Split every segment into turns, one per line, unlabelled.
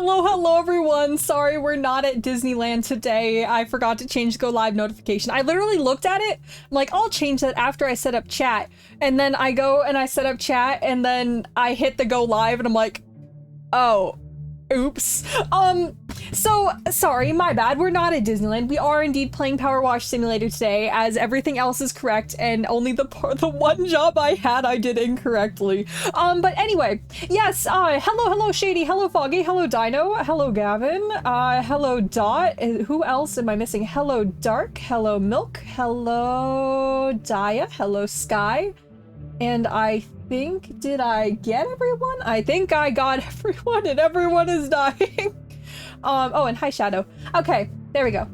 Hello everyone. Sorry we're not at Disneyland today. I forgot to change the go live notification. I literally looked at it. I'm like, I'll change that after I set up chat. And then I go and I set up chat and then I hit the go live and I'm like, oh, oops. So sorry, my bad. We're not at Disneyland. We are indeed playing Powerwash Simulator today, as everything else is correct and only the one job I had I did incorrectly. But anyway, yes, hello Shady, hello Foggy, hello Dino, hello Gavin, hello Dot, who else am I missing? Hello Dark, hello Milk, hello Daya, hello Sky, and I think, did I get everyone? I think I got everyone and everyone is dying. Oh, and hi Shadow. Okay, there we go.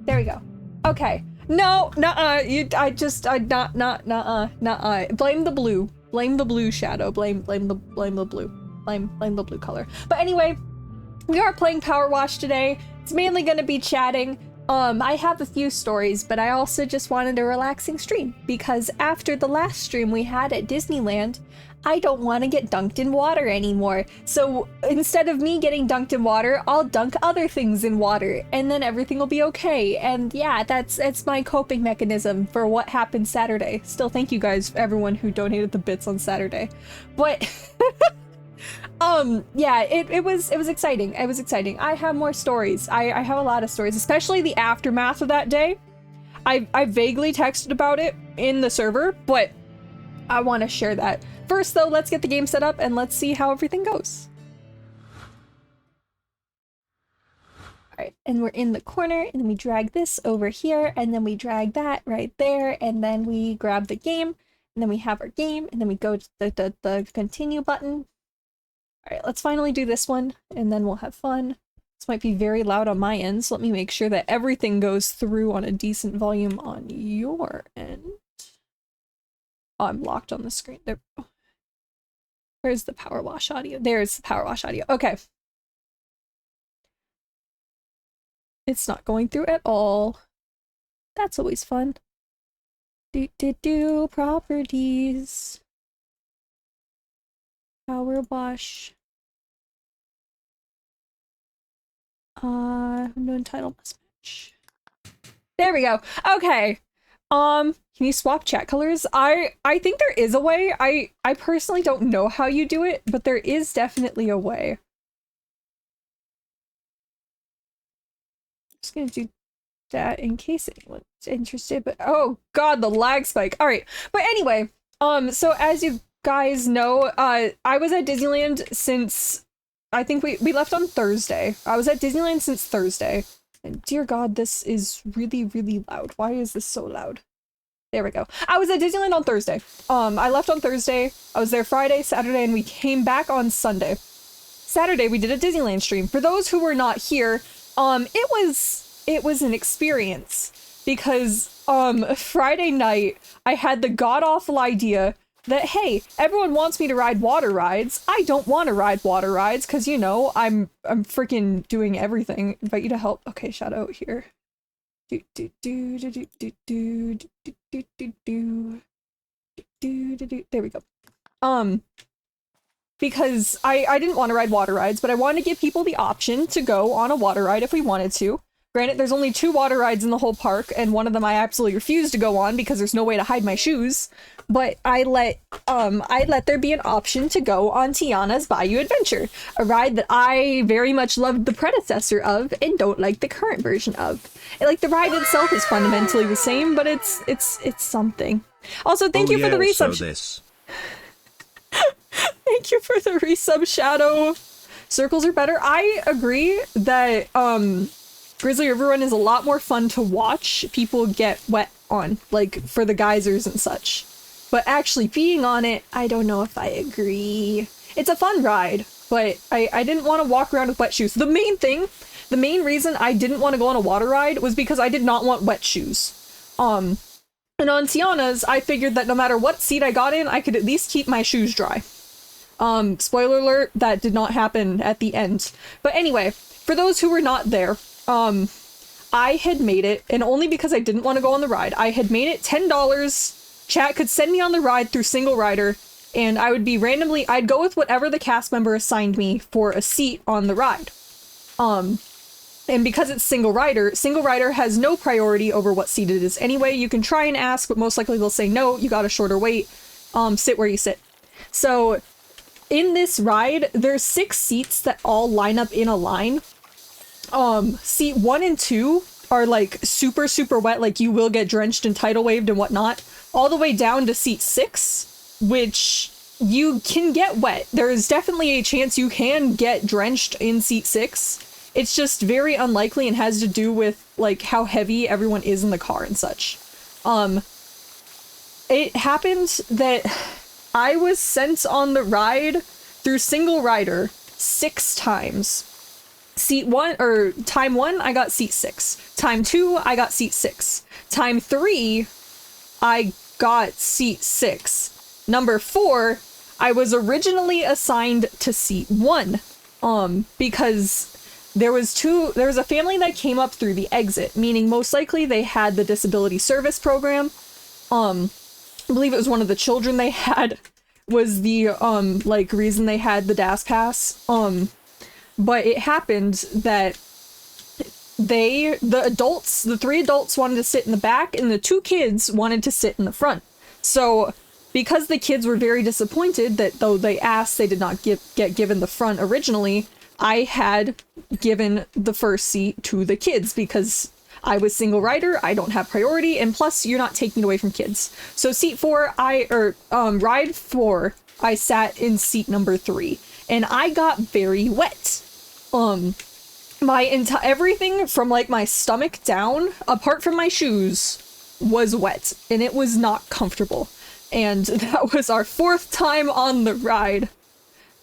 There we go. Okay. No, nuh-uh, nuh-uh. Blame the blue. Blame the blue, Shadow. Blame the blue. Blame the blue color. But anyway, we are playing Powerwash today. It's mainly gonna be chatting. I have a few stories, but I also just wanted a relaxing stream because after the last stream we had at Disneyland, I don't want to get dunked in water anymore. So instead of me getting dunked in water, I'll dunk other things in water and then everything will be okay. And yeah, that's my coping mechanism for what happened Saturday. Still thank you guys, everyone who donated the bits on Saturday. But yeah, it was exciting. It was exciting. I have more stories. I have a lot of stories, especially the aftermath of that day. I vaguely texted about it in the server, but I want to share that. First though, let's get the game set up and let's see how everything goes. Alright, and we're in the corner, and then we drag this over here, and then we drag that right there, and then we grab the game, and then we have our game, and then we go to the continue button. Alright, let's finally do this one, and then we'll have fun. This might be very loud on my end, so let me make sure that everything goes through on a decent volume on your end. Oh, I'm locked on the screen. There. Where's the Powerwash audio? There's the Powerwash audio. Okay. It's not going through at all. That's always fun. Properties. Powerwash. No entitled mismatch. There we go. Okay. Can you swap chat colors? I think there is a way. I personally don't know how you do it, but there is definitely a way. Just gonna do that in case anyone's interested, but oh god, the lag spike. All right, but anyway, so as you guys know, I was at Disneyland since, I think we left on Thursday. I was at Disneyland since Thursday. And dear god, this is really, really loud. Why is this so loud? There we go. I was at Disneyland on Thursday. I left on Thursday. I was there Friday, Saturday, and we came back on Sunday. Saturday, we did a Disneyland stream. For those who were not here, it was an experience because, Friday night, I had the god-awful idea that, hey, everyone wants me to ride water rides. I don't want to ride water rides because, you know, I'm freaking doing everything. Invite you to help. Okay, Shadow here. There we go. Because I didn't want to ride water rides, but I wanted to give people the option to go on a water ride if we wanted to. Granted, there's only 2 water rides in the whole park, and one of them I absolutely refuse to go on because there's no way to hide my shoes. But I let there be an option to go on Tiana's Bayou Adventure, a ride that I very much loved the predecessor of and don't like the current version of. Like, the ride itself is fundamentally the same, but it's something. Also, thank you for the resub. Thank you for the resub, Shadow. Circles are better. I agree that Grizzly River Run is a lot more fun to watch people get wet on, like for the geysers and such. But actually being on it, I don't know if I agree. It's a fun ride, but I didn't want to walk around with wet shoes. The main reason I didn't want to go on a water ride was because I did not want wet shoes. And on Tiana's, I figured that no matter what seat I got in, I could at least keep my shoes dry. Spoiler alert, that did not happen at the end. But anyway, for those who were not there, I had made it, and only because I didn't want to go on the ride, I had made it $10. Chat could send me on the ride through Single Rider, and I would be randomly, I'd go with whatever the cast member assigned me for a seat on the ride. And because it's single rider has no priority over what seat it is anyway. You can try and ask, but most likely they'll say no, you got a shorter wait. Sit where you sit. So in this ride, there's 6 seats that all line up in a line. Seat 1 and 2 are like super, super wet, like you will get drenched and tidal waved and whatnot, all the way down to seat 6, which you can get wet. There is definitely a chance you can get drenched in seat 6. It's just very unlikely and has to do with like how heavy everyone is in the car and such. It happened that I was sent on the ride through single rider 6 times. Time 1, I got seat 6. Time 2, I got seat 6. Time 3, I got seat 6. Number 4, I was originally assigned to seat 1. Because there was a family that came up through the exit, meaning most likely they had the disability service program. I believe it was one of the children they had was the like reason they had the DAS pass. But it happened that the 3 adults wanted to sit in the back and the 2 kids wanted to sit in the front. So because the kids were very disappointed that though they asked, they did not get given the front originally, I had given the first seat to the kids because I was single rider, I don't have priority, and plus you're not taking it away from kids. So seat 4, ride 4, I sat in seat number 3, and I got very wet. Everything from like my stomach down, apart from my shoes, was wet, and it was not comfortable. And that was our 4th time on the ride.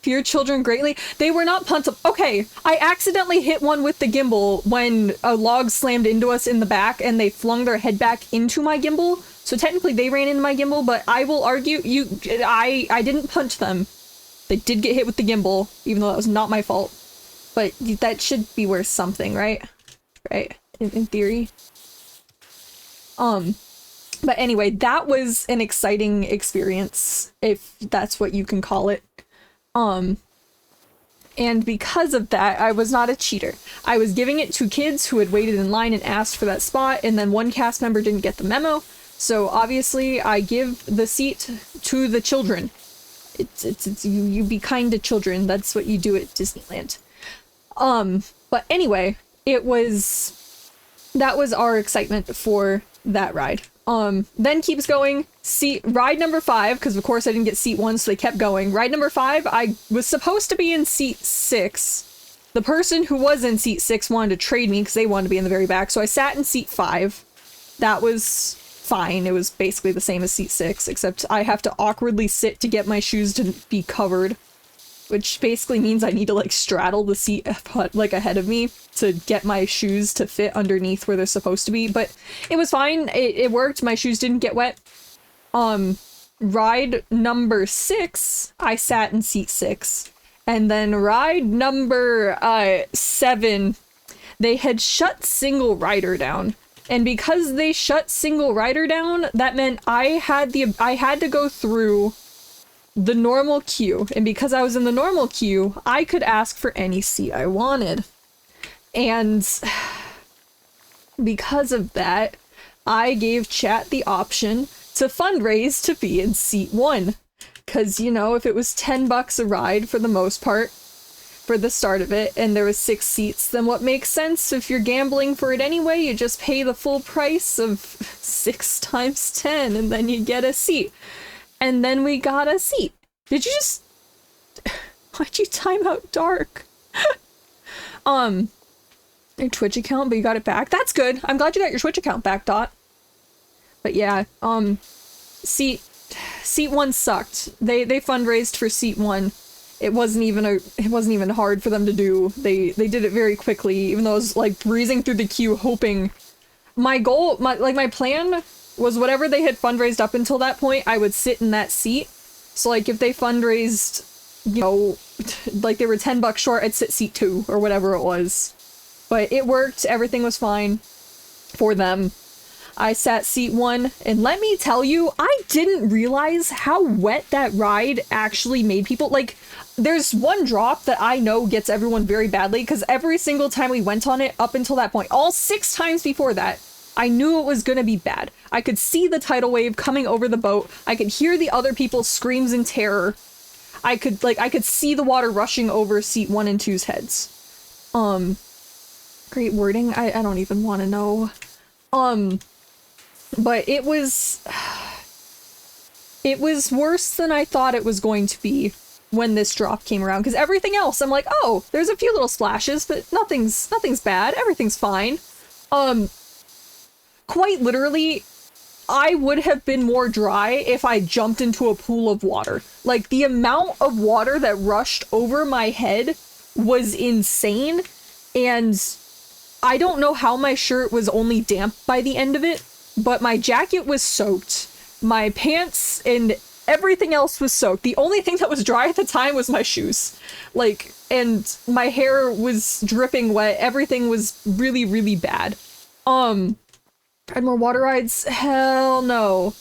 Fear children greatly. They were not puntable. Okay, I accidentally hit one with the gimbal when a log slammed into us in the back and they flung their head back into my gimbal. So technically they ran into my gimbal, but I will argue I didn't punch them. They did get hit with the gimbal, even though that was not my fault. But that should be worth something, right? Right? In theory. But anyway, that was an exciting experience, if that's what you can call it. And because of that, I was not a cheater. I was giving it to kids who had waited in line and asked for that spot, and then one cast member didn't get the memo. So obviously I give the seat to the children. It's you be kind to children. That's what you do at Disneyland. But anyway, that was our excitement for that ride. Then keeps going. Ride number 5, because of course I didn't get seat 1, so they kept going. Ride number 5, I was supposed to be in seat 6. The person who was in seat 6 wanted to trade me because they wanted to be in the very back, so I sat in seat 5. That was fine. It was basically the same as seat 6, except I have to awkwardly sit to get my shoes to be covered, which basically means I need to like straddle the seat like ahead of me to get my shoes to fit underneath where they're supposed to be. But it was fine. It worked. My shoes didn't get wet. Ride number 6, I sat in seat 6. And then ride number 7, they had shut single rider down. And because they shut single rider down, that meant I had to go through the normal queue. And because I was in the normal queue, I could ask for any seat I wanted. And because of that, I gave chat the option to fundraise to be in seat 1. Because, you know, if it was $10 a ride for the most part, for the start of it, and there was 6 seats, then what makes sense if you're gambling for it anyway, you just pay the full price of 6 times 10, and then you get a seat. And then we got a seat. Did you just... Why'd you time out dark? Your Twitch account, but you got it back? That's good! I'm glad you got your Twitch account back, Dot. But yeah, seat 1 sucked. They fundraised for seat 1. It wasn't even hard for them to do. They did it very quickly, even though I was like breezing through the queue hoping. My plan was whatever they had fundraised up until that point, I would sit in that seat. So like if they fundraised, you know, like they were $10 short, I'd sit seat 2 or whatever it was. But it worked, everything was fine for them. I sat seat 1, and let me tell you, I didn't realize how wet that ride actually made people. Like, there's one drop that I know gets everyone very badly, because every single time we went on it up until that point, all 6 times before that, I knew it was gonna be bad. I could see the tidal wave coming over the boat. I could hear the other people's screams in terror. I could see the water rushing over seat 1 and 2's heads. Great wording. I don't even want to know. But it was worse than I thought it was going to be when this drop came around, because everything else, I'm like, oh, there's a few little splashes, but nothing's bad. Everything's fine. Quite literally, I would have been more dry if I jumped into a pool of water. Like, the amount of water that rushed over my head was insane, and I don't know how my shirt was only damp by the end of it, but my jacket was soaked. My pants and everything else was soaked. The only thing that was dry at the time was my shoes. Like, and my hair was dripping wet. Everything was really, really bad. Had more water rides? Hell no.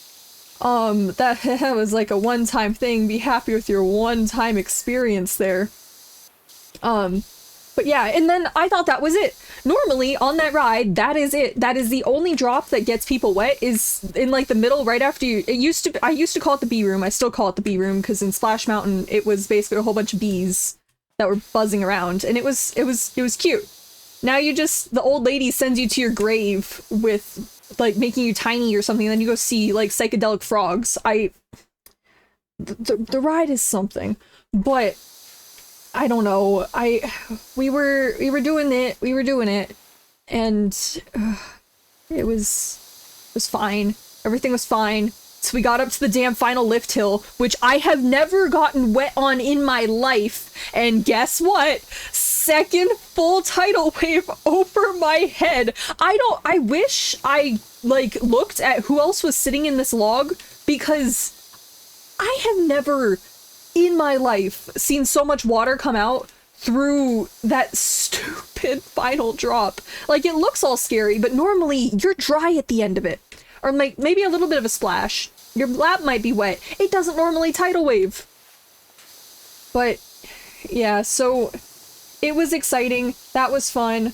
That was like a one-time thing. Be happy with your one-time experience there. But yeah, and then I thought that was it. Normally, on that ride, that is it. That is the only drop that gets people wet, is in like the middle, right after you. I used to call it the bee room. I still call it the bee room, because in Splash Mountain, it was basically a whole bunch of bees that were buzzing around, and it was cute. Now the old lady sends you to your grave with, like, making you tiny or something, and then you go see, like, psychedelic frogs. The ride is something, but I don't know. We were doing it, and it was fine. Everything was fine. So we got up to the damn final lift hill, which I have never gotten wet on in my life, and guess what? Second full tidal wave over my head. I wish I, like, looked at who else was sitting in this log, because I have never in my life seen so much water come out through that stupid final drop. Like, it looks all scary, but normally you're dry at the end of it. Or like maybe a little bit of a splash. Your lap might be wet. It doesn't normally tidal wave. But yeah, so it was exciting. That was fun.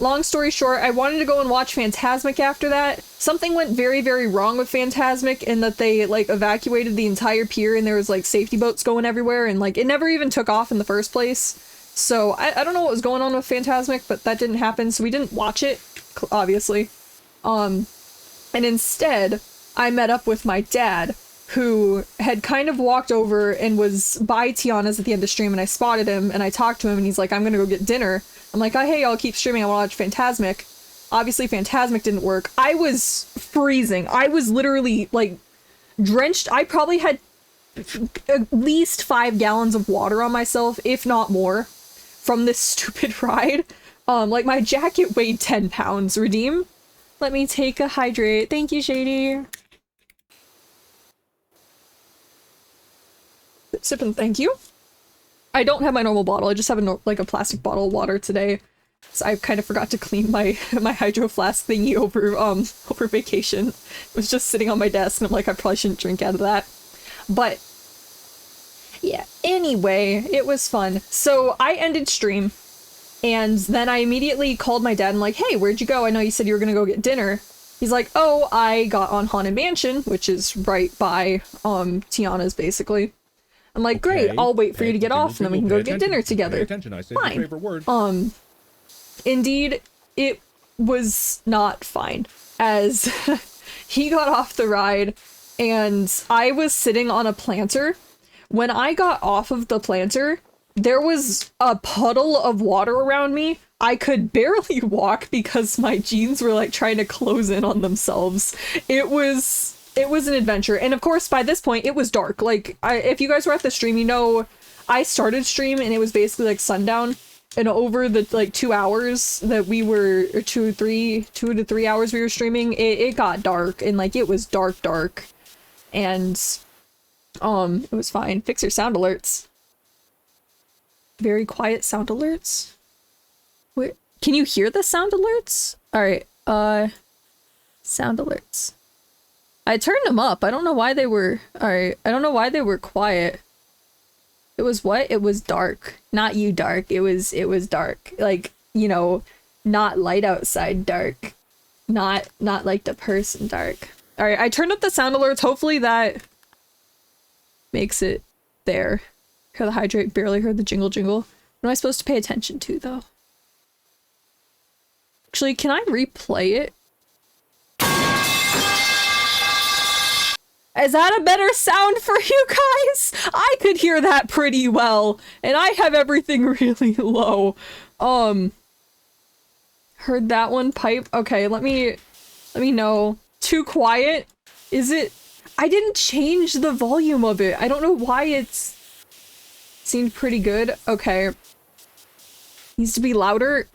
Long story short, I wanted to go and watch Phantasmic after that. Something went very, very wrong with Phantasmic in that they, like, evacuated the entire pier and there was, like, safety boats going everywhere, and, like, it never even took off in the first place. So I don't know what was going on with Phantasmic, but that didn't happen, so we didn't watch it, obviously. And instead, I met up with my dad, who had kind of walked over and was by Tiana's at the end of stream, and I spotted him, and I talked to him, and he's like, I'm gonna go get dinner. I'm like, oh, hey, I'll keep streaming, I wanna watch Phantasmic. Obviously, Phantasmic didn't work. I was freezing. I was literally, like, drenched. I probably had at least 5 gallons of water on myself, if not more, from this stupid ride. Like, my jacket weighed 10 pounds. Redeem? Let me take a hydrate. Thank you, Shady. Sip and thank you. I don't have my normal bottle. I just have a plastic bottle of water today. So I kind of forgot to clean my hydro flask thingy over vacation. It was just sitting on my desk, and I'm like, I probably shouldn't drink out of that. But yeah, anyway, it was fun. So I ended stream, and then I immediately called my dad and like, hey, where'd you go? I know you said you were gonna go get dinner. He's like, oh, I got on Haunted Mansion, which is right by Tiana's, basically. I'm like, great, I'll wait for you to get off, and then we can go get dinner together. Pay attention, I said your favorite word. Indeed, it was not fine, as he got off the ride, and I was sitting on a planter. When I got off of the planter, there was a puddle of water around me. I could barely walk because my jeans were like trying to close in on themselves. It was an adventure, and of course by this point it was dark. Like, if you guys were at the stream, you know I started stream and it was basically like sundown, and over the like 2 hours that we were, or 2 to 3 hours we were streaming, it got dark, and like it was dark, and it was fine. Fix your sound alerts. Very quiet sound alerts. Wait, can you hear the sound alerts? All right, Sound alerts. I turned them up. I don't know why they were... Alright, I don't know why they were quiet. It was what? It was dark. Not you dark. It was dark. Like, you know, not light outside dark. Not like the person dark. Alright, I turned up the sound alerts. Hopefully that makes it there. Hear the hydrate, barely heard the jingle jingle. What am I supposed to pay attention to, though? Actually, can I replay it? Is that a better sound for you guys? I could hear that pretty well, and I have everything really low. Heard that one pipe? Okay, let me know. Too quiet? Is it? I didn't change the volume of it. I don't know why it's seemed pretty good. Okay. Needs to be louder.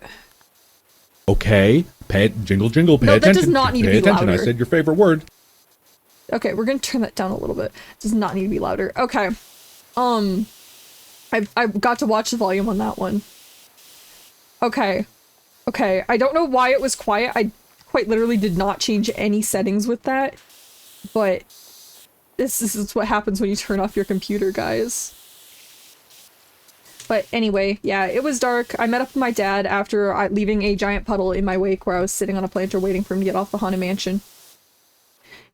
Okay. Jingle jingle, pay attention.
No, that does not need to be louder.
I said your favorite word.
Okay, we're gonna turn that down a little bit. It does not need to be louder. Okay. I got to watch the volume on that one. Okay. Okay, I don't know why it was quiet. I quite literally did not change any settings with that. But this is what happens when you turn off your computer, guys. But anyway, yeah, it was dark. I met up with my dad after leaving a giant puddle in my wake where I was sitting on a planter waiting for him to get off the Haunted Mansion.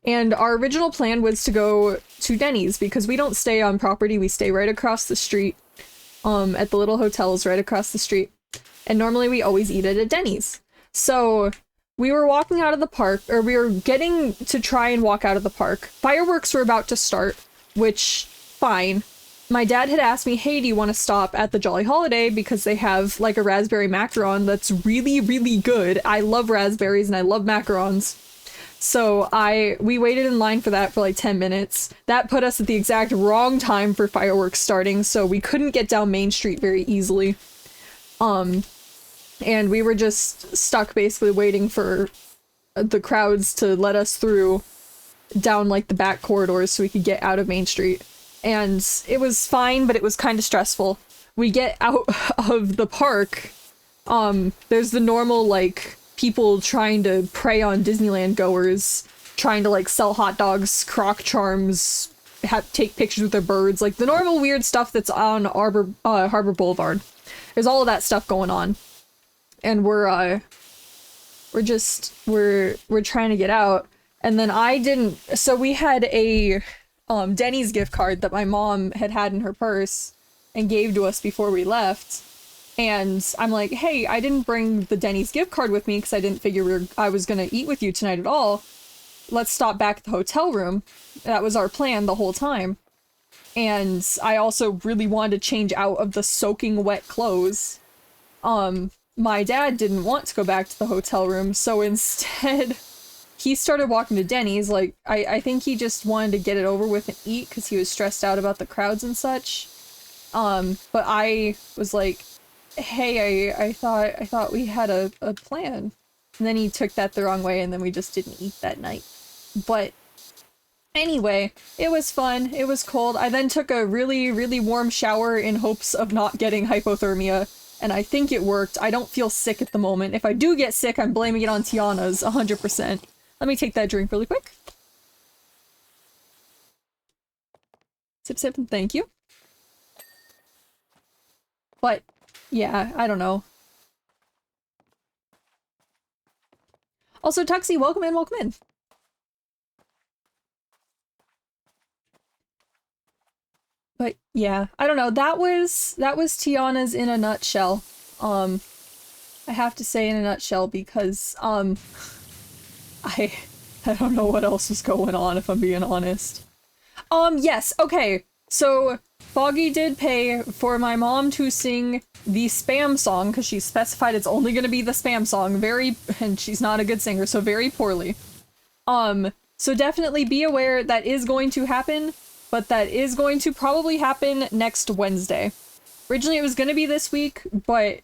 And our original plan was to go to Denny's because we don't stay on property, we stay right across the street, at the little hotels right across the street. And normally we always eat at a Denny's. So we were walking out of the park, or we were getting to try and walk out of the park. Fireworks were about to start, which, fine. My dad had asked me, hey, do you want to stop at the Jolly Holiday? Because they have like a raspberry macaron that's really, really good. I love raspberries and I love macarons. So we waited in line for that for like 10 minutes. That put us at the exact wrong time for fireworks starting, so we couldn't get down Main Street very easily. And we were just stuck basically waiting for the crowds to let us through down like the back corridors so we could get out of Main Street. And it was fine, but it was kind of stressful. We get out of the park. There's the normal like people trying to prey on Disneyland goers, trying to like sell hot dogs, croc charms, take pictures with their birds, like the normal weird stuff that's on Harbor Boulevard. There's all of that stuff going on. And we're trying to get out. And then so we had a Denny's gift card that my mom had in her purse and gave to us before we left. And I'm like, hey, I didn't bring the Denny's gift card with me because I didn't figure I was gonna eat with you tonight at all. Let's stop back at the hotel room. That was our plan the whole time. And I also really wanted to change out of the soaking wet clothes. My dad didn't want to go back to the hotel room, so instead he started walking to Denny's. Like, I think he just wanted to get it over with and eat because he was stressed out about the crowds and such. But I was like, hey, I thought we had a plan. And then he took that the wrong way and then we just didn't eat that night. But anyway, it was fun. It was cold. I then took a really, really warm shower in hopes of not getting hypothermia. And I think it worked. I don't feel sick at the moment. If I do get sick, I'm blaming it on Tiana's 100%. Let me take that drink really quick. Sip, sip, and thank you. But, yeah, I don't know. Also, Tuxie, welcome in, welcome in. But yeah, I don't know. That was Tiana's in a nutshell. I have to say in a nutshell because I don't know what else was going on if I'm being honest. Yes, okay. So Foggy did pay for my mom to sing the spam song because she specified it's only going to be the spam song and she's not a good singer, so very poorly. So definitely be aware that is going to happen. But that is going to probably happen next Wednesday. Originally it was going to be this week, but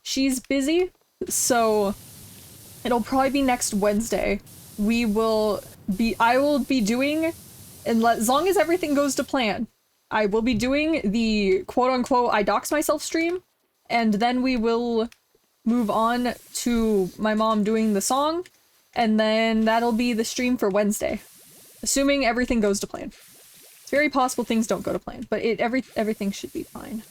she's busy, so it'll probably be next Wednesday. I will be doing, and as long as everything goes to plan, I will be doing the quote-unquote I dox myself stream, and then we will move on to my mom doing the song, and then that'll be the stream for Wednesday. Assuming everything goes to plan. It's very possible things don't go to plan, but everything should be fine.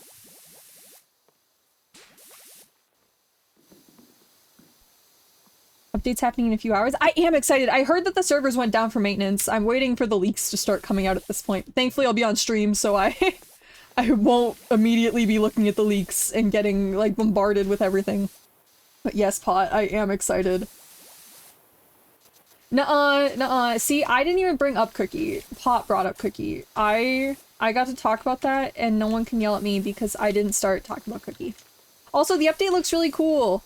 Updates happening in a few hours. I am excited. I heard that the servers went down for maintenance. I'm waiting for the leaks to start coming out at this point. Thankfully, I'll be on stream, so I won't immediately be looking at the leaks and getting, like, bombarded with everything. But yes, Pot, I am excited. Nuh-uh. See, I didn't even bring up Cookie. Pot brought up Cookie. I got to talk about that, and no one can yell at me because I didn't start talking about Cookie. Also, the update looks really cool.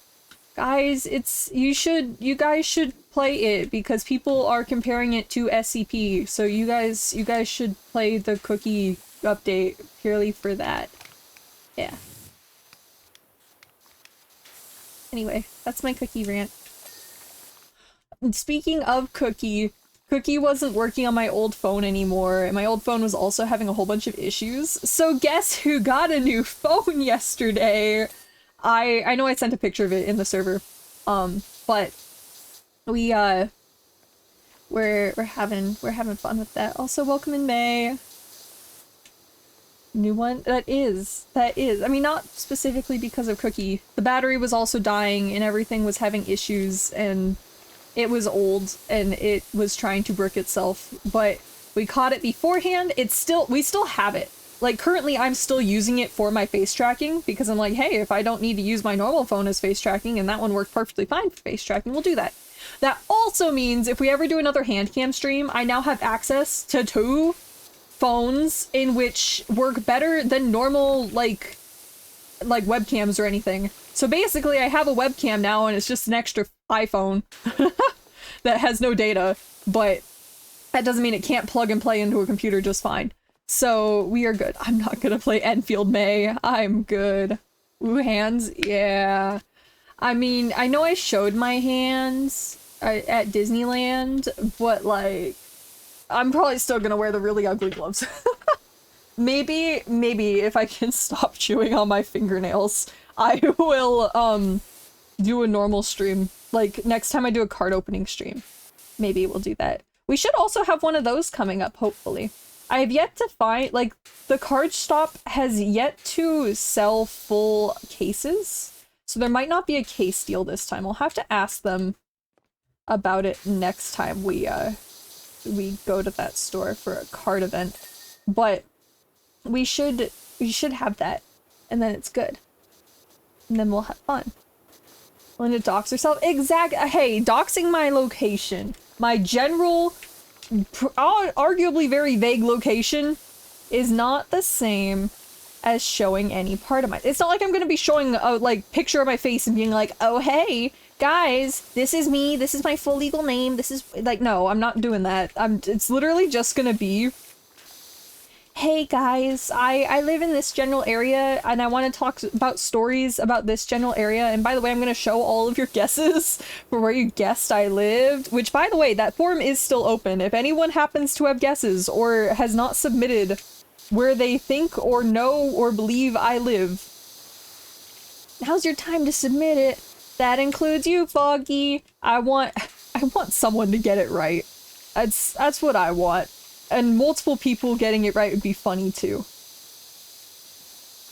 Guys, you guys should play it because people are comparing it to SCP. So you guys should play the Cookie update purely for that. Yeah. Anyway, that's my Cookie rant. Speaking of Cookie, Cookie wasn't working on my old phone anymore, and my old phone was also having a whole bunch of issues. So guess who got a new phone yesterday? I know I sent a picture of it in the server, but we're having fun with that. Also, welcome in May. New one? That is. I mean, not specifically because of Cookie. The battery was also dying and everything was having issues and it was old and it was trying to brick itself, but we caught it beforehand. We still have it. Like, currently I'm still using it for my face tracking because I'm like, hey, if I don't need to use my normal phone as face tracking and that one worked perfectly fine for face tracking, we'll do that. That also means if we ever do another hand cam stream, I now have access to 2 phones in which work better than normal, like webcams or anything. So basically I have a webcam now and it's just an extra iPhone that has no data, but that doesn't mean it can't plug and play into a computer just fine. So we are good. I'm not gonna play Enfield May. I'm good. Ooh, hands? Yeah. I mean, I know I showed my hands at Disneyland, but like, I'm probably still gonna wear the really ugly gloves. Maybe if I can stop chewing on my fingernails, I will, do a normal stream. Like, next time I do a card opening stream, maybe we'll do that. We should also have one of those coming up, hopefully. I have yet to find, like, the card shop has yet to sell full cases, so there might not be a case deal this time. We'll have to ask them about it next time we go to that store for a card event. But we should have that, and then it's good. And then we'll have fun. Linda dox herself. Hey, doxing my location. My general, arguably very vague location is not the same as showing any part of my... It's not like I'm gonna be showing a, like, picture of my face and being like, oh, hey, guys, this is me, this is my full legal name, this is... Like, no, I'm not doing that. It's literally just gonna be... Hey guys, I live in this general area and I want to talk about stories about this general area, and by the way, I'm going to show all of your guesses for where you guessed I lived, which, by the way, that forum is still open. If anyone happens to have guesses or has not submitted where they think or know or believe I live, now's your time to submit it. That includes you, Foggy. I want someone to get it right. That's what I want. And multiple people getting it right would be funny too.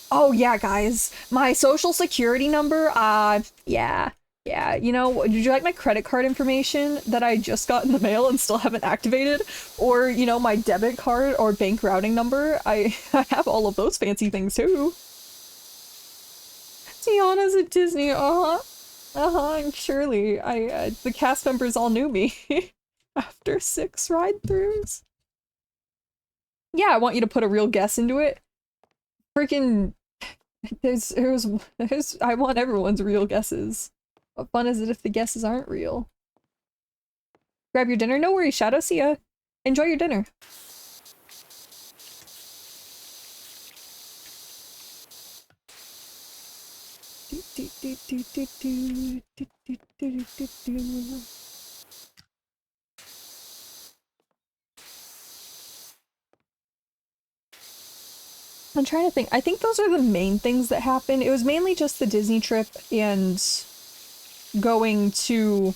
Oh yeah, guys, my social security number, yeah, you know, would you like my credit card information that I just got in the mail and still haven't activated? Or, you know, my debit card or bank routing number? I have all of those fancy things too. Tiana's at Disney, surely. The cast members all knew me after 6 ride-throughs. Yeah, I want you to put a real guess into it. Freaking... I want everyone's real guesses. What fun is it if the guesses aren't real? Grab your dinner? No worries, Shadow. See ya. Enjoy your dinner. I'm trying to think. I think those are the main things that happened. It was mainly just the Disney trip and going to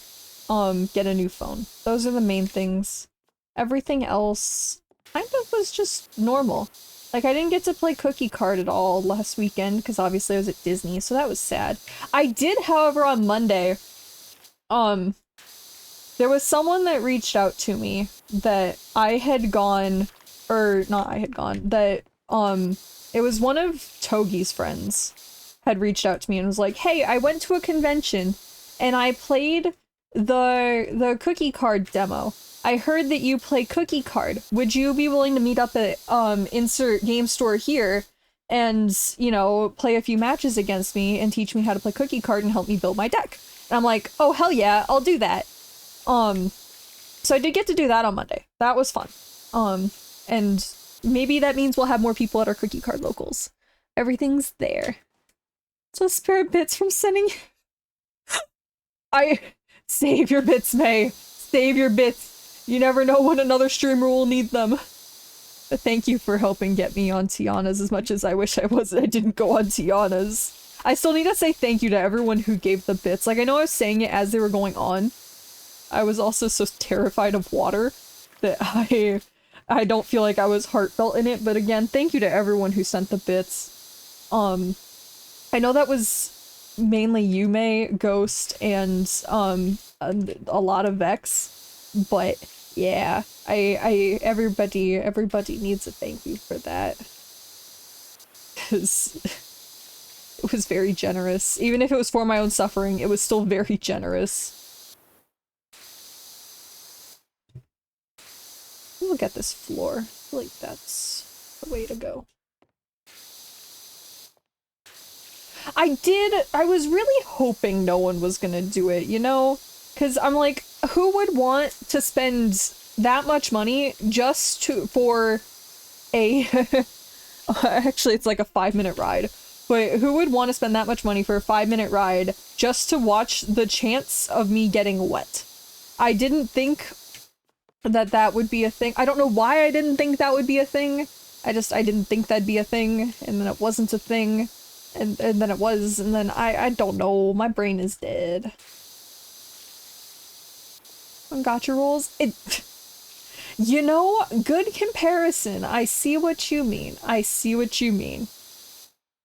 get a new phone. Those are the main things. Everything else kind of was just normal. Like, I didn't get to play Cookie Card at all last weekend, because obviously I was at Disney, so that was sad. I did, however, on Monday, there was someone that reached out to me that I had gone, or not I had gone, that, it was one of Togi's friends had reached out to me and was like, hey, I went to a convention and I played the Cookie Card demo. I heard that you play Cookie Card. Would you be willing to meet up at insert game store here and, you know, play a few matches against me and teach me how to play Cookie Card and help me build my deck? And I'm like, oh hell yeah, I'll do that. So I did get to do that on Monday. That was fun. And maybe that means we'll have more people at our Cookie Card locals. Everything's there. So spare bits from sending. Save your bits, May. Save your bits. You never know when another streamer will need them. But thank you for helping get me on Tiana's as much as I wish I didn't go on Tiana's. I still need to say thank you to everyone who gave the bits. Like, I know I was saying it as they were going on. I was also so terrified of water that I don't feel like I was heartfelt in it. But again, thank you to everyone who sent the bits. I know that was mainly Yume, Ghost, and a lot of Vex, but yeah, everybody needs a thank you for that, because it was very generous. Even if it was for my own suffering, it was still very generous. Look at this floor. I feel like that's the way to go. I was really hoping no one was gonna do it, you know? Because I'm like, who would want to spend that much money just for a... Actually, it's like a 5-minute ride. But who would want to spend that much money for a 5-minute ride just to watch the chance of me getting wet? I didn't think that would be a thing. I don't know why I didn't think that would be a thing. I didn't think that'd be a thing, and then it wasn't a thing. And then it was, and then I don't know, my brain is dead. On gotcha rolls, you know, good comparison. I see what you mean. I see what you mean.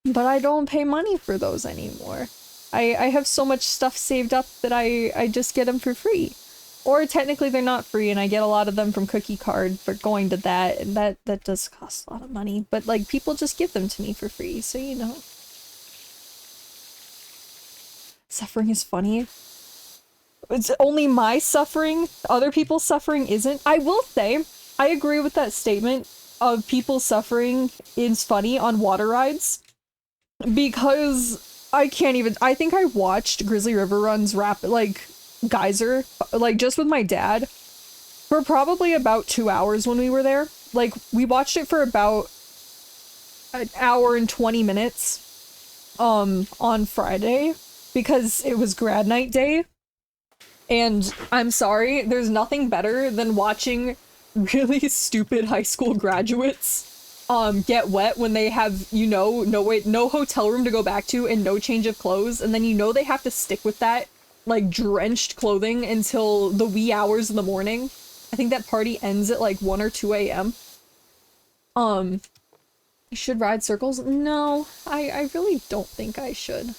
But I don't pay money for those anymore. I have so much stuff saved up that I just get them for free. Or technically they're not free, and I get a lot of them from Cookie Card for going to that, and that does cost a lot of money. But like, people just give them to me for free, so you know. Suffering is funny. It's only my suffering. Other people's suffering isn't. I will say, I agree with that statement of people suffering is funny on water rides. Because I think I watched Grizzly River Run's Geyser, like just with my dad, for probably about 2 hours when we were there. Like, we watched it for about an hour and 20 minutes, on Friday. Because it was grad night day, and I'm sorry, there's nothing better than watching really stupid high school graduates get wet when they have, you know, no hotel room to go back to and no change of clothes, and then you know they have to stick with that, like, drenched clothing until the wee hours in the morning. I think that party ends at like 1 or 2 a.m. You should ride circles? No, I really don't think I should.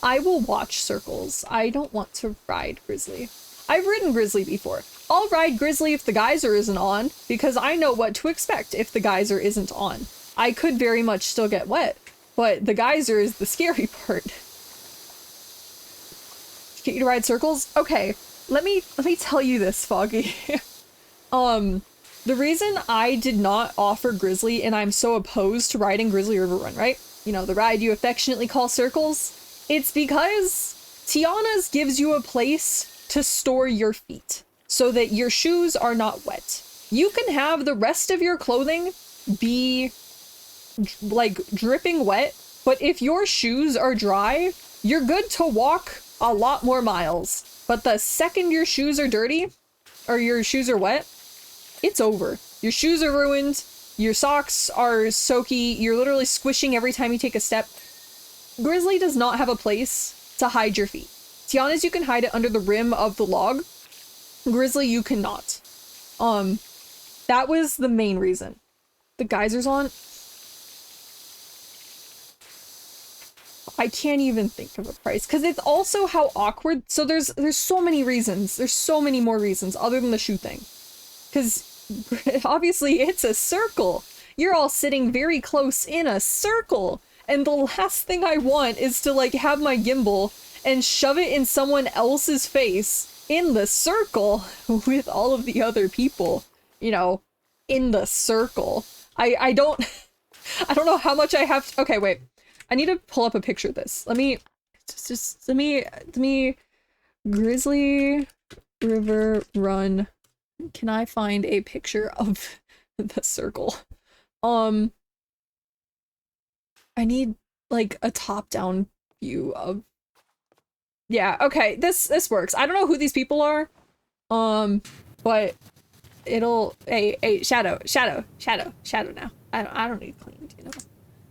I will watch circles. I don't want to ride Grizzly. I've ridden Grizzly before. I'll ride Grizzly if the geyser isn't on, because I know what to expect if the geyser isn't on. I could very much still get wet, but the geyser is the scary part. Get you to ride circles? Okay, let me tell you this, Foggy. The reason I did not offer Grizzly, and I'm so opposed to riding Grizzly River Run, right? You know, the ride you affectionately call circles? It's because Tiana's gives you a place to store your feet so that your shoes are not wet. You can have the rest of your clothing be like dripping wet, but if your shoes are dry, you're good to walk a lot more miles. But the second your shoes are dirty or your shoes are wet, it's over. Your shoes are ruined. Your socks are soaky. You're literally squishing every time you take a step. Grizzly does not have a place to hide your feet. Tiana's, you can hide it under the rim of the log. Grizzly, you cannot. That was the main reason. The geysers on. I can't even think of a price because it's also how awkward. So there's so many reasons. There's so many more reasons other than the shoe thing. Because obviously it's a circle. You're all sitting very close in a circle. And the last thing I want is to like have my gimbal and shove it in someone else's face in the circle with all of the other people, you know, in the circle. I don't know how much I have to, okay, wait. I need to pull up a picture of this. Let me Grizzly River Run. Can I find a picture of the circle? I need like a top-down view of. Yeah, okay, this works. I don't know who these people are. But it'll hey shadow now. I don't need cleaned, you know.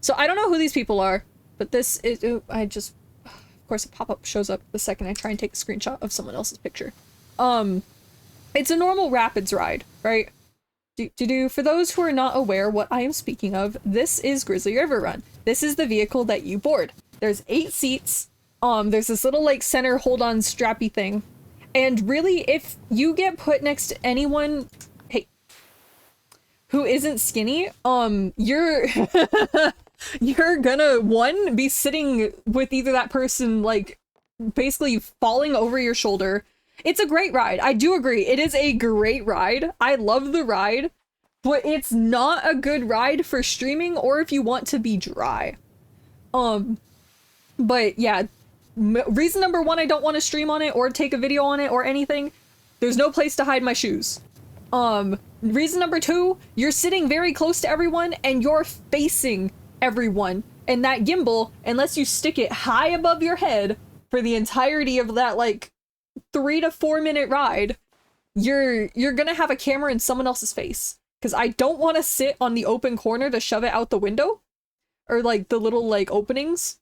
So I don't know who these people are, but this is I just of course a pop-up shows up the second I try and take a screenshot of someone else's picture. It's a normal rapids ride, right? For those who are not aware what I am speaking of, this is Grizzly River Run. This is the vehicle that you board. There's 8 seats. There's this little like center hold-on strappy thing. And really, if you get put next to anyone, hey, who isn't skinny, you're you're gonna, one, be sitting with either that person like basically falling over your shoulder. It's a great ride. I do agree. It is a great ride. I love the ride, but it's not a good ride for streaming or if you want to be dry. But yeah, reason number 1, I don't want to stream on it or take a video on it or anything. There's no place to hide my shoes. Reason number 2, you're sitting very close to everyone and you're facing everyone. And that gimbal, unless you stick it high above your head for the entirety of that like 3 to 4 minute ride, you're gonna have a camera in someone else's face. Because I don't want to sit on the open corner to shove it out the window. Or like the little like openings.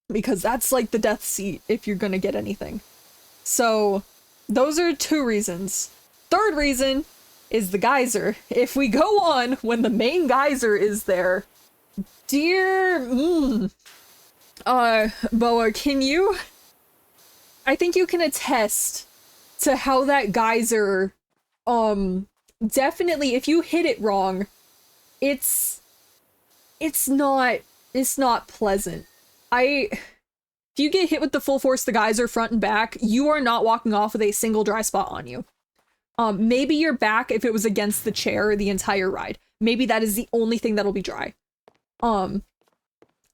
Because that's like the death seat if you're gonna get anything. So those are 2 reasons. Third reason is the geyser. If we go on when the main geyser is there, Boa, can you? I think you can attest to how that geyser, definitely if you hit it wrong, it's not pleasant. If you get hit with the full force, the geyser front and back, you are not walking off with a single dry spot on you. Maybe your back if it was against the chair the entire ride. Maybe that is the only thing that'll be dry.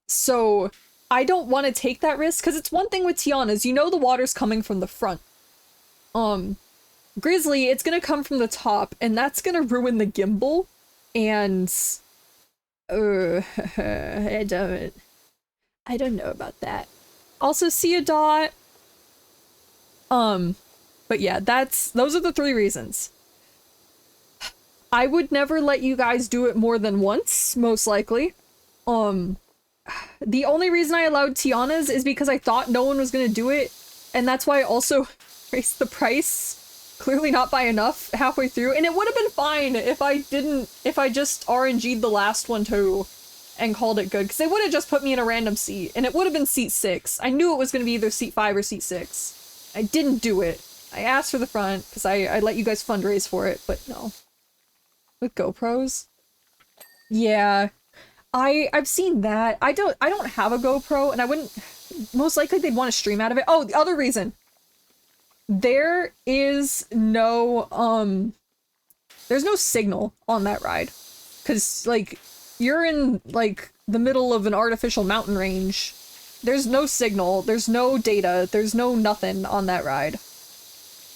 So I don't want to take that risk because it's one thing with Tiana's, you know the water's coming from the front. Grizzly, it's gonna come from the top and that's gonna ruin the gimbal and I don't know about that. Also, see a dot. But yeah, those are the 3 reasons. I would never let you guys do it more than once, most likely. The only reason I allowed Tiana's is because I thought no one was gonna do it, and that's why I also raised the price. Clearly not by enough halfway through, and it would have been fine if I just RNG'd the last one too. And called it good, because they would have just put me in a random seat, and it would have been seat 6. I knew it was going to be either seat 5 or seat 6. I didn't do it. I asked for the front, because I let you guys fundraise for it, but no. With GoPros? Yeah. I've seen that. I don't have a GoPro, and I wouldn't... Most likely they'd want to stream out of it. Oh, the other reason. There is no, there's no signal on that ride. Because, like... You're in, like, the middle of an artificial mountain range. There's no signal, there's no data, there's no nothing on that ride.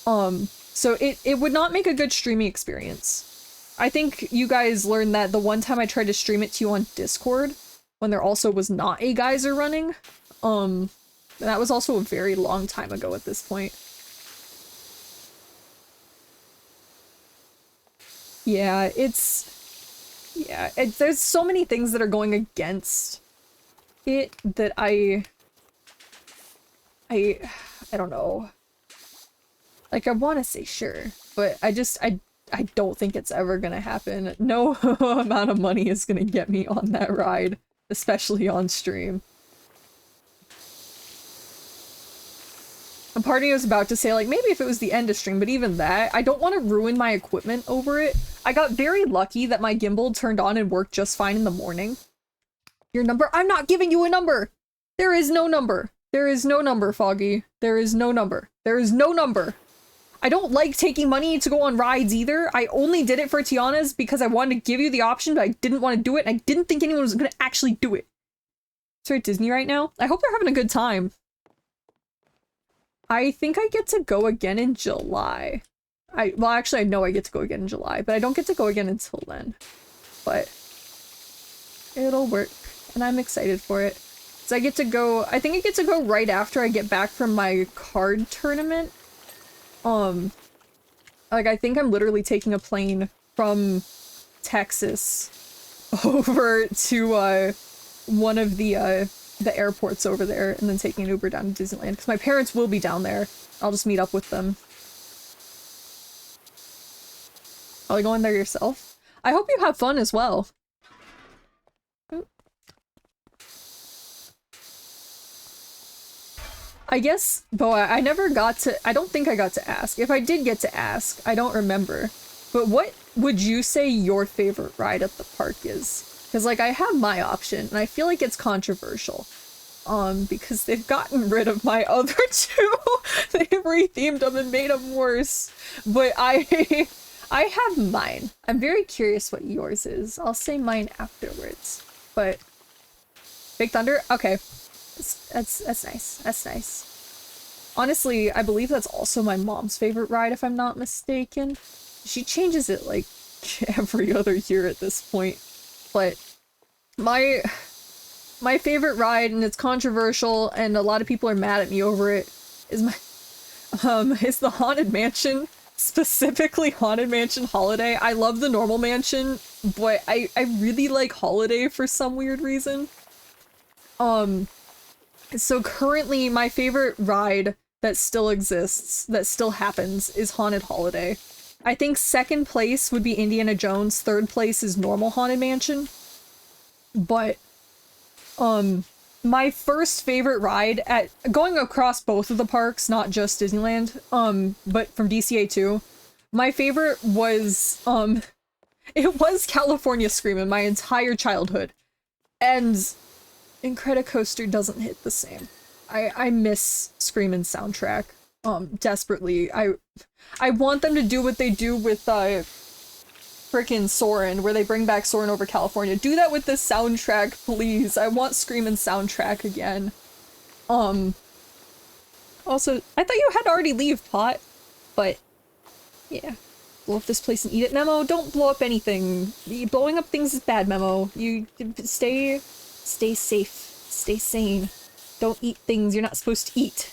So it would not make a good streaming experience. I think you guys learned that the one time I tried to stream it to you on Discord, when there also was not a geyser running. That was also a very long time ago at this point. Yeah, there's so many things that are going against it that I I don't know. Like, I want to say sure, but I don't think it's ever gonna happen. No amount of money is gonna get me on that ride, especially on stream. A part of me was about to say, like, maybe if it was the end of stream, but even that, I don't want to ruin my equipment over it. I got very lucky that my gimbal turned on and worked just fine in the morning. Your number? I'm not giving you a number! There is no number. There is no number, Foggy. There is no number. There is no number. I don't like taking money to go on rides either. I only did it for Tiana's because I wanted to give you the option, but I didn't want to do it, and I didn't think anyone was going to actually do it. So at Disney right now? I hope they're having a good time. I think I get to go again in July. Well, actually, I know I get to go again in July, but I don't get to go again until then. But it'll work, and I'm excited for it. So I get to go, I think I get to go right after I get back from my card tournament. Like, I think I'm literally taking a plane from Texas over to, one of the airports over there, and then taking an Uber down to Disneyland, because my parents will be down there. I'll just meet up with them. Are you going there yourself? I hope you have fun as well. I guess, Boa, I never got to, I don't think I got to ask. If I did get to ask, I don't remember. But what would you say your favorite ride at the park is? Because, like, I have my option, and I feel like it's controversial. Because they've gotten rid of my other two. They've rethemed them and made them worse. But I have mine. I'm very curious what yours is. I'll say mine afterwards. But Big Thunder? Okay. That's nice. That's nice. Honestly, I believe that's also my mom's favorite ride, if I'm not mistaken. She changes it, like, every other year at this point. But my favorite ride, and it's controversial, and a lot of people are mad at me over it, is is the Haunted Mansion. Specifically Haunted Mansion Holiday. I love the normal mansion, but I really like Holiday for some weird reason. So currently my favorite ride that still exists, that still happens, is Haunted Holiday. I think second place would be Indiana Jones, third place is normal Haunted Mansion. But, my first favorite ride at, going across both of the parks, not just Disneyland, but from DCA too, my favorite was, it was California Screamin' my entire childhood. And Incredicoaster doesn't hit the same. I miss Screamin' soundtrack, desperately. I want them to do what they do with, frickin' Soarin', where they bring back Soarin' over California. Do that with this soundtrack, please. I want Screamin' soundtrack again. Also, I thought you had to already leave, Pot. But, yeah. Blow up this place and eat it, Memo. Don't blow up anything. Blowing up things is bad, Memo. You stay safe. Stay sane. Don't eat things you're not supposed to eat.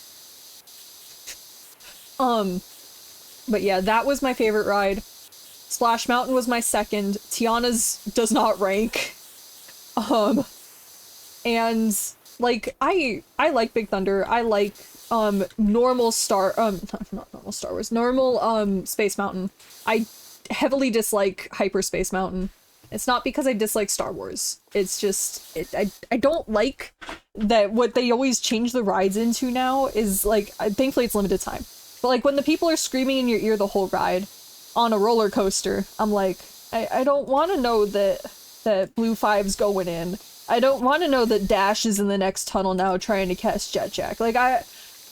But yeah, that was my favorite ride. Splash Mountain was my second. Tiana's does not rank. And like I like Big Thunder. I like normal not normal Star Wars. Normal Space Mountain. I heavily dislike Hyper Space Mountain. It's not because I dislike Star Wars. It's just I don't like that what they always change the rides into now is like thankfully it's limited time. But like when the people are screaming in your ear the whole ride on a roller coaster, I'm like, I don't want to know that Blue Five's going in. I don't want to know that Dash is in the next tunnel now trying to catch Jet Jack. Like I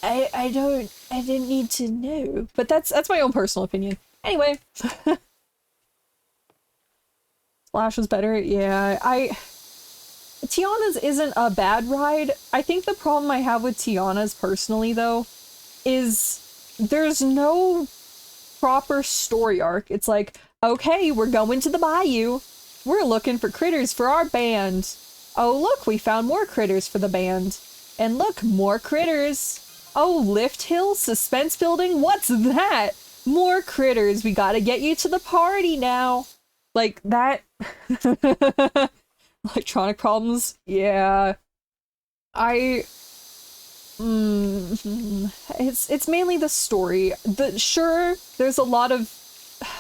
didn't need to know. But that's my own personal opinion. Anyway. Splash was better. Yeah, Tiana's isn't a bad ride. I think the problem I have with Tiana's personally though is there's no proper story arc. It's like, okay, we're going to the bayou. We're looking for critters for our band. Oh, look, we found more critters for the band. And look, more critters. Oh, Lift Hill, suspense building, what's that? More critters, we gotta get you to the party now. Like, that... Electronic problems? Yeah. It's mainly the story. Sure, there's a lot of...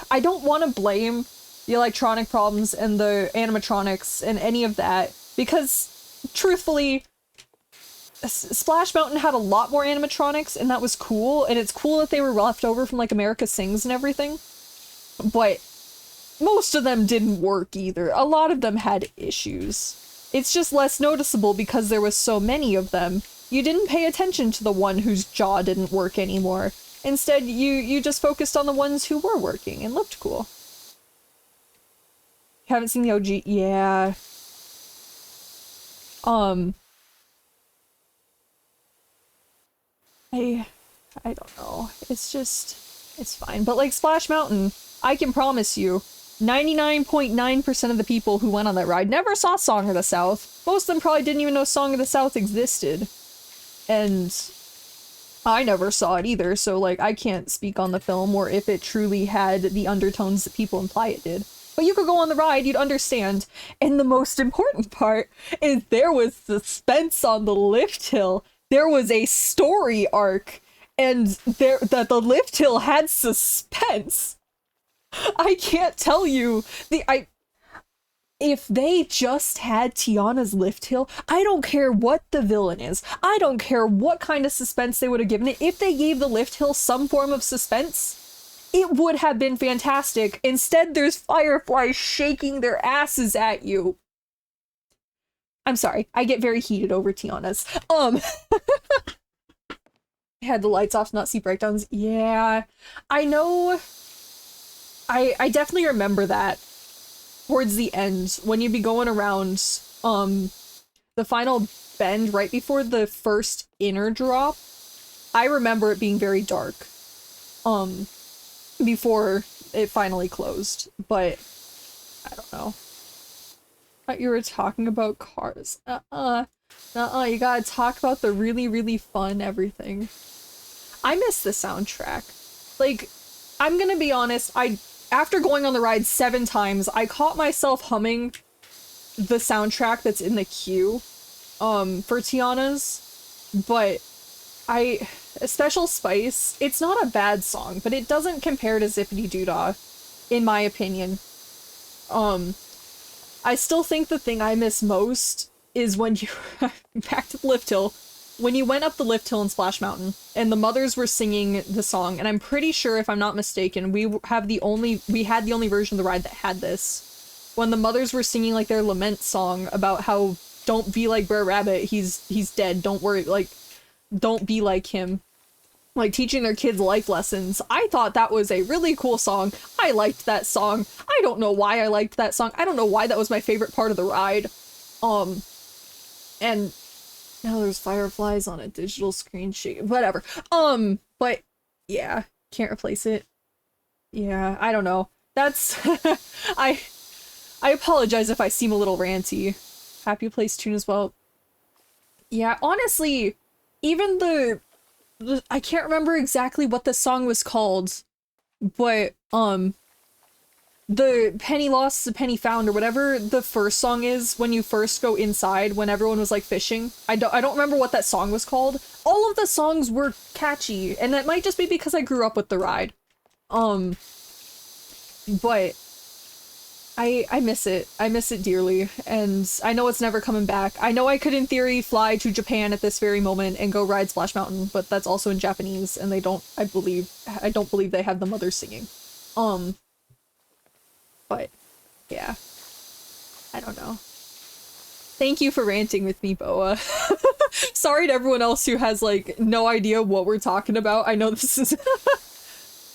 I don't want to blame the electronic problems and the animatronics and any of that, because, truthfully, Splash Mountain had a lot more animatronics, and that was cool, and it's cool that they were left over from, like, America Sings and everything, but most of them didn't work either. A lot of them had issues. It's just less noticeable because there was so many of them. You didn't pay attention to the one whose jaw didn't work anymore. Instead, you just focused on the ones who were working and looked cool. Haven't seen the OG? Yeah. I don't know. It's just, it's fine. But like Splash Mountain, I can promise you, 99.9% of the people who went on that ride never saw Song of the South. Most of them probably didn't even know Song of the South existed. And I never saw it either, so like I can't speak on the film or if it truly had the undertones that people imply it did. But you could go on the ride, you'd understand. And the most important part is there was suspense on the lift hill. There was a story arc, and that the lift hill had suspense. I can't tell you if they just had Tiana's lift hill, I don't care what the villain is. I don't care what kind of suspense they would have given it. If they gave the lift hill some form of suspense, it would have been fantastic. Instead, there's fireflies shaking their asses at you. I'm sorry, I get very heated over Tiana's. Had the lights off, not see breakdowns. Yeah, I know. I definitely remember that. Towards the end, when you'd be going around, the final bend right before the first inner drop, I remember it being very dark, before it finally closed, but I don't know. I thought you were talking about cars. You gotta talk about the really, really fun everything. I miss the soundtrack. Like, I'm gonna be honest, after going on the ride 7 times, I caught myself humming the soundtrack that's in the queue, for Tiana's, but Special Spice, it's not a bad song, but it doesn't compare to Zippity Doodah, in my opinion. I still think the thing I miss most is when you, back to the lift hill, when you went up the lift hill in Splash Mountain, and the mothers were singing the song, and I'm pretty sure, if I'm not mistaken, we had the only version of the ride that had this. When the mothers were singing, like, their lament song about how, don't be like Brer Rabbit, he's dead, don't worry, like, don't be like him. Like, teaching their kids life lessons. I thought that was a really cool song. I liked that song. I don't know why I liked that song. I don't know why that was my favorite part of the ride. And now there's fireflies on a digital screen sheet. Whatever. But yeah, can't replace it. Yeah, I don't know. That's I apologize if I seem a little ranty. Happy Place tune as well. Yeah, honestly, even the I can't remember exactly what the song was called, but the Penny Lost, the Penny Found, or whatever the first song is when you first go inside, when everyone was like fishing. I don't remember what that song was called. All of the songs were catchy, and that might just be because I grew up with the ride. But I miss it. I miss it dearly, and I know it's never coming back. I know I could, in theory, fly to Japan at this very moment and go ride Splash Mountain, but that's also in Japanese, and they don't, I don't believe they have the mothers singing. But, yeah. I don't know. Thank you for ranting with me, Boa. Sorry to everyone else who has, like, no idea what we're talking about. I know this is...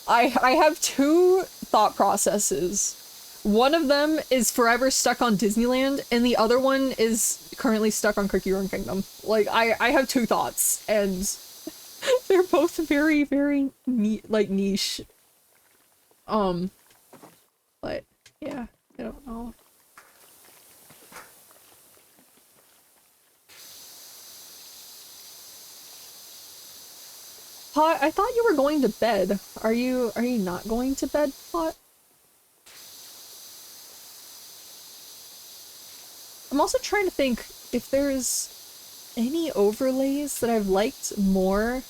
I have 2 thought processes. One of them is forever stuck on Disneyland, and the other one is currently stuck on Cookie Run Kingdom. Like, I have 2 thoughts, and they're both very, very niche. But, yeah, I don't know. Pot, I thought you were going to bed. Are you not going to bed, Pot? I'm also trying to think if there's... any overlays that I've liked more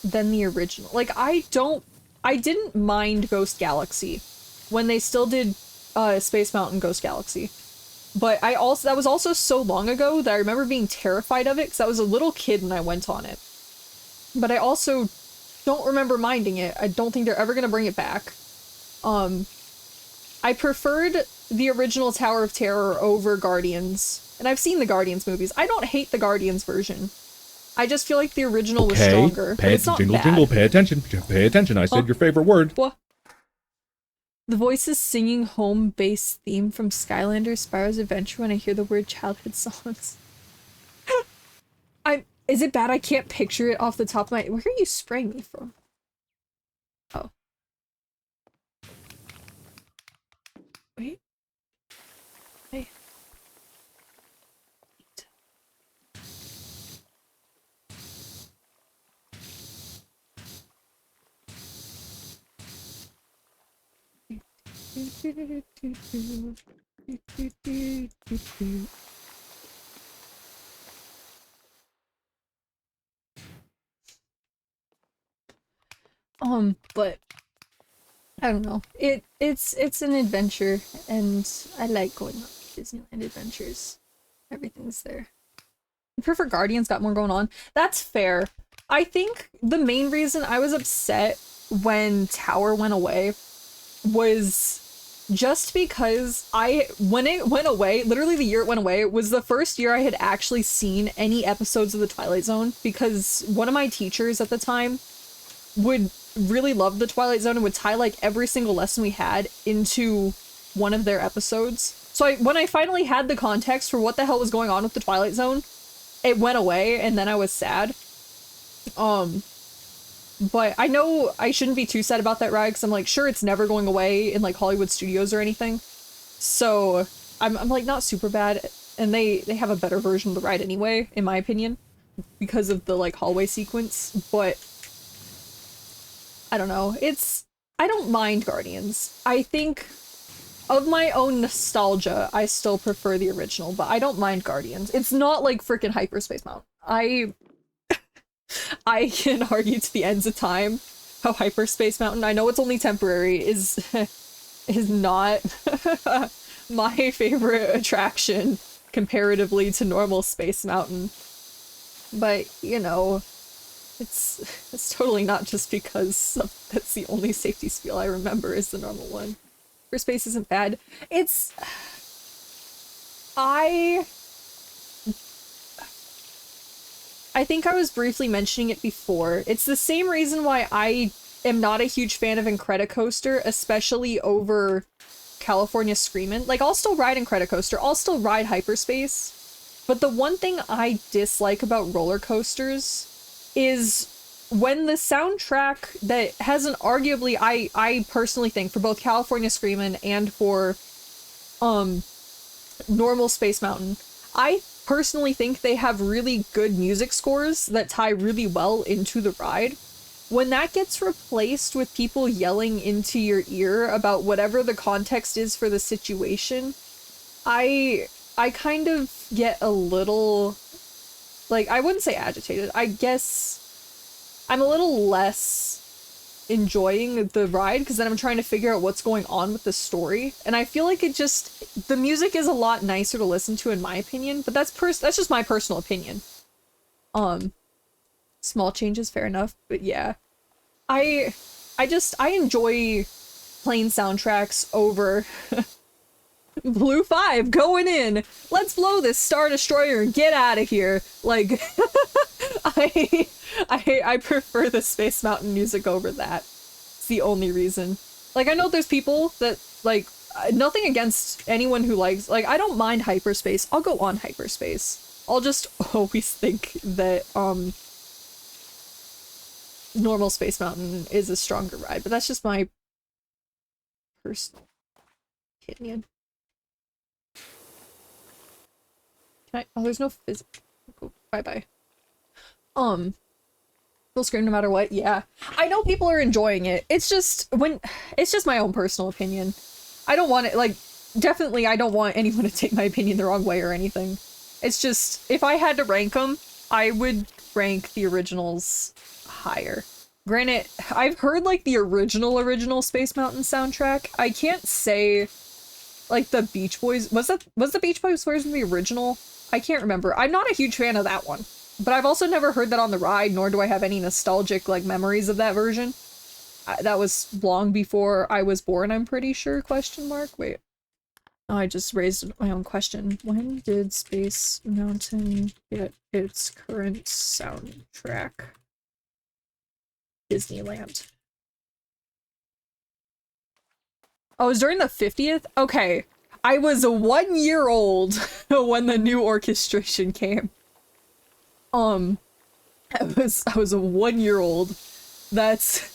than the original. Like, I didn't mind Ghost Galaxy when they still did Space Mountain Ghost Galaxy. But that was also so long ago that I remember being terrified of it because I was a little kid when I went on it. But I also don't remember minding it. I don't think they're ever gonna bring it back. I preferred the original Tower of Terror over Guardians. And I've seen the Guardians movies. I don't hate the Guardians version. I just feel like the original was stronger. But it's not
jingle,
bad.
jingle, pay attention. Pay attention. I said your favorite word.
What? The voice is singing home-based theme from Skylanders Spyro's Adventure when I hear the word childhood songs. Is it bad I can't picture it off the top of my... Where are you spraying me from? Oh. Wait. Hey. But I don't know. It's an adventure, and I like going on Disneyland adventures. Everything's there. I prefer Guardians, got more going on. That's fair. I think the main reason I was upset when Tower went away was just because when it went away, literally the year it went away, was the first year I had actually seen any episodes of The Twilight Zone, because one of my teachers at the time would really love The Twilight Zone and would tie like every single lesson we had into one of their episodes. So when I finally had the context for what the hell was going on with The Twilight Zone, it went away, and then I was sad. But I know I shouldn't be too sad about that ride, because I'm like, sure, it's never going away in like Hollywood Studios or anything. So I'm like not super bad, and they have a better version of the ride anyway, in my opinion, because of the like hallway sequence. But I don't know. I don't mind Guardians. I think of my own nostalgia, I still prefer the original, but I don't mind Guardians. It's not like freaking Hyperspace Mountain. I can argue to the ends of time how Hyperspace Mountain, I know it's only temporary, is not my favorite attraction comparatively to normal Space Mountain. But, you know, it's totally not just because that's the only safety spiel I remember is the normal one. Hyperspace isn't bad. I think I was briefly mentioning it before. It's the same reason why I am not a huge fan of Incredicoaster, especially over California Screamin'. Like, I'll still ride Incredicoaster, I'll still ride Hyperspace, but the one thing I dislike about roller coasters is when the soundtrack that has an arguably, I personally think, for both California Screamin' and for normal Space Mountain, I personally think they have really good music scores that tie really well into the ride. When that gets replaced with people yelling into your ear about whatever the context is for the situation, I kind of get a little, like, I wouldn't say agitated. I guess I'm a little less enjoying the ride, because then I'm trying to figure out what's going on with the story, and I feel like the music is a lot nicer to listen to in my opinion, but that's just my personal opinion. Small changes, fair enough, but yeah. I enjoy plain soundtracks over Blue 5 going in. Let's blow this Star Destroyer and get out of here. Like, I prefer the Space Mountain music over that. It's the only reason. Like, I know there's people that, like, nothing against anyone who likes, like, I don't mind Hyperspace. I'll go on Hyperspace. I'll just always think that, normal Space Mountain is a stronger ride, but that's just my personal opinion. Oh, there's no physical. Bye-bye. Full screen no matter what, yeah. I know people are enjoying it. It's just my own personal opinion. I don't want it, like, definitely I don't want anyone to take my opinion the wrong way or anything. It's just, if I had to rank them, I would rank the originals higher. Granted, I've heard like the original Space Mountain soundtrack. I can't say like the Beach Boys, was the Beach Boys version the original? I can't remember. I'm not a huge fan of that one, but I've also never heard that on the ride, nor do I have any nostalgic like memories of that version. That was long before I was born, I'm pretty sure, question mark. Wait. Oh, I just raised my own question. When did Space Mountain get its current soundtrack? Disneyland. Oh, it was during the 50th? Okay. I was 1 year old when the new orchestration came. I was a 1 year old. That's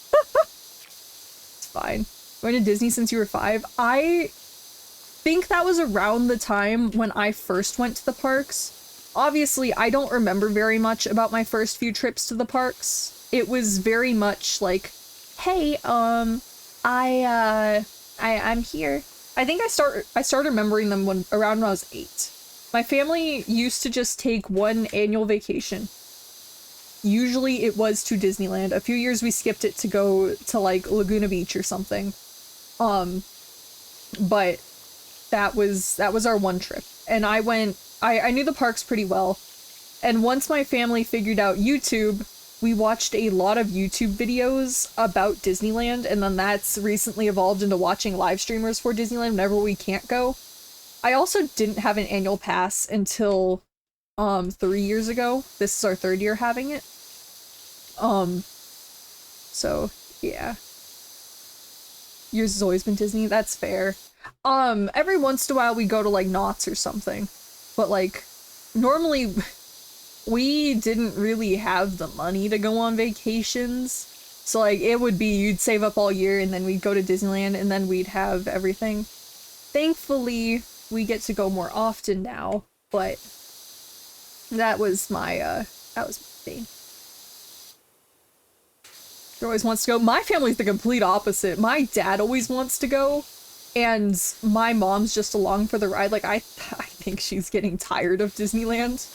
it's fine. Going to Disney since you were 5? I think that was around the time when I first went to the parks. Obviously, I don't remember very much about my first few trips to the parks. It was very much like, hey, I'm here. I think I started remembering them around when I was 8. My family used to just take one annual vacation. Usually it was to Disneyland. A few years we skipped it to go to like Laguna Beach or something. But that was our one trip. And I knew the parks pretty well. And once my family figured out YouTube, we watched a lot of YouTube videos about Disneyland, and then that's recently evolved into watching live streamers for Disneyland whenever we can't go. I also didn't have an annual pass until 3 years ago. This is our 3rd year having it. So yeah. Yours has always been Disney, that's fair. Every once in a while we go to like Knott's or something. But like normally we didn't really have the money to go on vacations. So like it would be you'd save up all year and then we'd go to Disneyland and then we'd have everything. Thankfully, we get to go more often now, but that was my thing. He always wants to go. My family's the complete opposite. My dad always wants to go, and my mom's just along for the ride. Like I think she's getting tired of Disneyland.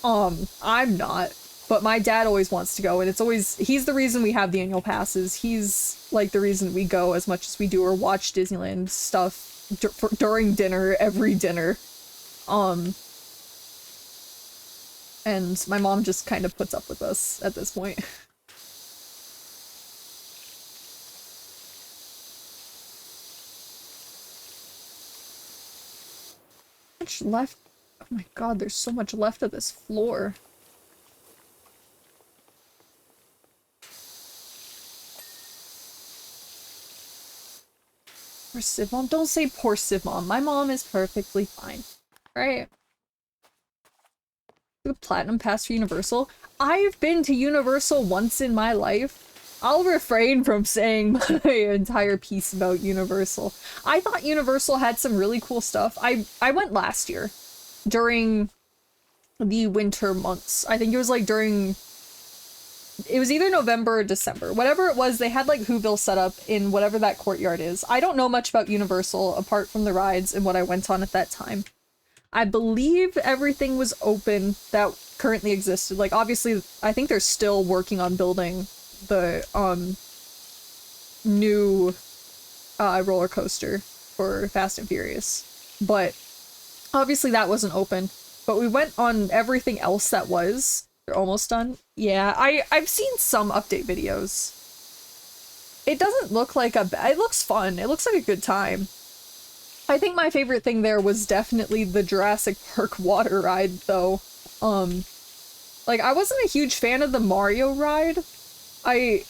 I'm not, but my dad always wants to go, and he's the reason we have the annual passes. He's like the reason we go as much as we do or watch Disneyland stuff during dinner, every dinner. And my mom just kind of puts up with us at this point. Much left. Oh my god, there's so much left of this floor. Poor Civ Mom. Don't say poor Civ Mom. My mom is perfectly fine. Right? The Platinum Pass for Universal. I've been to Universal once in my life. I'll refrain from saying my entire piece about Universal. I thought Universal had some really cool stuff. I went last year during the winter months. I think it was like it was either November or December. Whatever it was, they had like Whoville set up in whatever that courtyard is. I don't know much about Universal apart from the rides and what I went on at that time. I believe everything was open that currently existed. Like obviously, I think they're still working on building the new roller coaster for Fast and Furious, but obviously that wasn't open. But we went on everything else that was. They're almost done. Yeah, I've seen some update videos. It doesn't look like it looks fun. It looks like a good time. I think my favorite thing there was definitely the Jurassic Park water ride though. Like I wasn't a huge fan of the Mario ride. I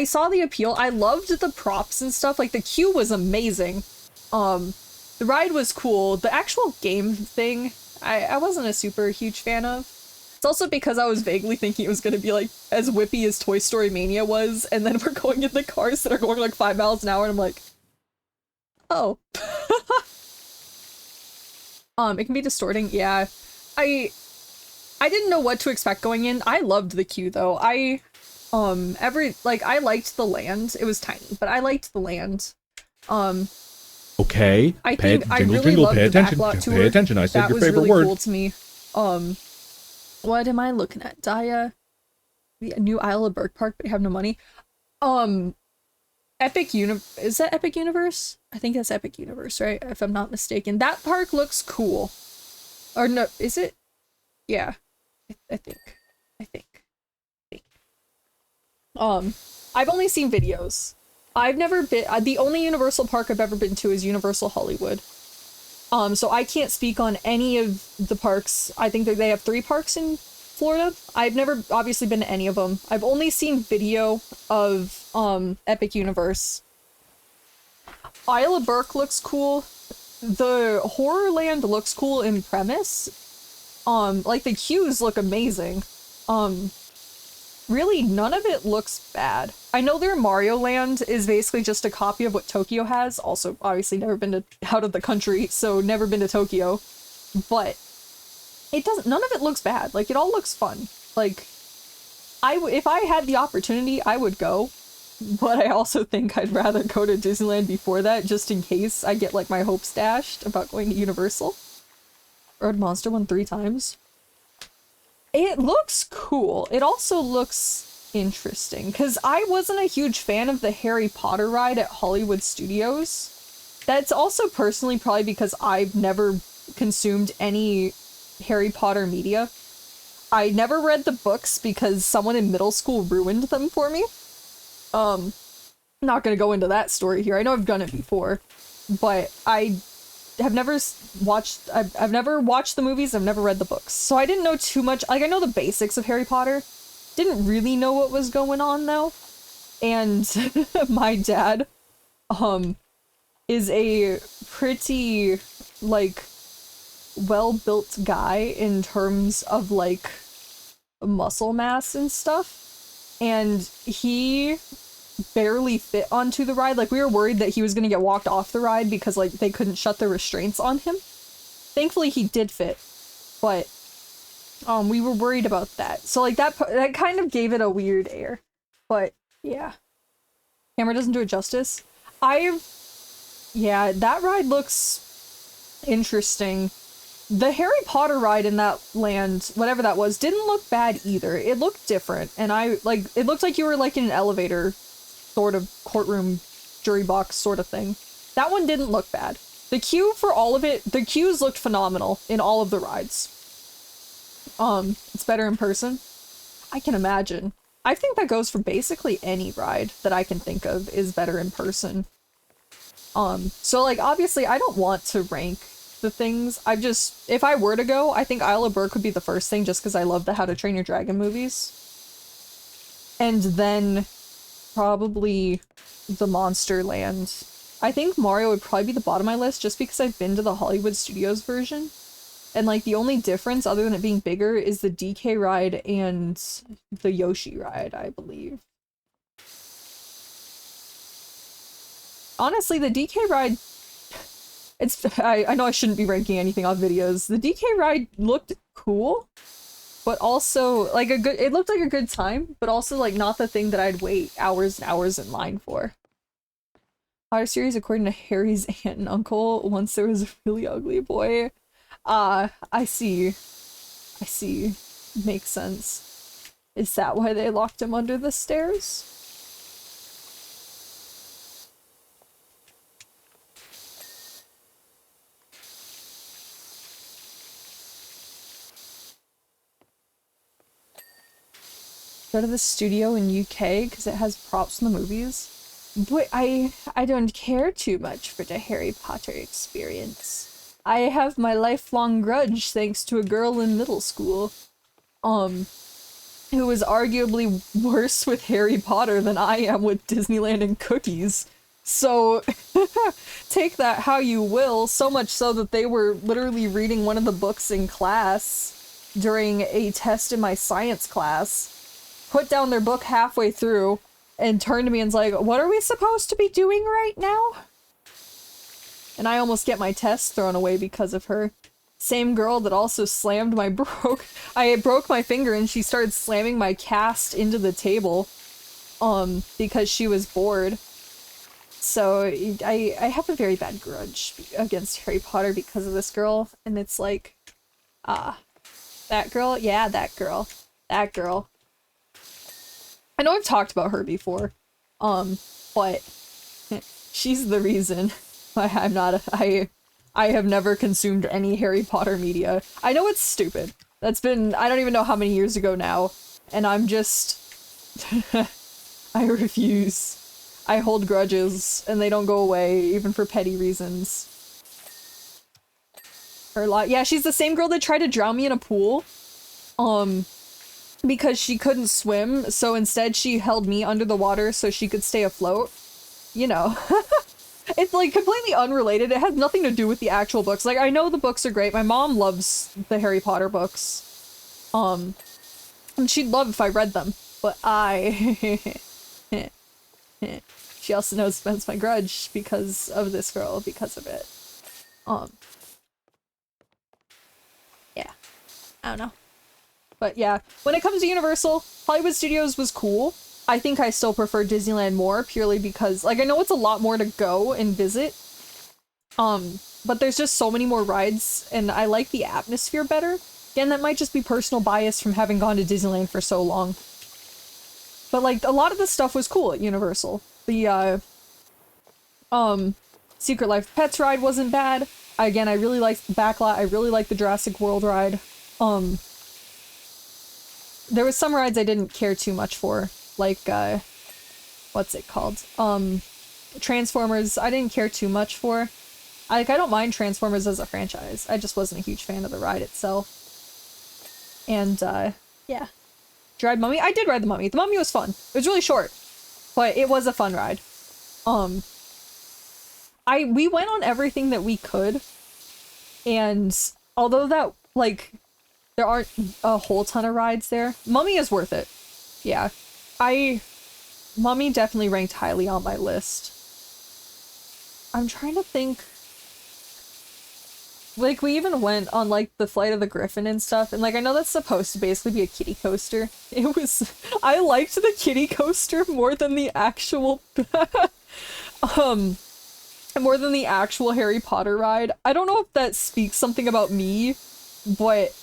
saw the appeal. I loved the props and stuff. Like the queue was amazing. The ride was cool. The actual game thing, I wasn't a super huge fan of. It's also because I was vaguely thinking it was going to be like as whippy as Toy Story Mania was, and then we're going in the cars that are going like 5 miles an hour, and I'm like, oh. It can be distorting. Yeah. I didn't know what to expect going in. I loved the queue though. I liked the land. It was tiny, but I liked the land.
Okay.
I
Pay,
think I
jingle,
really
jingle.
loved
Pay
the
attention.
backlot tour.
Pay attention. I said
That
your
was
favorite
really
word.
cool to me. What am I looking at? Daya, the new Isle of Burke Park, but I have no money. Epic is that Epic Universe? I think that's Epic Universe, right? If I'm not mistaken. That park looks cool. Or no, is it? Yeah. I think. I think. I've only seen videos. I've never been, the only Universal park I've ever been to is Universal Hollywood. So I can't speak on any of the parks. I think that they have 3 parks in Florida. I've never obviously been to any of them. I've only seen video of, Epic Universe. Isle of Burke looks cool. The Horrorland looks cool in premise. Like the queues look amazing. Really, none of it looks bad. I know their Mario Land is basically just a copy of what Tokyo has. Also, obviously never been to out of the country, so never been to Tokyo. But it doesn't, none of it looks bad. Like, it all looks fun. Like, if I had the opportunity, I would go. But I also think I'd rather go to Disneyland before that, just in case I get, like, my hopes dashed about going to Universal. Rode Monster one 3 times. It looks cool. It also looks interesting, because I wasn't a huge fan of the Harry Potter ride at Hollywood Studios. That's also personally probably because I've never consumed any Harry Potter media. I never read the books because someone in middle school ruined them for me. Not gonna go into that story here. I know I've done it before, but I have never watched, I've never watched the movies, I've never read the books. So I didn't know too much. Like, I know the basics of Harry Potter. Didn't really know what was going on, though. And my dad, is a pretty, like, well-built guy in terms of, like, muscle mass and stuff. And he barely fit onto the ride. Like, we were worried that he was gonna get walked off the ride because, like, they couldn't shut the restraints on him. Thankfully, he did fit, but we were worried about that. So, like, that kind of gave it a weird air. But yeah, camera doesn't do it justice. Yeah, that ride looks interesting. The Harry Potter ride in that land, whatever that was, didn't look bad either. It looked different, and it looked like you were, like, in an elevator sort of courtroom jury box sort of thing. That one didn't look bad. The queue for all of it, the queues looked phenomenal in all of the rides. It's better in person. I can imagine. I think that goes for basically any ride that I can think of is better in person. So, like, obviously I don't want to rank the things. If I were to go, I think Isle of Burke would be the first thing, just because I love the How to Train Your Dragon movies. And then probably the Monster Land. I think Mario would probably be the bottom of my list, just because I've been to the Hollywood Studios version. And, like, the only difference, other than it being bigger, is the DK ride and the Yoshi ride, I believe. Honestly, the DK ride, I know I shouldn't be ranking anything off videos. The DK ride looked cool, but also, like, it looked like a good time, but also, like, not the thing that I'd wait hours and hours in line for. Potter series, according to Harry's aunt and uncle, once there was a really ugly boy. I see. Makes sense. Is that why they locked him under the stairs? Go to the studio in UK because it has props from the movies. But I don't care too much for the Harry Potter experience. I have my lifelong grudge thanks to a girl in middle school, who was arguably worse with Harry Potter than I am with Disneyland and cookies. So, take that how you will, so much so that they were literally reading one of the books in class during a test in my science class, put down their book halfway through, and turned to me and was like, "What are we supposed to be doing right now?" And I almost get my test thrown away because of her. Same girl that also slammed my I broke my finger and she started slamming my cast into the table, because she was bored. So I have a very bad grudge against Harry Potter because of this girl, and it's like, that girl? Yeah, that girl. That girl. I know I've talked about her before, but she's the reason why I'm not I have never consumed any Harry Potter media. I know it's stupid. That's been, I don't even know how many years ago now, and I'm just I refuse. I hold grudges, and they don't go away, even for petty reasons. Yeah, she's the same girl that tried to drown me in a pool, because she couldn't swim, so instead she held me under the water so she could stay afloat. You know. It's, like, completely unrelated. It has nothing to do with the actual books. Like, I know the books are great. My mom loves the Harry Potter books. And she'd love if I read them. But she also knows Spence my grudge because of this girl, because of it. Yeah. I don't know. But yeah, when it comes to Universal, Hollywood Studios was cool. I think I still prefer Disneyland more, purely because, like, I know it's a lot more to go and visit. But there's just so many more rides, and I like the atmosphere better. Again, that might just be personal bias from having gone to Disneyland for so long. But, like, a lot of the stuff was cool at Universal. The, Secret Life of Pets ride wasn't bad. Again, I really liked the backlot. I really liked the Jurassic World ride. There was some rides I didn't care too much for. Like, what's it called? Transformers, I didn't care too much for. I don't mind Transformers as a franchise. I just wasn't a huge fan of the ride itself. And, yeah. Did you ride Mummy? I did ride the Mummy. The Mummy was fun. It was really short, but it was a fun ride. We went on everything that we could, and although that, like, there aren't a whole ton of rides there, Mummy is worth it. Yeah. Mummy definitely ranked highly on my list. I'm trying to think. Like, we even went on, like, the Flight of the Griffin and stuff, and, like, I know that's supposed to basically be a kiddie coaster. It was, I liked the kiddie coaster more than the actual, more than the actual Harry Potter ride. I don't know if that speaks something about me, but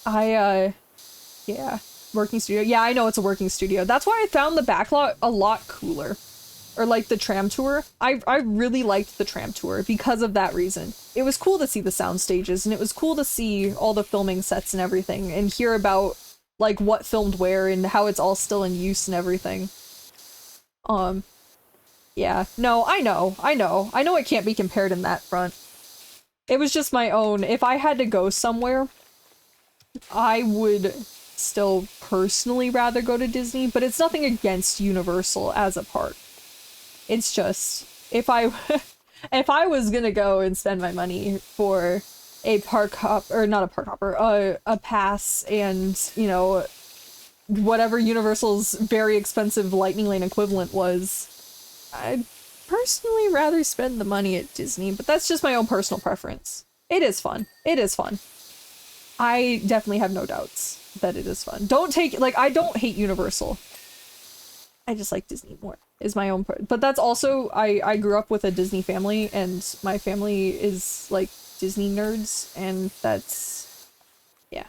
yeah. Working studio. Yeah, I know it's a working studio. That's why I found the backlot a lot cooler. Or, like, the tram tour. I really liked the tram tour because of that reason. It was cool to see the sound stages, and it was cool to see all the filming sets and everything, and hear about, like, what filmed where and how it's all still in use and everything. Yeah. No, I know it can't be compared in that front. It was just my own. If I had to go somewhere, I would still personally rather go to Disney, but it's nothing against Universal as a park. It's just, if I was gonna go and spend my money for a park hop, or not a park hopper, a pass, and, you know, whatever Universal's very expensive Lightning Lane equivalent was, I'd personally rather spend the money at Disney, but that's just my own personal preference. It is fun. It is fun. I definitely have no doubts that it is fun. Don't take, like, I don't hate Universal. I just like Disney more, is my own part. But that's also, I grew up with a Disney family, and my family is, like, Disney nerds, and that's, yeah.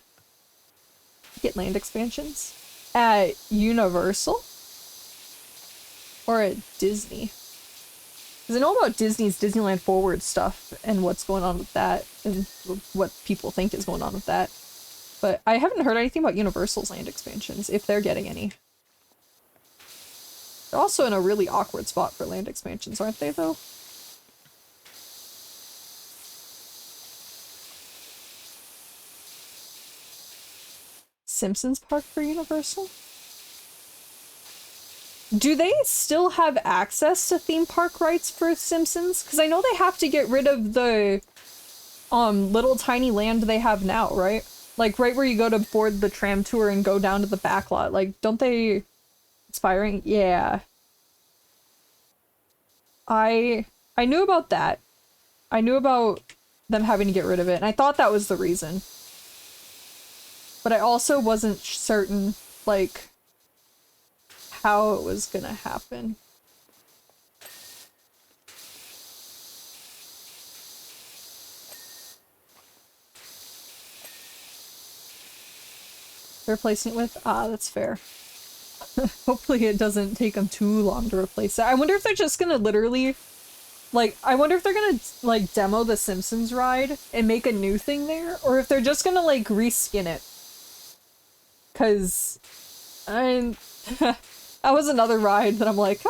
Get land expansions at Universal or at Disney. Because I know about Disney's Disneyland Forward stuff and what's going on with that, and what people think is going on with that. But I haven't heard anything about Universal's land expansions, if they're getting any. They're also in a really awkward spot for land expansions, aren't they, though? Simpsons Park for Universal? Do they still have access to theme park rights for Simpsons? Because I know they have to get rid of the little tiny land they have now, right? Like, right where you go to board the tram tour and go down to the backlot. Like, don't they... Expiring? Yeah. I knew about that. I knew about them having to get rid of it, and I thought that was the reason. But I also wasn't certain, like, how it was gonna happen. replacing it with? Ah, that's fair. Hopefully it doesn't take them too long to replace it. I wonder if they're just gonna literally, like, I wonder if they're gonna, like, demo the Simpsons ride and make a new thing there, or if they're just gonna, like, reskin it. Cause, that was another ride that I'm like,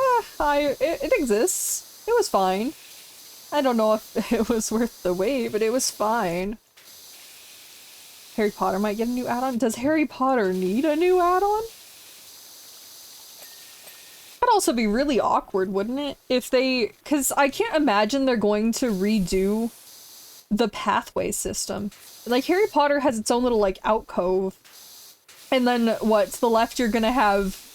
it exists. It was fine. I don't know if it was worth the wait, but it was fine. Harry Potter might get a new add-on? Does Harry Potter need a new add-on? That'd also be really awkward, wouldn't it? If they... Because I can't imagine they're going to redo the pathway system. Like, Harry Potter has its own little, like, alcove. And then, what, to the left you're gonna have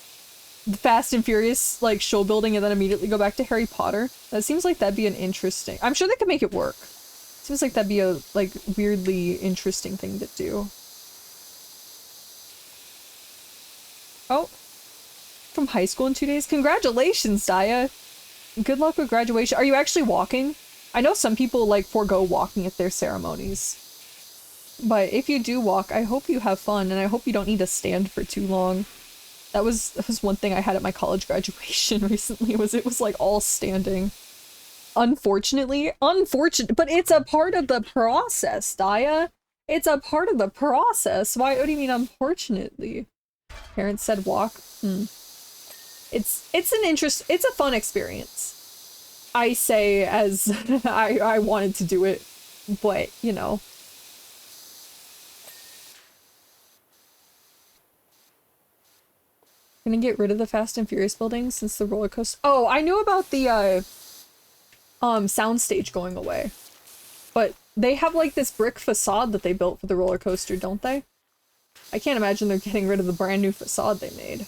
the Fast and Furious, like, show building and then immediately go back to Harry Potter. That seems like that'd be an interesting... I'm sure they could make it work. Seems like that'd be a, like, weirdly interesting thing to do. Oh. From high school in 2 days? Congratulations, Daya! Good luck with graduation. Are you actually walking? I know some people, like, forego walking at their ceremonies. But if you do walk, I hope you have fun, and I hope you don't need to stand for too long. That was one thing I had at my college graduation recently, was it was, like, all standing. Unfortunately, but it's a part of the process, Daya. It's a part of the process. What do you mean, unfortunately? Parents said walk. It's a fun experience. I say as I wanted to do it, but you know. Gonna get rid of the Fast and Furious building since the roller coaster. Oh, I knew about the soundstage going away, but they have like this brick facade that they built for the roller coaster, don't they? I can't imagine they're getting rid of the brand new facade they made.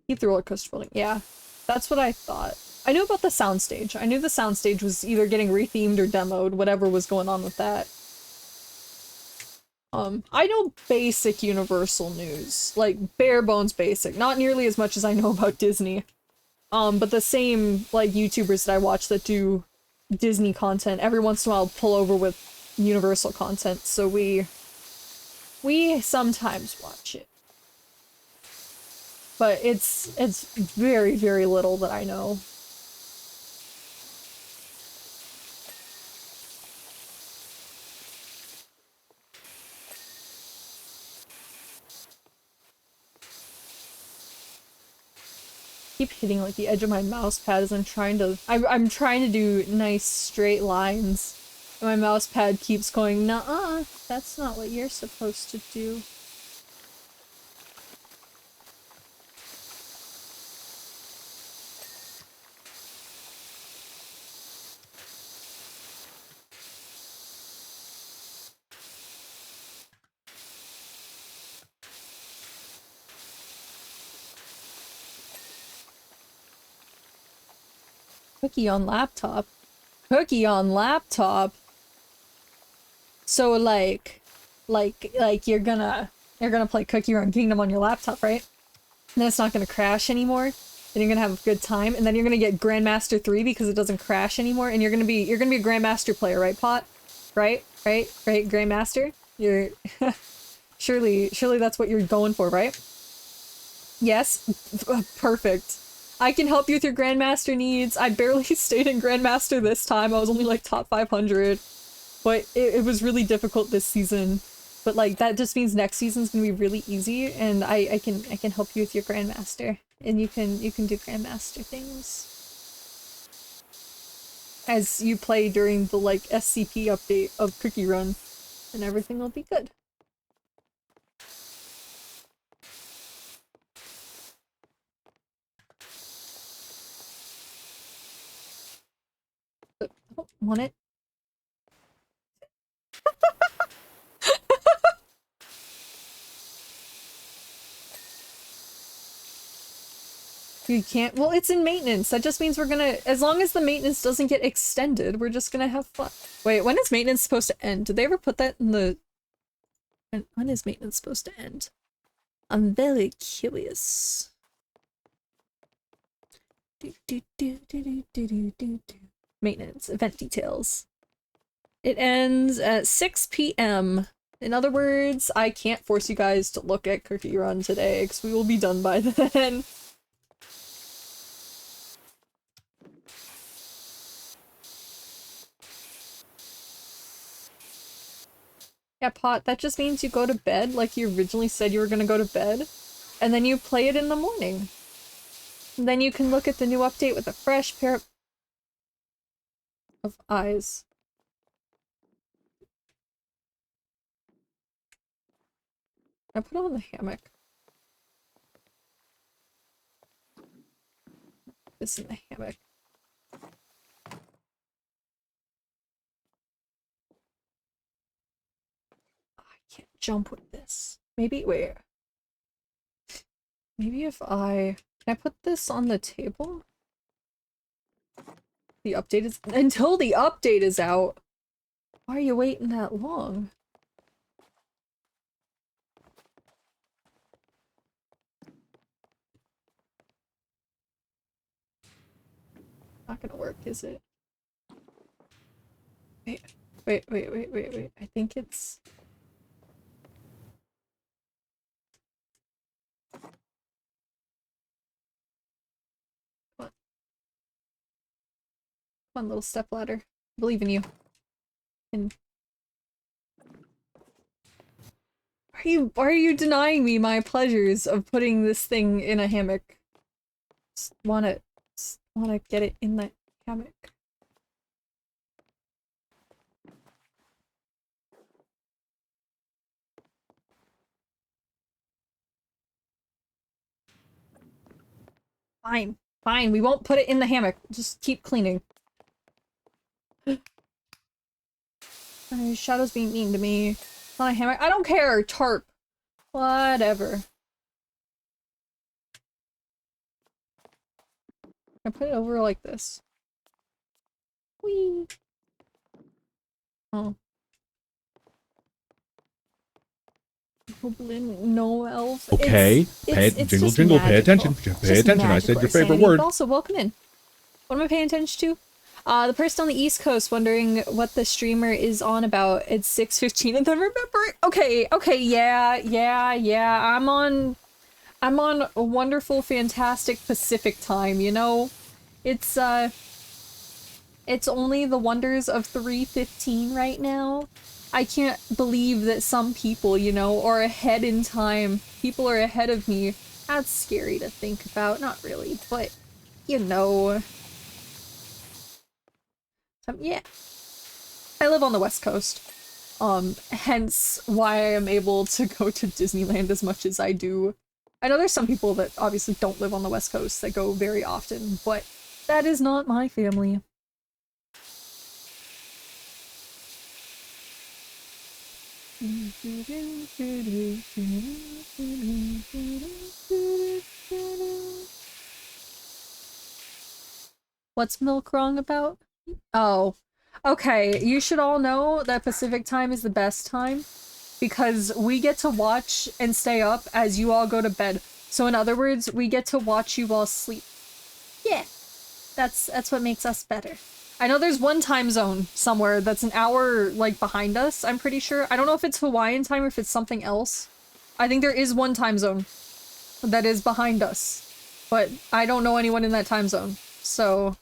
Keep the roller coaster building. Yeah, that's what I thought. I knew about the soundstage. I knew the soundstage was either getting rethemed or demoed, whatever was going on with that. I know basic Universal news, like bare bones basic, not nearly as much as I know about Disney. But the same, like, YouTubers that I watch that do Disney content, every once in a while pull over with Universal content, so we sometimes watch it. But it's very, very little that I know. Keep hitting like the edge of my mouse pad as I'm trying to do nice straight lines. And my mouse pad keeps going, nuh-uh, that's not what you're supposed to do. Cookie on laptop. Cookie on laptop. So like you're gonna play Cookie Run Kingdom on your laptop, right? And then it's not gonna crash anymore. Then you're gonna have a good time, and then you're gonna get Grandmaster 3 because it doesn't crash anymore, and you're gonna be a Grandmaster player, right, Pot? Right, Grandmaster? You're surely that's what you're going for, right? Yes? Perfect. I can help you with your Grandmaster needs. I barely stayed in Grandmaster this time. I was only like top 500. But it was really difficult this season. But like that just means next season's gonna be really easy, and I can help you with your Grandmaster. And you can do Grandmaster things. As you play during the like SCP update of Cookie Run, and everything will be good. Oh, want it? You can't. Well, it's in maintenance. That just means we're gonna, as long as the maintenance doesn't get extended, we're just gonna have fun. Wait, when is maintenance supposed to end? Did they ever put that in the... When is maintenance supposed to end? I'm very curious. Maintenance, event details. It ends at 6 p.m. In other words, I can't force you guys to look at Cookie Run today, because we will be done by then. Yeah, Pot, that just means you go to bed like you originally said you were gonna go to bed, and then you play it in the morning. And then you can look at the new update with a fresh pair of eyes. I put on the hammock. This in the hammock. I can't jump with this. Maybe, wait. Maybe if can I put this on the table? The update is- Until the update is out! Why are you waiting that long? Not gonna work, is it? Wait. I think it's... Come on, little stepladder. I believe in you. And... Why are you denying me my pleasures of putting this thing in a hammock? Just wanna get it in the hammock. Fine, we won't put it in the hammock. Just keep cleaning. Shadow's being mean to me. It's not a hammock. I don't care! Tarp. Whatever. I put it over like this. Whee! Oh. Goblin, no elf.
Okay,
It's
jingle,
just
jingle, pay
magical.
attention.
It's
Pay
just
attention. I said
magical
your favorite
sanity.
word.
But also, welcome in. What am I paying attention to? The person on the East Coast wondering what the streamer is on about. It's 6:15 and then remember it. Okay, yeah. I'm on a wonderful, fantastic Pacific time, you know? It's only the wonders of 3:15 right now. I can't believe that some people, you know, are ahead in time. People are ahead of me. That's scary to think about. Not really, but, you know. Yeah. I live on the West Coast. Hence why I am able to go to Disneyland as much as I do. I know there's some people that obviously don't live on the West Coast that go very often, but that is not my family. What's Milk wrong about? Oh. Okay, you should all know that Pacific time is the best time because we get to watch and stay up as you all go to bed. So in other words, we get to watch you all sleep. Yeah. That's what makes us better. I know there's one time zone somewhere that's an hour, like, behind us, I'm pretty sure. I don't know if it's Hawaiian time or if it's something else. I think there is one time zone that is behind us. But I don't know anyone in that time zone. So,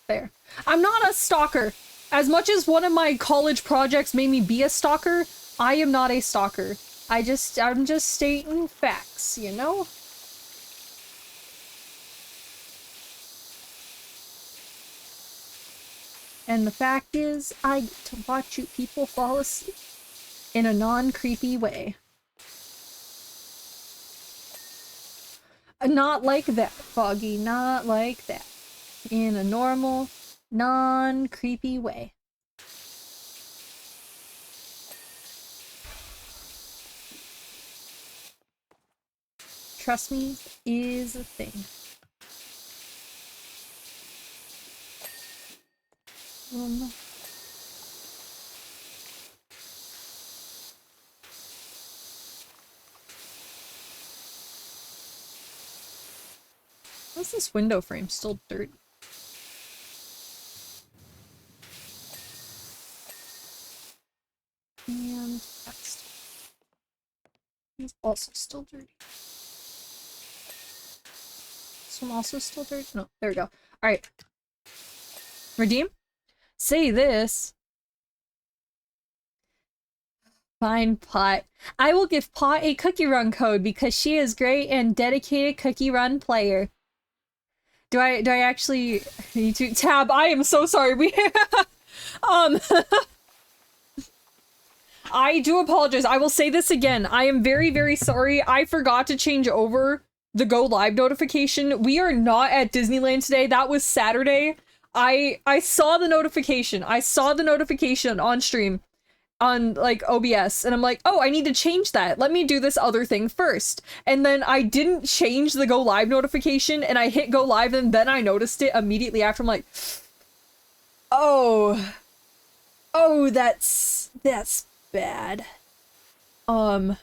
there. I'm not a stalker! As much as one of my college projects made me be a stalker, I am not a stalker. I'm just stating facts, you know? And the fact is, I get to watch you people fall asleep in a non-creepy way. Not like that, Foggy, not like that. In a normal, non-creepy way. Trust me is a thing. What's this window frame still dirty? And text. It's also still dirty. This one also still dirty? No, there we go. Alright. Redeem? Say this. Fine, Pot. I will give Pot a cookie run code because she is great and dedicated cookie run player. Do I actually need to tab? I am so sorry. We I do apologize. I will say this again. I am very, very sorry. I forgot to change over the go live notification. We are not at Disneyland today. That was Saturday. I saw the notification. I saw the notification on stream on like OBS and I'm like, oh, I need to change that. Let me do this other thing first. And then I didn't change the go live notification and I hit go live and then I noticed it immediately after. I'm like, oh, that's bad. No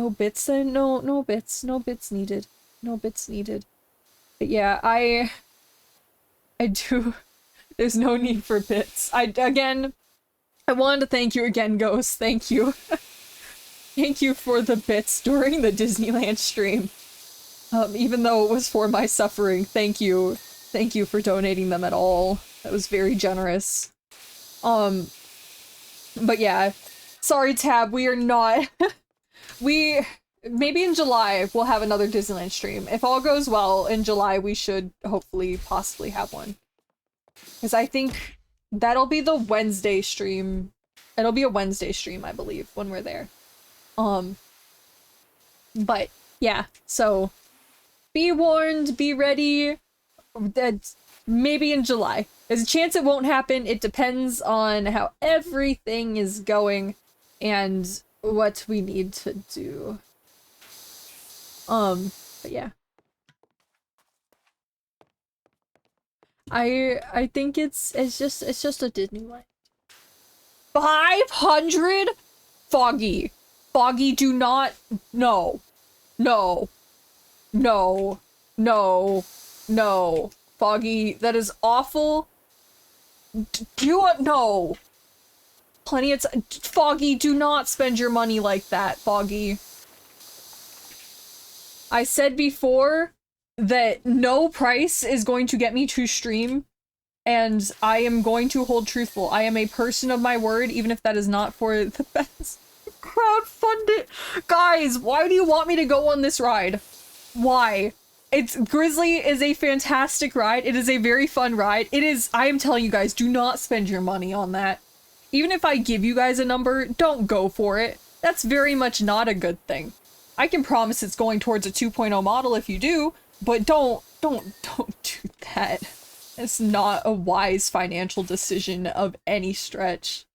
bits then? No bits needed. No bits needed. But yeah, I do. There's no need for bits. I wanted to thank you again, Ghost. Thank you. Thank you for the bits during the Disneyland stream. Even though it was for my suffering, thank you. Thank you for donating them at all. That was very generous. But yeah. Sorry, Tab, we are not... Maybe in July we'll have another Disneyland stream. If all goes well, in July we should hopefully possibly have one. Because I think that'll be the Wednesday stream. It'll be a Wednesday stream, I believe, when we're there. But yeah, so be warned, be ready. That's maybe in July. There's a chance it won't happen. It depends on how everything is going and what we need to do. But yeah. I think it's just a Disneyland. 500? Foggy. Foggy, do not. No. No. No. No. No. Foggy, that is awful. No. Plenty of Foggy, do not spend your money like that, Foggy. I said before that no price is going to get me to stream, and I am going to hold truthful. I am a person of my word, even if that is not for the best. Crowdfund it! Guys, why do you want me to go on this ride? Why? Grizzly is a fantastic ride. It is a very fun ride. I am telling you guys, do not spend your money on that. Even if I give you guys a number, don't go for it. That's very much not a good thing. I can promise it's going towards a 2.0 model if you do, but don't do that. It's not a wise financial decision of any stretch.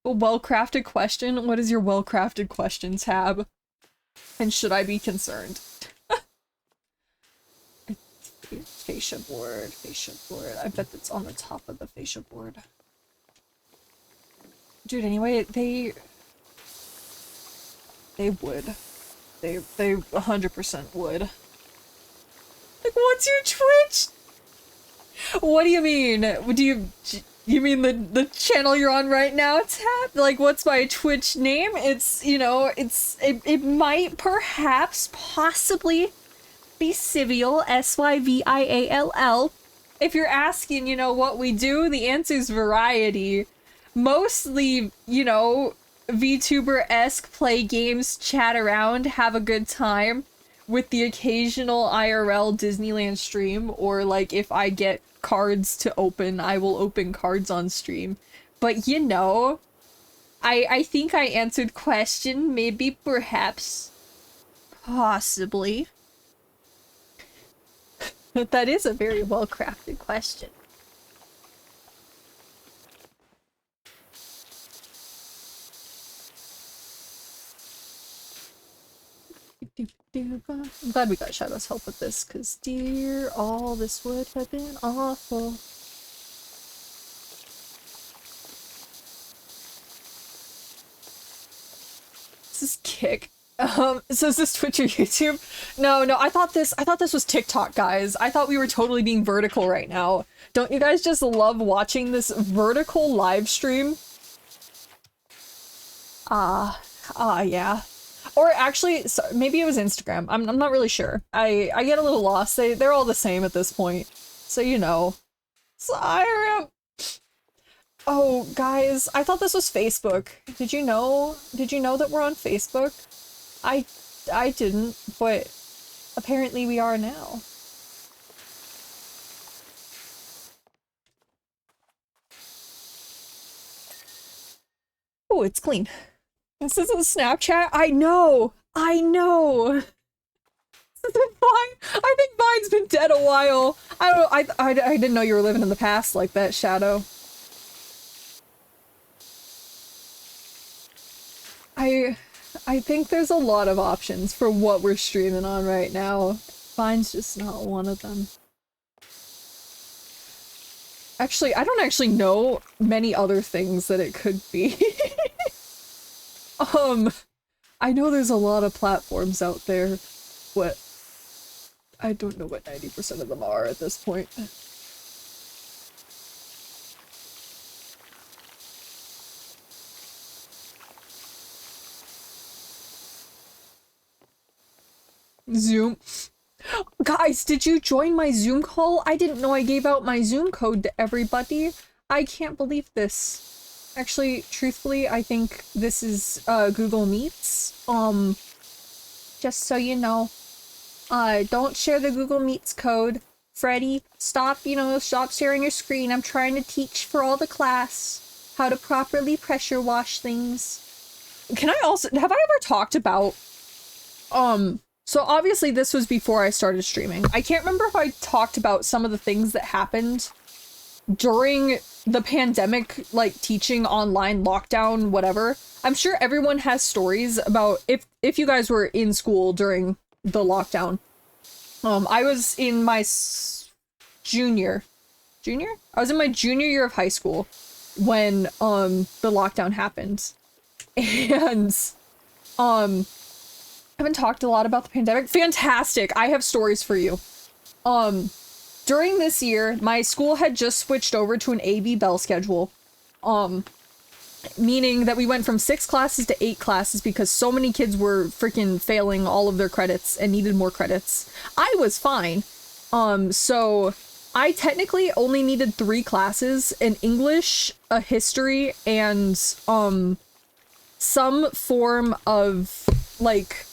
A well-crafted question? What is your well-crafted question, Tab? And should I be concerned? Fascia board. I bet that's on the top of the fascia board. Dude, anyway, they would. They 100% would. Like, what's your Twitch? What do you mean? You mean the channel you're on right now, Tab? Like, what's my Twitch name? It's, you know, it might perhaps possibly be Syvial, Syviall. If you're asking, you know, what we do, the answer's variety. Mostly, you know, VTuber-esque, play games, chat around, have a good time, with the occasional IRL Disneyland stream, or like if I get cards to open, I will open cards on stream. But you know, I think I answered question, maybe, perhaps, possibly. But that is a very well-crafted question. I'm glad we got Shadow's help with this, because dear, all this would have been awful. Kick. So is this Twitch or YouTube? No, I thought this was TikTok, guys. I thought we were totally being vertical right now. Don't you guys just love watching this vertical live stream? Yeah. Or actually, maybe it was Instagram. I'm not really sure. I get a little lost. They're all the same at this point. So you know. Skyrim. Oh, guys, I thought this was Facebook. Did you know? Did you know that we're on Facebook? I didn't, but apparently we are now. Oh, it's clean. This isn't Snapchat. I know. I think Vine's been dead a while. I didn't know you were living in the past like that, Shadow. I think there's a lot of options for what we're streaming on right now. Vine's just not one of them. Actually, I don't actually know many other things that it could be. I know there's a lot of platforms out there, but I don't know what 90% of them are at this point. Zoom. Guys, did you join my Zoom call? I didn't know I gave out my Zoom code to everybody. I can't believe this. Actually, truthfully, I think this is Google Meets. Just so you know. Don't share the Google Meets code. Freddy, stop sharing your screen. I'm trying to teach for all the class how to properly pressure wash things. Have I ever talked about, so obviously this was before I started streaming. I can't remember if I talked about some of the things that happened during the pandemic, like teaching online, lockdown, whatever. I'm sure everyone has stories about if you guys were in school during the lockdown. I was in my junior? I was in my junior year of high school when the lockdown happened. And I haven't talked a lot about the pandemic. Fantastic. I have stories for you. During this year, my school had just switched over to an AB Bell schedule. Meaning that we went from 6 classes to 8 classes because so many kids were freaking failing all of their credits and needed more credits. I was fine. So I technically only needed 3 classes, an English, a history, and some form of, like,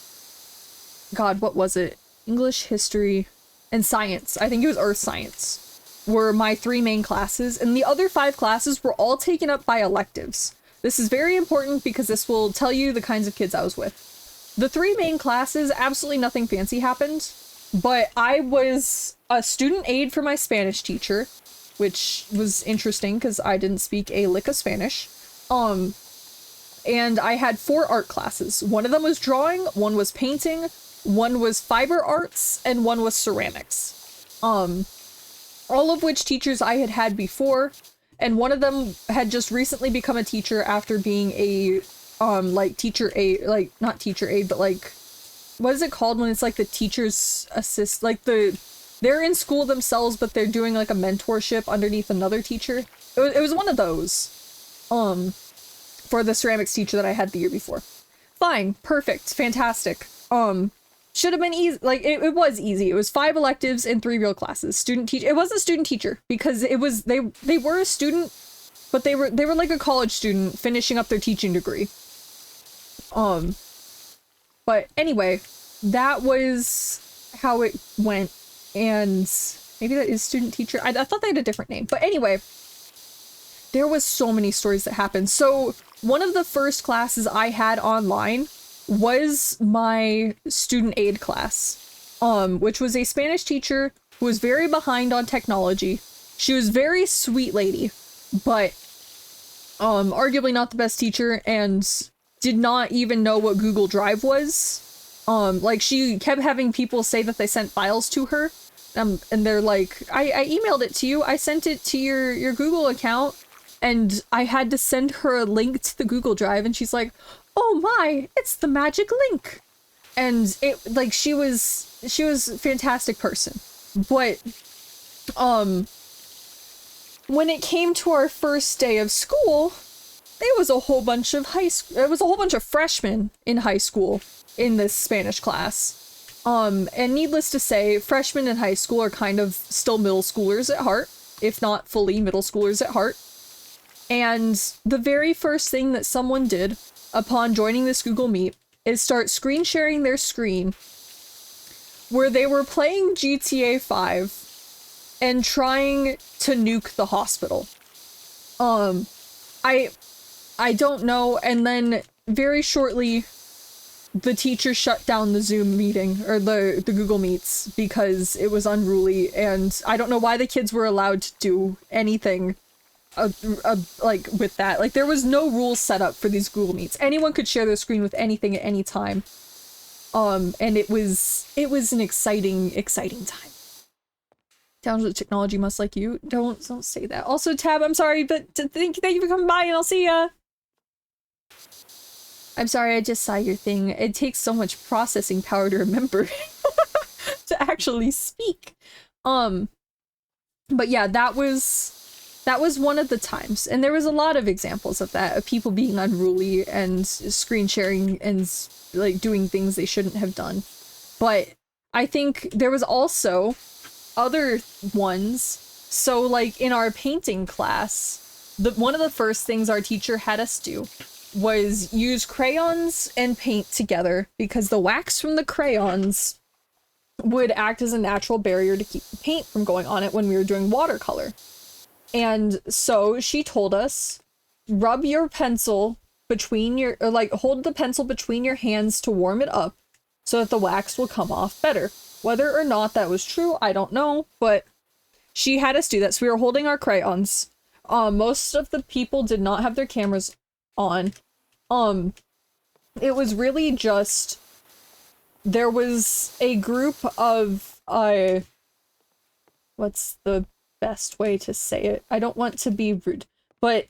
God, what was it? English, history, and science. I think it was earth science were my 3 main classes, and the other 5 classes were all taken up by electives. This is very important because this will tell you the kinds of kids I was with. The 3 main classes, absolutely nothing fancy happened, but I was a student aide for my Spanish teacher, which was interesting because I didn't speak a lick of Spanish. And I had 4 art classes. One of them was drawing, one was painting, one was fiber arts, and one was ceramics. All of which teachers I had had before, and one of them had just recently become a teacher after being a, like, teacher aide, like, not teacher aide, but, like, what is it called when it's, like, the teacher's assist, like, they're in school themselves, but they're doing, like, a mentorship underneath another teacher. It was one of those, for the ceramics teacher that I had the year before. Fine, perfect, fantastic. Should have been easy. Like, it was easy. It was 5 electives and 3 real classes. Student teacher. It wasn't student teacher because it was, they were a student, but they were like a college student finishing up their teaching degree. But anyway, that was how it went. And maybe that is student teacher. I thought they had a different name. But anyway, there was so many stories that happened. So one of the first classes I had online was my student aid class, which was a Spanish teacher who was very behind on technology. She was very sweet lady, but arguably not the best teacher and did not even know what Google Drive was. Like, she kept having people say that they sent files to her, and they're like, I emailed it to you, I sent it to your Google account. And I had to send her a link to the Google Drive, and she's like, oh my, it's the magic link. And it, like, she was a fantastic person. But, when it came to our first day of school, there was a whole bunch of freshmen in high school in this Spanish class. And needless to say, freshmen in high school are kind of still middle schoolers at heart, if not fully middle schoolers at heart. And the very first thing that someone did upon joining this Google Meet is start screen sharing their screen where they were playing GTA 5 and trying to nuke the hospital. I don't know, and then very shortly the teacher shut down the Zoom meeting, or the Google Meets, because it was unruly, and I don't know why the kids were allowed to do anything like with that. Like, there was no rules set up for these Google Meets. Anyone could share their screen with anything at any time. And it was an exciting time. Towns with technology must like you. Don't say that. Also, Tab, I'm sorry, but thank you for coming by, and I'll see ya. I'm sorry, I just saw your thing. It takes so much processing power to remember to actually speak. But yeah, that was one of the times, and there was a lot of examples of that, of people being unruly and screen sharing and like doing things they shouldn't have done. But I think there was also other ones. So like in our painting class, one of the first things our teacher had us do was use crayons and paint together, because the wax from the crayons would act as a natural barrier to keep the paint from going on it when we were doing watercolor. And so she told us, rub your pencil between your, or like hold the pencil between your hands to warm it up so that the wax will come off better. Whether or not that was true, I don't know, but she had us do that. So we were holding our crayons. Most of the people did not have their cameras on. It was really just, there was a group of, what's the best way to say it? I don't want to be rude, but,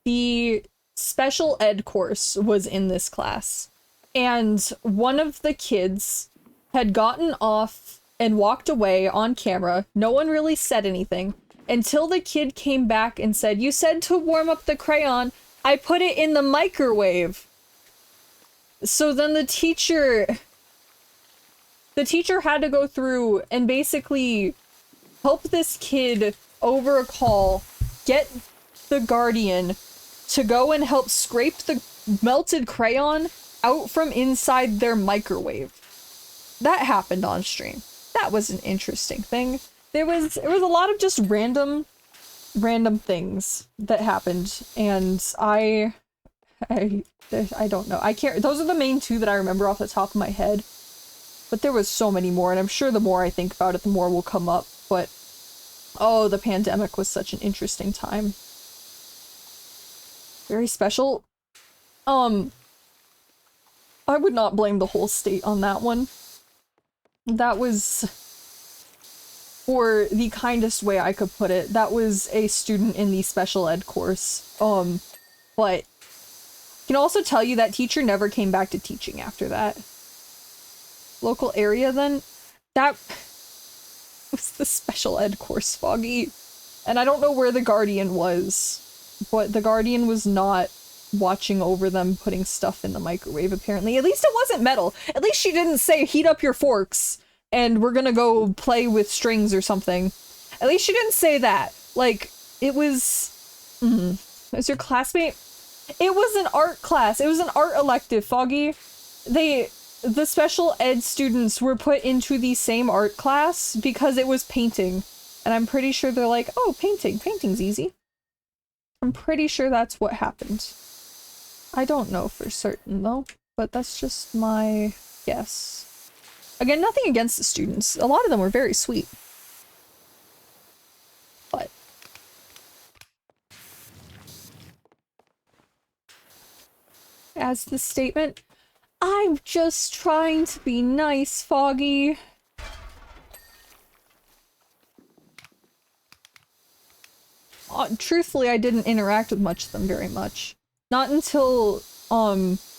the special ed course was in this class, and one of the kids had gotten off and walked away on camera. No one really said anything until the kid came back and said, "You said to warm up the crayon. I put it in the microwave." So then the teacher had to go through and basically help this kid over a call get the guardian to go and help scrape the melted crayon out from inside their microwave. That happened on stream. That was an interesting thing. It was a lot of just random things that happened, and I don't know. I can't. Those are the main two that I remember off the top of my head. But there was so many more, and I'm sure the more I think about it, the more will come up. But oh, the pandemic was such an interesting time. Very special. I would not blame the whole state on that one. That was, for the kindest way I could put it, that was a student in the special ed course. But I can also tell you that teacher never came back to teaching after that. Local area then? That was the special ed course, Foggy. And I don't know where the guardian was, but the guardian was not watching over them putting stuff in the microwave, apparently. At least it wasn't metal. At least she didn't say, heat up your forks and we're gonna go play with strings or something. At least she didn't say that. Like, it was... Was your classmate? It was an art class. It was an art elective, Foggy. The special ed students were put into the same art class because it was painting. And I'm pretty sure they're like, oh, painting's easy. I'm pretty sure that's what happened. I don't know for certain though, but that's just my guess. Again, nothing against the students. A lot of them were very sweet. But as the statement, I'm just trying to be nice, Foggy. truthfully, I didn't interact with much of them very much. Not until,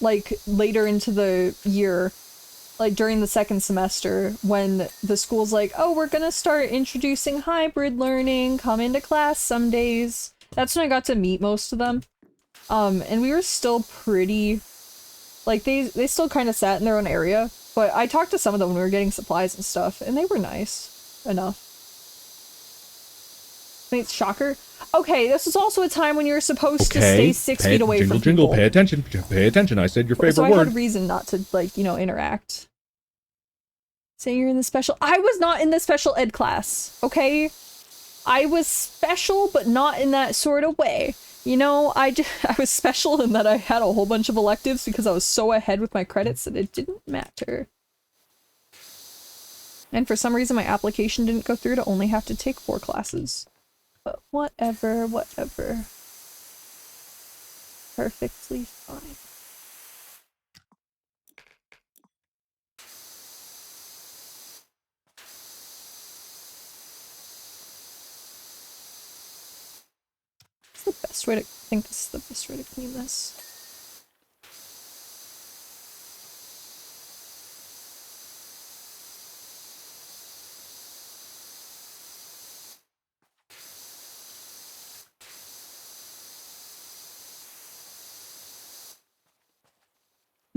like, later into the year, like, during the second semester, when the school's like, oh, we're gonna start introducing hybrid learning, come into class some days. That's when I got to meet most of them. And we were still pretty, like, they still kind of sat in their own area, but I talked to some of them when we were getting supplies and stuff, and they were nice enough. Thanks, shocker. Okay, this is also a time when you're supposed to stay 6 feet away from people.
Jingle, pay attention. Pay attention. I said your favorite word.
So I had reason not to, like, you know, interact. Saying you're in the special... I was not in the special ed class, okay? I was special, but not in that sort of way. You know, I was special in that I had a whole bunch of electives because I was so ahead with my credits that it didn't matter. And for some reason my application didn't go through to only have to take 4 classes. But whatever. Perfectly fine. The best way to think this is the best way to clean this.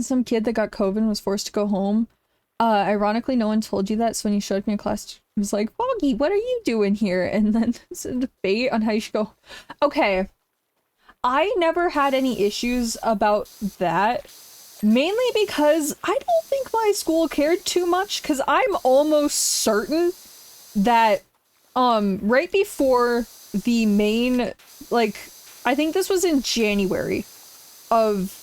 Some kid that got COVID and was forced to go home. Ironically, no one told you that, so when you showed me a class, it was like, Foggy, what are you doing here? And then it's a debate on how you should go. Okay. I never had any issues about that. Mainly because I don't think my school cared too much, because I'm almost certain that, right before the main, like, I think this was in January of,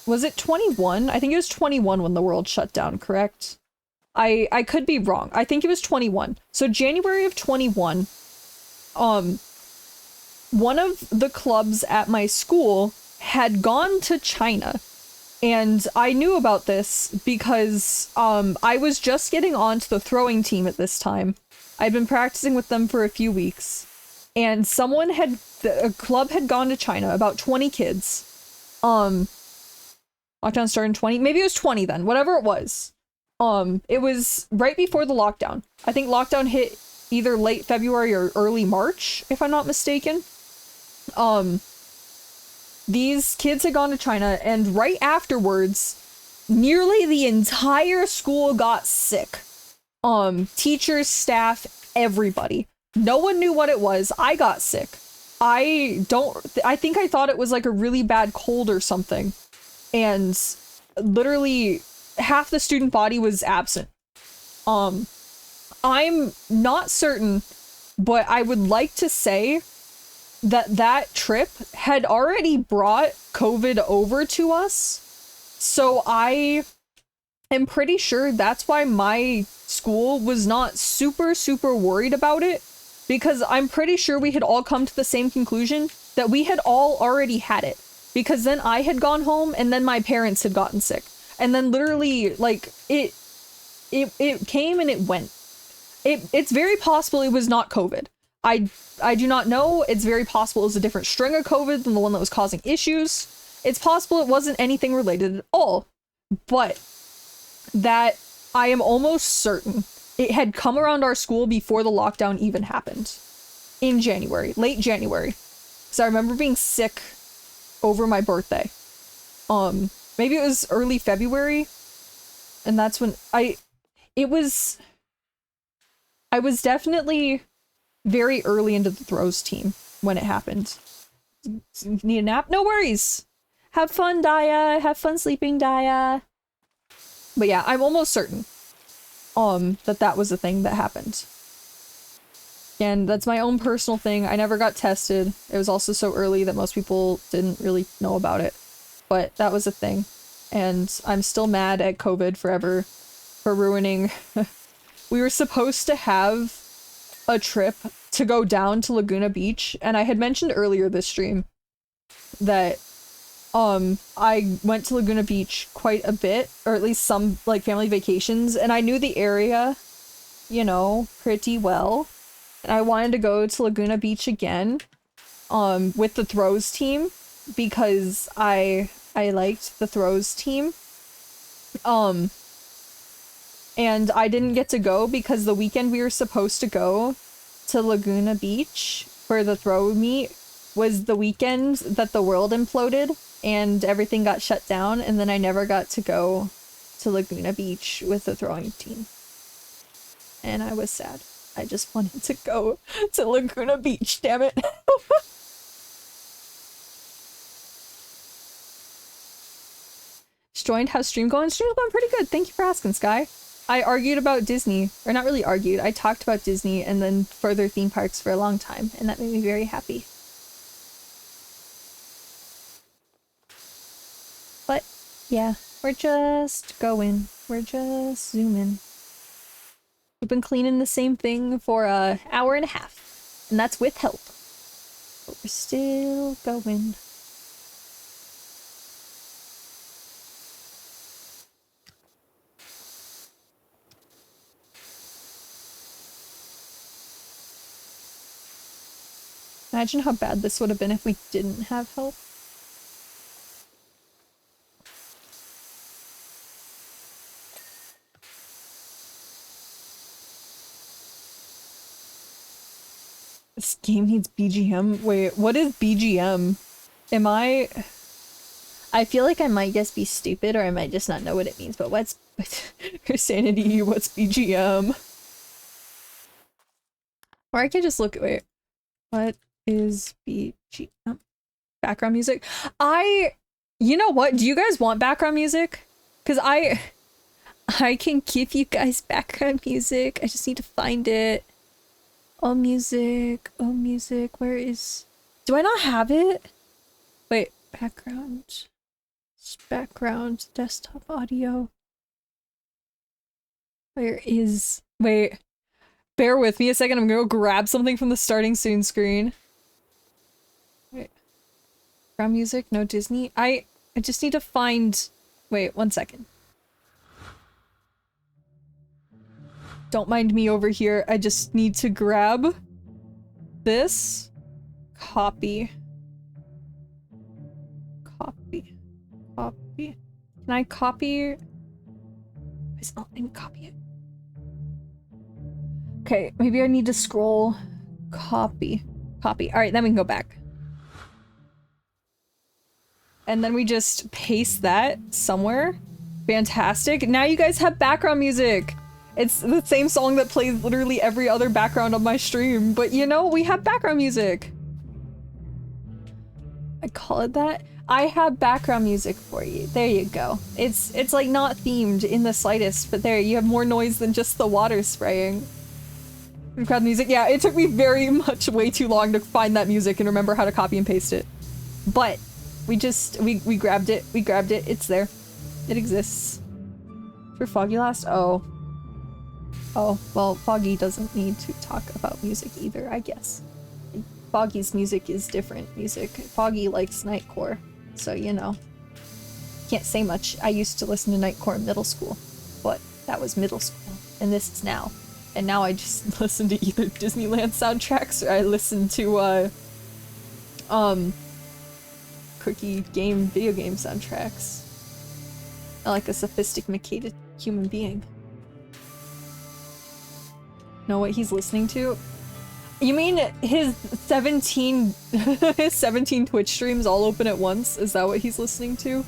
was it 21? I think it was 21 when the world shut down, correct? I could be wrong. I think it was 21. So January of 21, one of the clubs at my school had gone to China. And I knew about this because I was just getting onto the throwing team at this time. I'd been practicing with them for a few weeks. And a club had gone to China, about 20 kids. Lockdown started in 20, maybe it was 20 then, whatever it was. It was right before the lockdown. I think lockdown hit either late February or early March, if I'm not mistaken. These kids had gone to China, and right afterwards, nearly the entire school got sick. Teachers, staff, everybody. No one knew what it was. I got sick. I think I thought it was like a really bad cold or something. And literally half the student body was absent. I'm not certain, but I would like to say that trip had already brought COVID over to us. So I am pretty sure that's why my school was not super worried about it, because I'm pretty sure we had all come to the same conclusion that we had all already had it. Because then I had gone home, and then my parents had gotten sick. And then literally, like, it came and it went. It's very possible it was not COVID. I do not know. It's very possible it was a different string of COVID than the one that was causing issues. It's possible it wasn't anything related at all. But that I am almost certain it had come around our school before the lockdown even happened. In January. Late January. Because I remember being sick over my birthday. Maybe it was early February, and that's when I was definitely very early into the throws team when it happened. Need a nap? No worries. Have fun, Daya. Have fun sleeping, Daya. But yeah, I'm almost certain that was the thing that happened. And that's my own personal thing. I never got tested. It was also so early that most people didn't really know about it. But that was a thing. And I'm still mad at COVID forever for ruining... We were supposed to have a trip to go down to Laguna Beach. And I had mentioned earlier this stream that I went to Laguna Beach quite a bit. Or at least some, like, family vacations. And I knew the area, you know, pretty well. And I wanted to go to Laguna Beach again. with the throws team because I liked the throws team. And I didn't get to go because the weekend we were supposed to go to Laguna Beach for the throw meet was the weekend that the world imploded and everything got shut down, and then I never got to go to Laguna Beach with the throwing team. And I was sad. I just wanted to go to Laguna Beach, damn it. Just joined. How's stream going? Stream's going pretty good. Thank you for asking, Sky. I argued about Disney, or not really argued, I talked about Disney and then further theme parks for a long time, and that made me very happy. But, yeah, we're just going. We're just zooming. We've been cleaning the same thing for an hour and a half, and that's with help. But we're still going. Imagine how bad this would have been if we didn't have help. This game needs BGM? Wait, what is BGM? Am I feel like I might just be stupid or I might just not know what it means, but what's Sanity, what's BGM? Or I could just look, wait. What is BGM? Background music? You know what? Do you guys want background music? Because I can give you guys background music. I just need to find it. Oh, music. Oh, music. Where is... Do I not have it? Wait. Background. Background. Desktop audio. Where is... Wait. Bear with me a second. I'm gonna go grab something from the starting soon screen. Wait. Background music? No Disney? I just need to find... Wait, 1 second. Don't mind me over here. I just need to grab this. Copy. Copy. Copy. Can I copy? It's not letting me copy it. Okay, maybe I need to scroll. Copy. Copy. Alright, then we can go back. And then we just paste that somewhere. Fantastic. Now you guys have background music. It's the same song that plays literally every other background on my stream, but you know, we have background music. I call it that. I have background music for you. There you go. It's like not themed in the slightest, but there, you have more noise than just the water spraying. Background music. Yeah, it took me very much way too long to find that music and remember how to copy and paste it. But we grabbed it. We grabbed it. It's there. It exists. For Foggy Last? Oh. Oh, well, Foggy doesn't need to talk about music either, I guess. Foggy's music is different music. Foggy likes Nightcore, so you know. Can't say much. I used to listen to Nightcore in middle school, but that was middle school, and this is now. And now I just listen to either Disneyland soundtracks or I listen to, quirky video game soundtracks. I like a sophisticated human being. Know what he's listening to? You mean his 17 his 17 Twitch streams all open at once? Is that what he's listening to?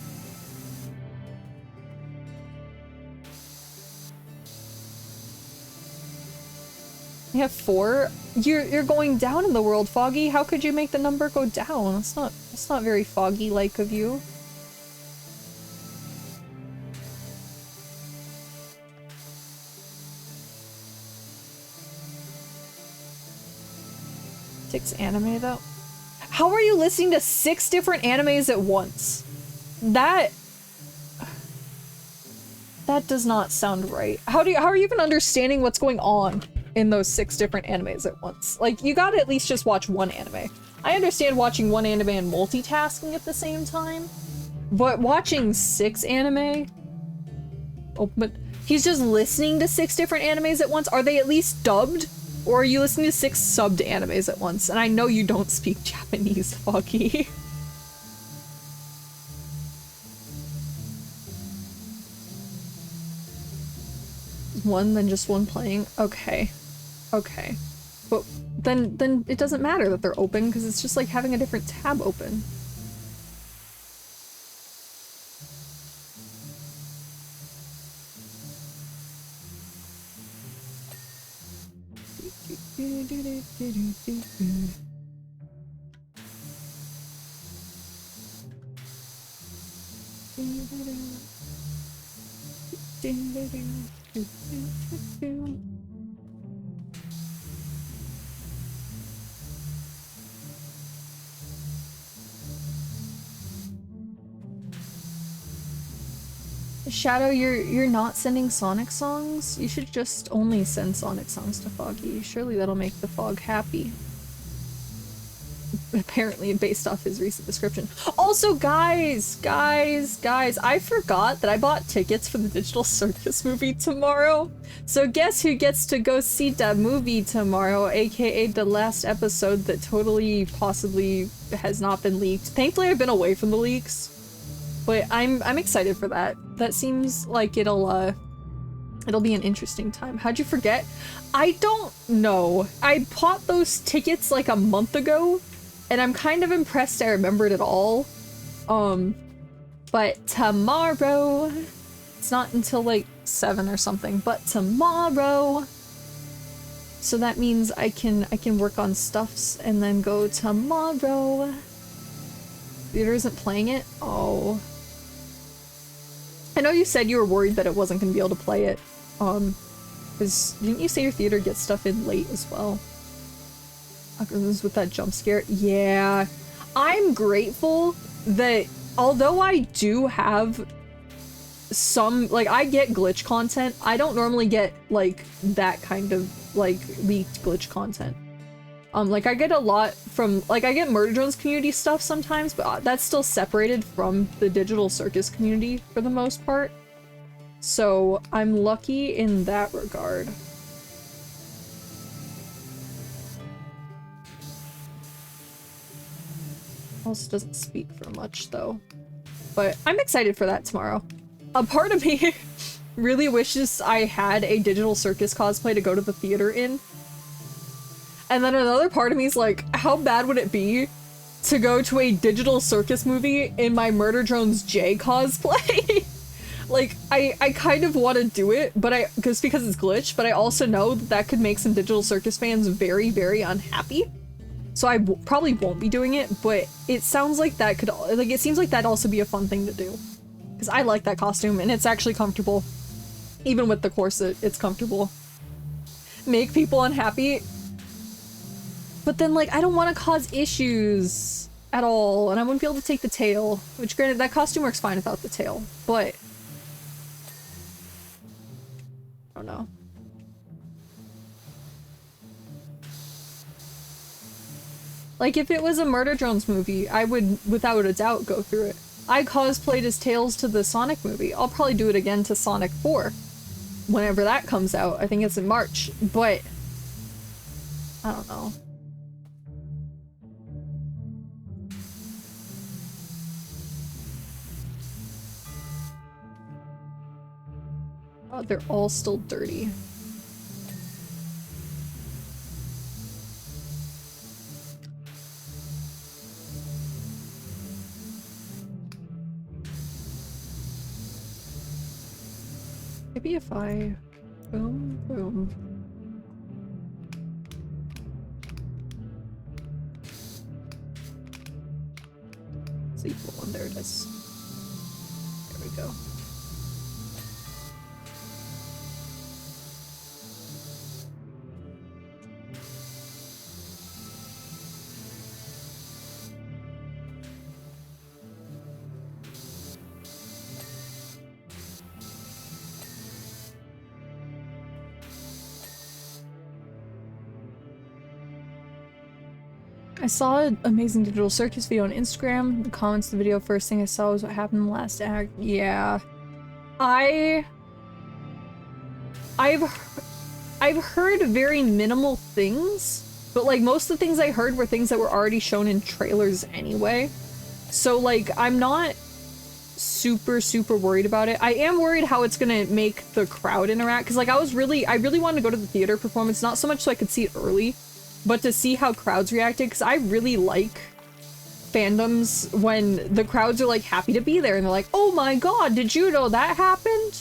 You have 4? You're going down in the world, Foggy. How could you make the number go down? That's not very Foggy-like of you. Six anime though? How are you listening to 6 different animes at once? That does not sound right. How are you even understanding what's going on in those 6 different animes at once? Like, you gotta at least just watch one anime. I understand watching one anime and multitasking at the same time, but watching 6 anime? Oh, but he's just listening to 6 different animes at once? Are they at least dubbed? Or are you listening to 6 subbed animes at once? And I know you don't speak Japanese, Foggy. One, then just one playing? Okay. Okay. But then it doesn't matter that they're open, because it's just like having a different tab open. Shadow, you're not sending Sonic songs? You should just only send Sonic songs to Foggy. Surely that'll make the Fog happy. Apparently based off his recent description. Also, guys, I forgot that I bought tickets for the Digital Circus movie tomorrow. So guess who gets to go see that movie tomorrow, aka the last episode that totally possibly has not been leaked. Thankfully I've been away from the leaks, but I'm excited for that. That seems like it'll be an interesting time. How'd you forget? I don't know. I bought those tickets like a month ago, and I'm kind of impressed I remembered it all. But tomorrow, it's not until like 7 or something, but tomorrow. So that means I can work on stuffs and then go tomorrow. Theater isn't playing it? Oh. I know you said you were worried that it wasn't going to be able to play it. Because didn't you say your theater gets stuff in late as well? With that jump scare? Yeah. I'm grateful that although I do have some, like, I get glitch content, I don't normally get, like, that kind of, like, leaked glitch content. Like, I get a lot from, like, I get Murder Drones community stuff sometimes, but that's still separated from the Digital Circus community for the most part. So, I'm lucky in that regard. Also doesn't speak for much, though. But I'm excited for that tomorrow. A part of me really wishes I had a Digital Circus cosplay to go to the theater in. And then another part of me is like, how bad would it be to go to a Digital Circus movie in my Murder Drones J cosplay? Like, I kind of want to do it, but because it's glitched, but I also know that could make some Digital Circus fans very, very unhappy. So I probably won't be doing it, but it sounds like that could, like, it seems like that'd also be a fun thing to do. Because I like that costume, and it's actually comfortable. Even with the corset, it's comfortable. Make people unhappy. But then, like, I don't want to cause issues at all, and I wouldn't be able to take the tail. Which, granted, that costume works fine without the tail, but... I don't know. Like, if it was a Murder Drones movie, I would, without a doubt, go through it. I cosplayed as Tails to the Sonic movie. I'll probably do it again to Sonic 4. Whenever that comes out. I think it's in March. But... I don't know. Oh, they're all still dirty. Maybe if I... Boom, boom. It's equal one, there it is. There we go. I saw an Amazing Digital Circus video on Instagram. The comments of the video, first thing I saw was what happened in the last act. I I've heard very minimal things, but like most of the things I heard were things that were already shown in trailers anyway. So like I'm not super worried about it. I am worried how it's gonna make the crowd interact, because like I really wanted to go to the theater performance, not so much so I could see it early, but to see how crowds reacted, because I really like fandoms when the crowds are like happy to be there and they're like, oh my god, did you know that happened?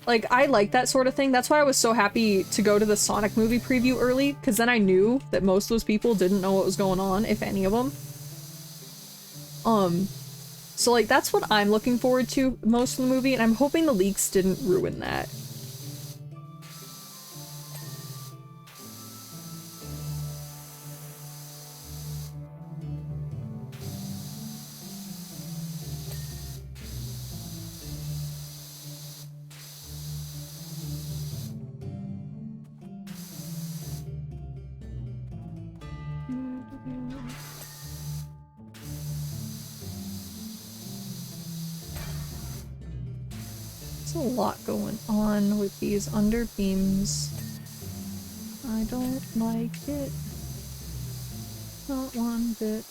Like I like that sort of thing. That's why I was so happy to go to the Sonic movie preview early, because then I knew that most of those people didn't know what was going on, if any of them. So like that's what I'm looking forward to most of the movie, and I'm hoping the leaks didn't ruin that. There's a lot going on with these underbeams. I don't like it. Not one bit.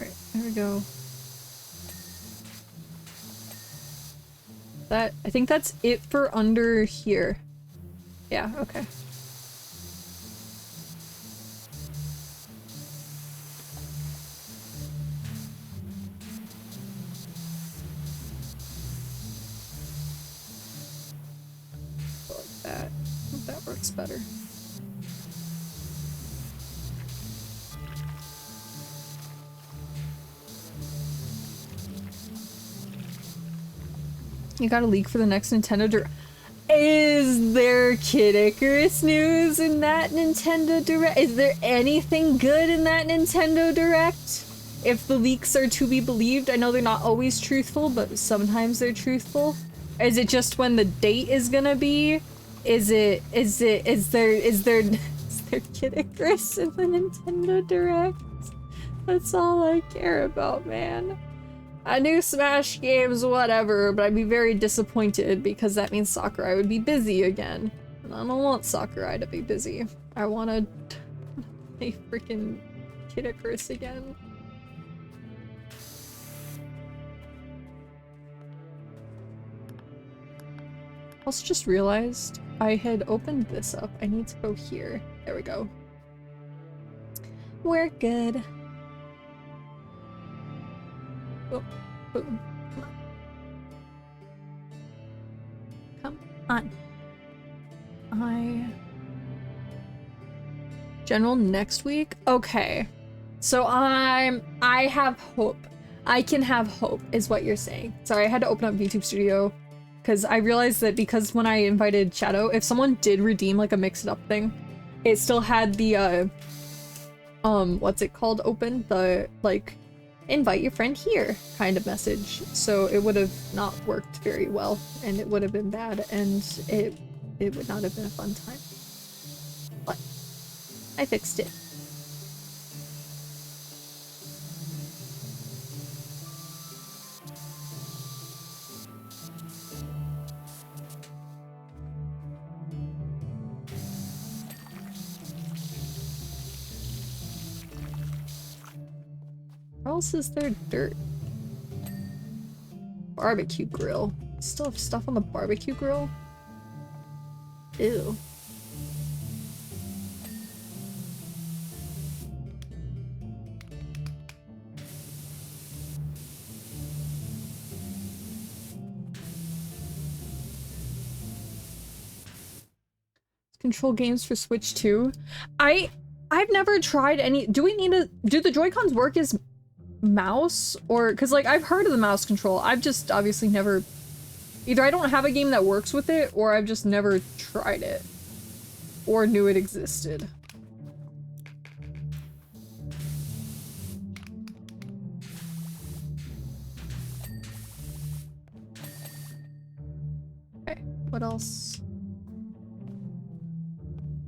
Right, there we go. I think that's it for under here. Yeah, okay. Like that. I think that works better. You got a leak for the next Nintendo Direct. Is there Kid Icarus news in that Nintendo Direct? Is there anything good in that Nintendo Direct? If the leaks are to be believed, I know they're not always truthful, but sometimes they're truthful. Is it just when the date is gonna be? Is there Kid Icarus in the Nintendo Direct? That's all I care about, man. I knew Smash games, whatever, but I'd be very disappointed because that means Sakurai would be busy again. And I don't want Sakurai to be busy. I want to play freaking Kid Icarus again. Also just realized I had opened this up. I need to go here. There we go. We're good. Oh. Boom. Come on. General next week? Okay. So I have hope. I can have hope is what you're saying. Sorry, I had to open up YouTube Studio because I realized that because when I invited Shadow, if someone did redeem like a mix-it-up thing, it still had the what's it called open? The like invite your friend here kind of message, so it would have not worked very well and it would have been bad and it would not have been a fun time, but I fixed it. Where else is there dirt? Barbecue grill. Still have stuff on the barbecue grill? Ew. Control games for Switch 2. I've never tried any. Do the Joy-Cons work as mouse, or because like I've heard of the mouse control, I've just obviously never, either I don't have a game that works with it or I've just never tried it or knew it existed. Okay, what else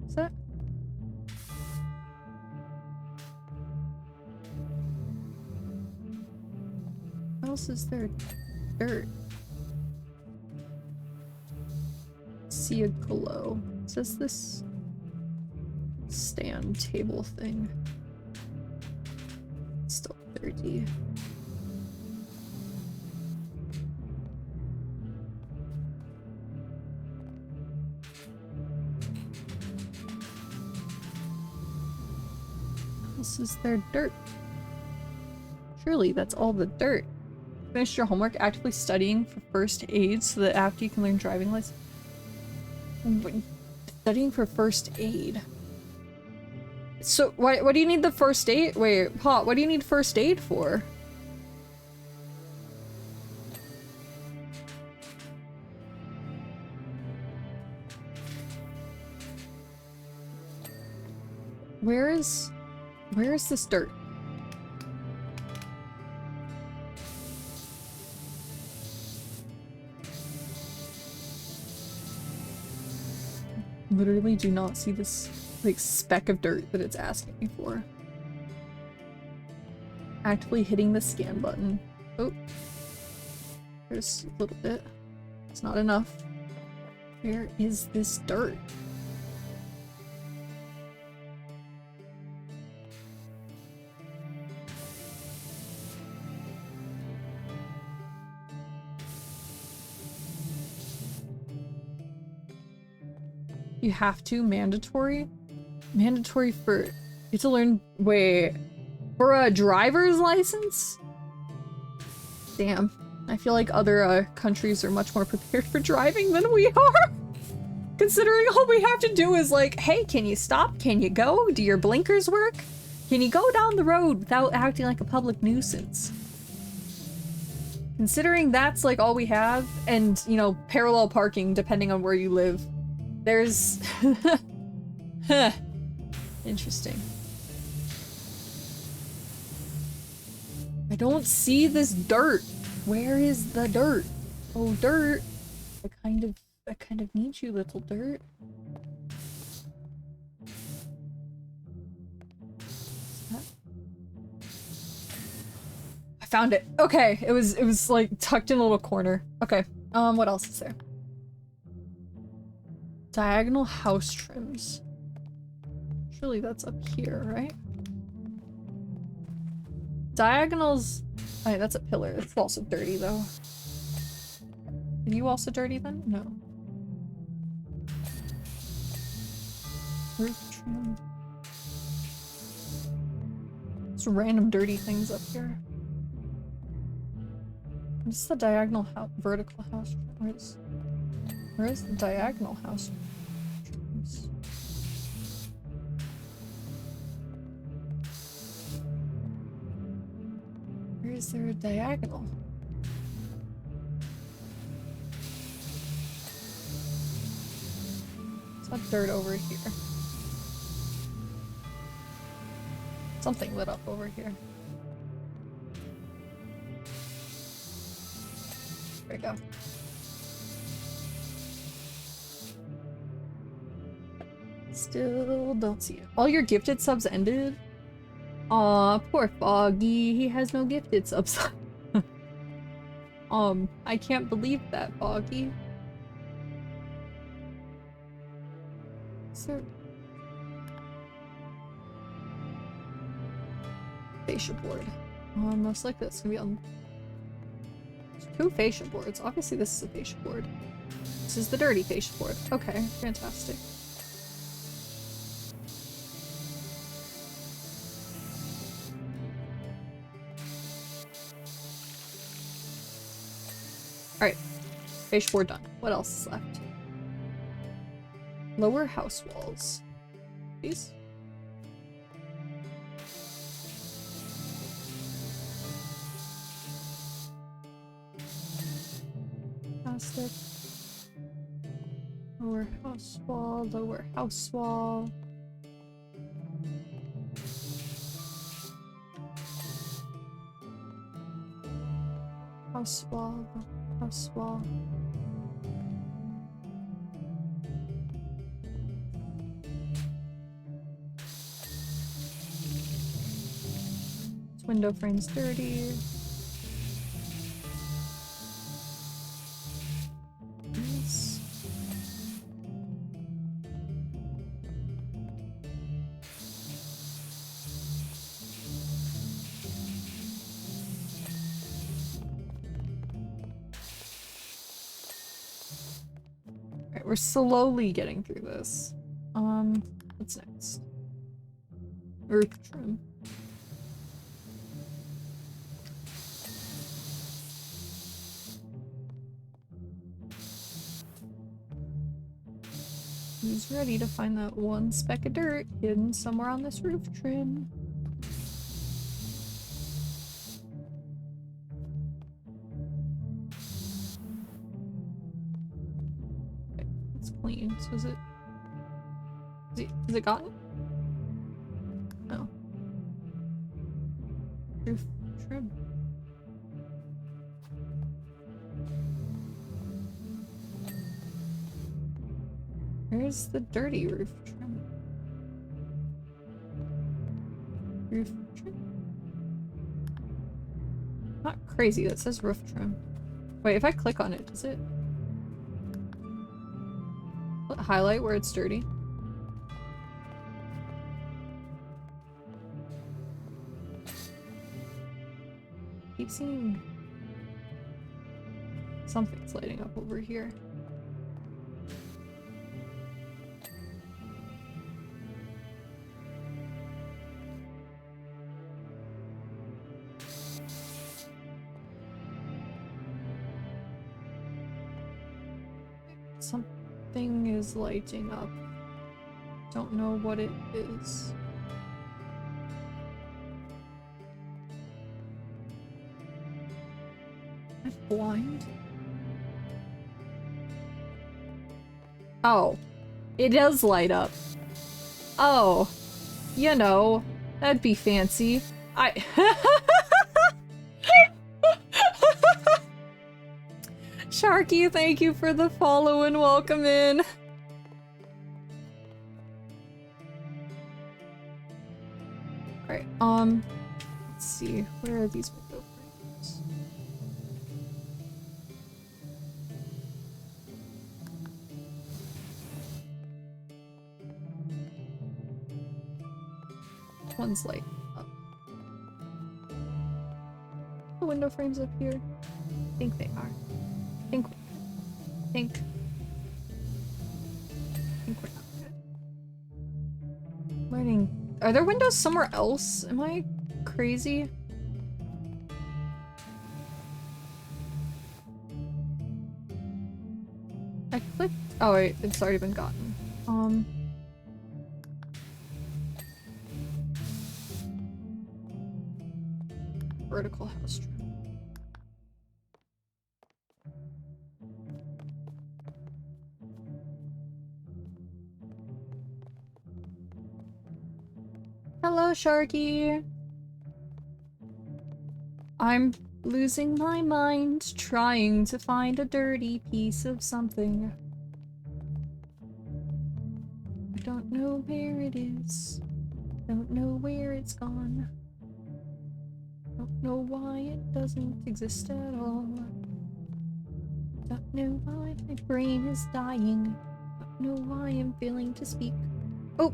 is that? What else is there? Dirt. see a glow. Says this stand table thing. Still dirty. This is their dirt. Surely that's all the dirt. Finish your homework, actively studying for first aid so that after you can learn driving license. Studying for first aid. So what do you need the first aid? Wait, Pot, what do you need first aid for? Where is this dirt? Literally do not see this like speck of dirt that it's asking me for. Actively hitting the scan button. Oh, there's a little bit. It's not enough. Where is this dirt? You have to? Mandatory? Mandatory for... You have to learn... Wait. For a driver's license? Damn. I feel like other countries are much more prepared for driving than we are. Considering all we have to do is like, hey, can you stop? Can you go? Do your blinkers work? Can you go down the road without acting like a public nuisance? Considering that's like all we have, and, you know, parallel parking depending on where you live. There's... Huh. Interesting. I don't see this dirt. Where is the dirt? Oh, dirt. I kind of need you, little dirt. I found it. Okay, it was like tucked in a little corner. Okay. What else is there? Diagonal house trims. Surely that's up here, right? Diagonals... Oh, that's a pillar. It's also dirty, though. Are you also dirty, then? No. Roof trim. There's random dirty things up here. What's the diagonal vertical house trim? Where is the diagonal house trims? Where is there a diagonal? It's not dirt over here. Something lit up over here. There we go. Still don't see it. All your gifted subs ended? Aw, poor Foggy. He has no gifted subs. I can't believe that, Foggy. So... Fascia board. Most likely that's gonna be on... There's 2 fascia boards. Obviously this is a fascia board. This is the dirty fascia board. Okay, fantastic. Alright. Fascia board done. What else is left? Lower house walls. These? Plastic. Lower house wall, lower house wall. House wall, house wall. This window frame's dirty. This. We're slowly getting through this. What's next? Roof trim. Who's ready to find that one speck of dirt hidden somewhere on this roof trim? Okay, it's clean. So is it gotten? No. Roof trim. Where's the dirty roof trim? Roof trim? Not crazy, that says roof trim. Wait, if I click on it, does it highlight where it's dirty? Keep seeing something's lighting up over here. Something is lighting up. Don't know what it is. I'm blind. Oh, it does light up. Oh, you know, that'd be fancy. Sharky, thank you for the follow and welcome in. Alright, let's see, where are these window frames? One's light up. The window frames up here? I think they are. Think we're not good. Learning. Are there windows somewhere else? Am I crazy? I clicked. Oh wait, it's already been gotten. Vertical house trim. Hello, Sharky. I'm losing my mind trying to find a dirty piece of something. I don't know where it is. Don't know where it's gone. Don't know why it doesn't exist at all. Don't know why my brain is dying. Don't know why I'm failing to speak. Oh!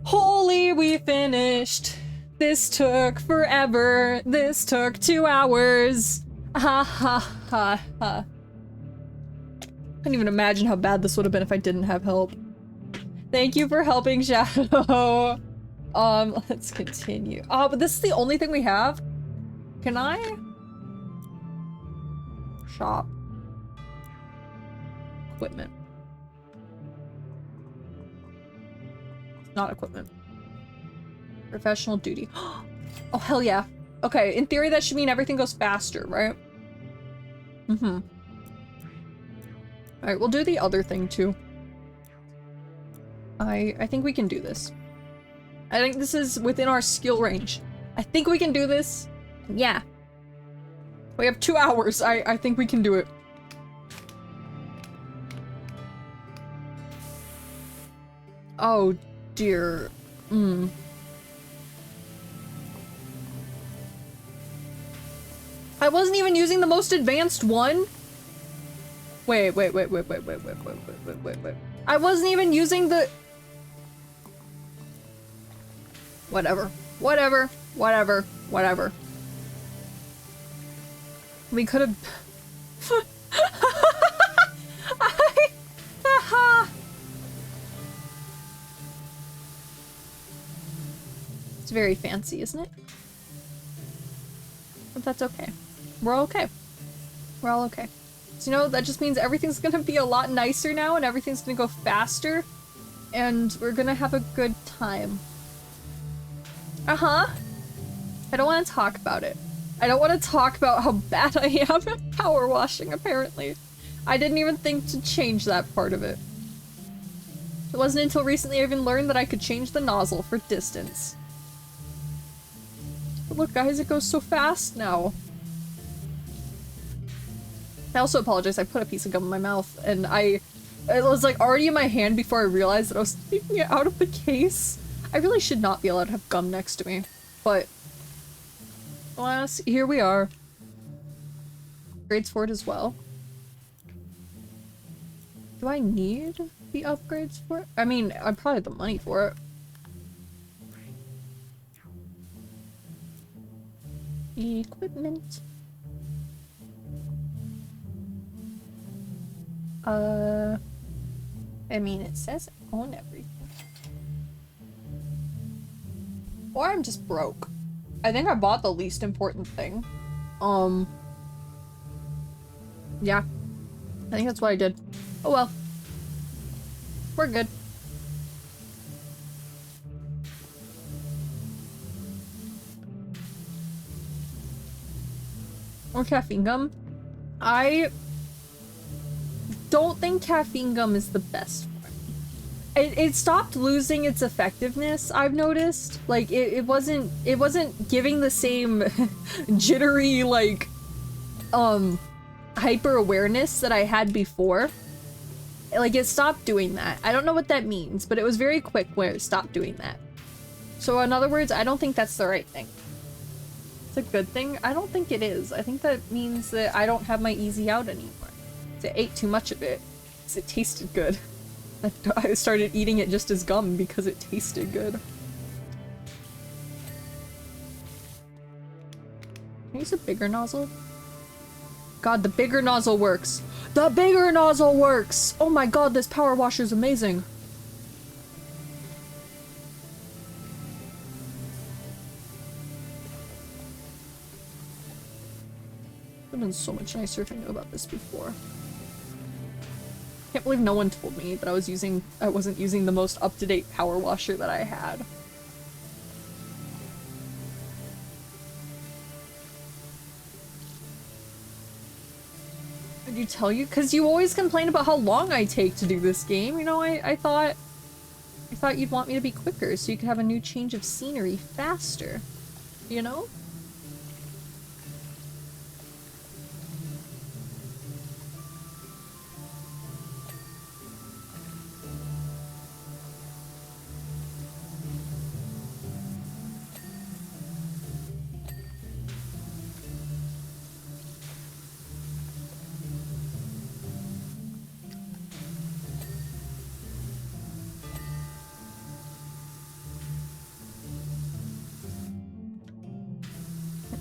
Holy, we finished! This took forever. This took 2 hours. Ha ha ha ha. Couldn't even imagine how bad this would have been if I didn't have help. Thank you for helping, Shadow. Let's continue. Oh, but this is the only thing we have? Can I? Shop. Equipment. Not equipment. Professional duty. Oh, hell yeah. Okay, in theory that should mean everything goes faster, right? Mm-hmm. Alright, we'll do the other thing too. I think we can do this. I think this is within our skill range. I think we can do this. Yeah. We have 2 hours. I think we can do it. Oh dear. I wasn't even using the most advanced one. Wait. I wasn't even using the... Whatever. We could have... It's very fancy, isn't it? But that's okay. We're all okay. We're all okay. So, you know, that just means everything's gonna be a lot nicer now and everything's gonna go faster. And we're gonna have a good time. Uh-huh. I don't want to talk about it. I don't want to talk about how bad I am at power washing, apparently. I didn't even think to change that part of it. It wasn't until recently I even learned that I could change the nozzle for distance. But look, guys, it goes so fast now. I also apologize, I put a piece of gum in my mouth, and it was like already in my hand before I realized that I was taking it out of the case. I really should not be allowed to have gum next to me, but alas, here we are. Upgrades for it as well. Do I need the upgrades for it? I mean, I probably have the money for it. Equipment. I mean, it says I own everything. Or I'm just broke. I think I bought the least important thing. Yeah. I think that's what I did. Oh well. We're good. Or caffeine gum. I don't think caffeine gum is the best for me. It stopped losing its effectiveness, I've noticed. Like, it wasn't giving the same jittery, like, hyper awareness that I had before. Like, it stopped doing that. I don't know what that means, but it was very quick when it stopped doing that. So in other words, I don't think that's the right thing. It's a good thing? I don't think it is. I think that means that I don't have my easy out anymore. I ate too much of it, because it tasted good. I started eating it just as gum because it tasted good. Can I use a bigger nozzle? God, the bigger nozzle works. The bigger nozzle works! Oh my god, this power washer is amazing. It would have been so much nicer if I knew about this before. Can't believe no one told me that I wasn't using the most up-to-date power washer that I had. Did you tell you? Because you always complain about how long I take to do this game. You know, I thought you'd want me to be quicker so you could have a new change of scenery faster. You know?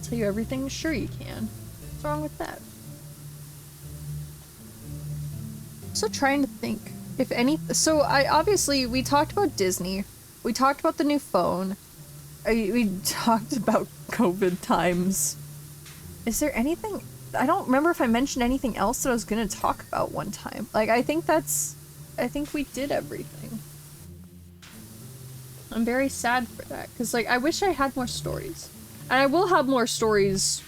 Tell you everything? Sure you can. What's wrong with that? So trying to think if any. So obviously we talked about Disney. We talked about the new phone. We talked about COVID times. Is there anything? I don't remember if I mentioned anything else that I was gonna talk about one time. Like I think we did everything. I'm very sad for that because like I wish I had more stories. And I will have more stories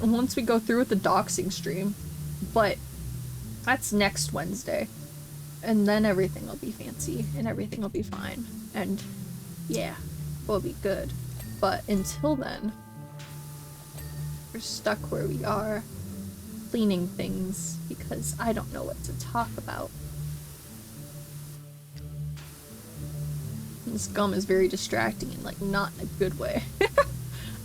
once we go through with the doxing stream, but that's next Wednesday. And then everything will be fancy and everything will be fine. And yeah, we'll be good. But until then, we're stuck where we are, cleaning things because I don't know what to talk about. This gum is very distracting and like not in a good way.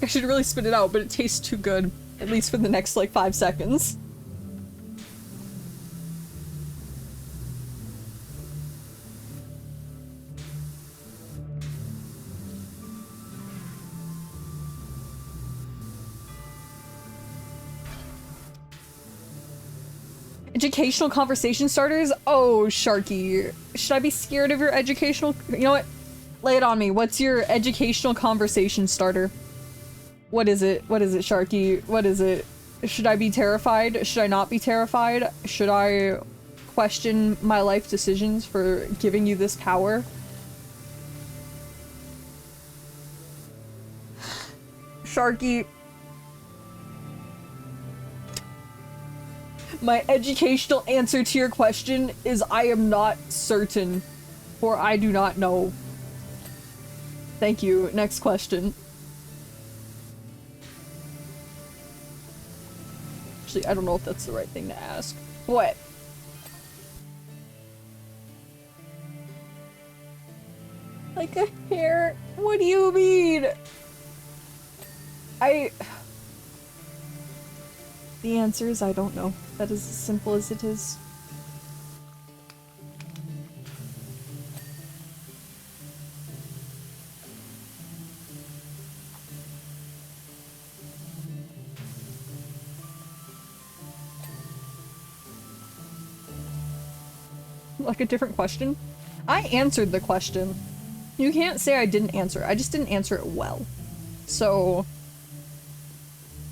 I should really spit it out, but it tastes too good, at least for the next like 5 seconds. Educational conversation starters? Oh, Sharky. Should I be scared of your educational? You know what? Lay it on me. What's your educational conversation starter? What is it? What is it, Sharky? What is it? Should I be terrified? Should I not be terrified? Should I question my life decisions for giving you this power? Sharky. My educational answer to your question is I am not certain, for I do not know. Thank you. Next question. Actually, I don't know if that's the right thing to ask. What? Like a hair? What do you mean? The answer is I don't know. That is as simple as it is. Like a different question? I answered the question. You can't say I didn't answer. I just didn't answer it well. So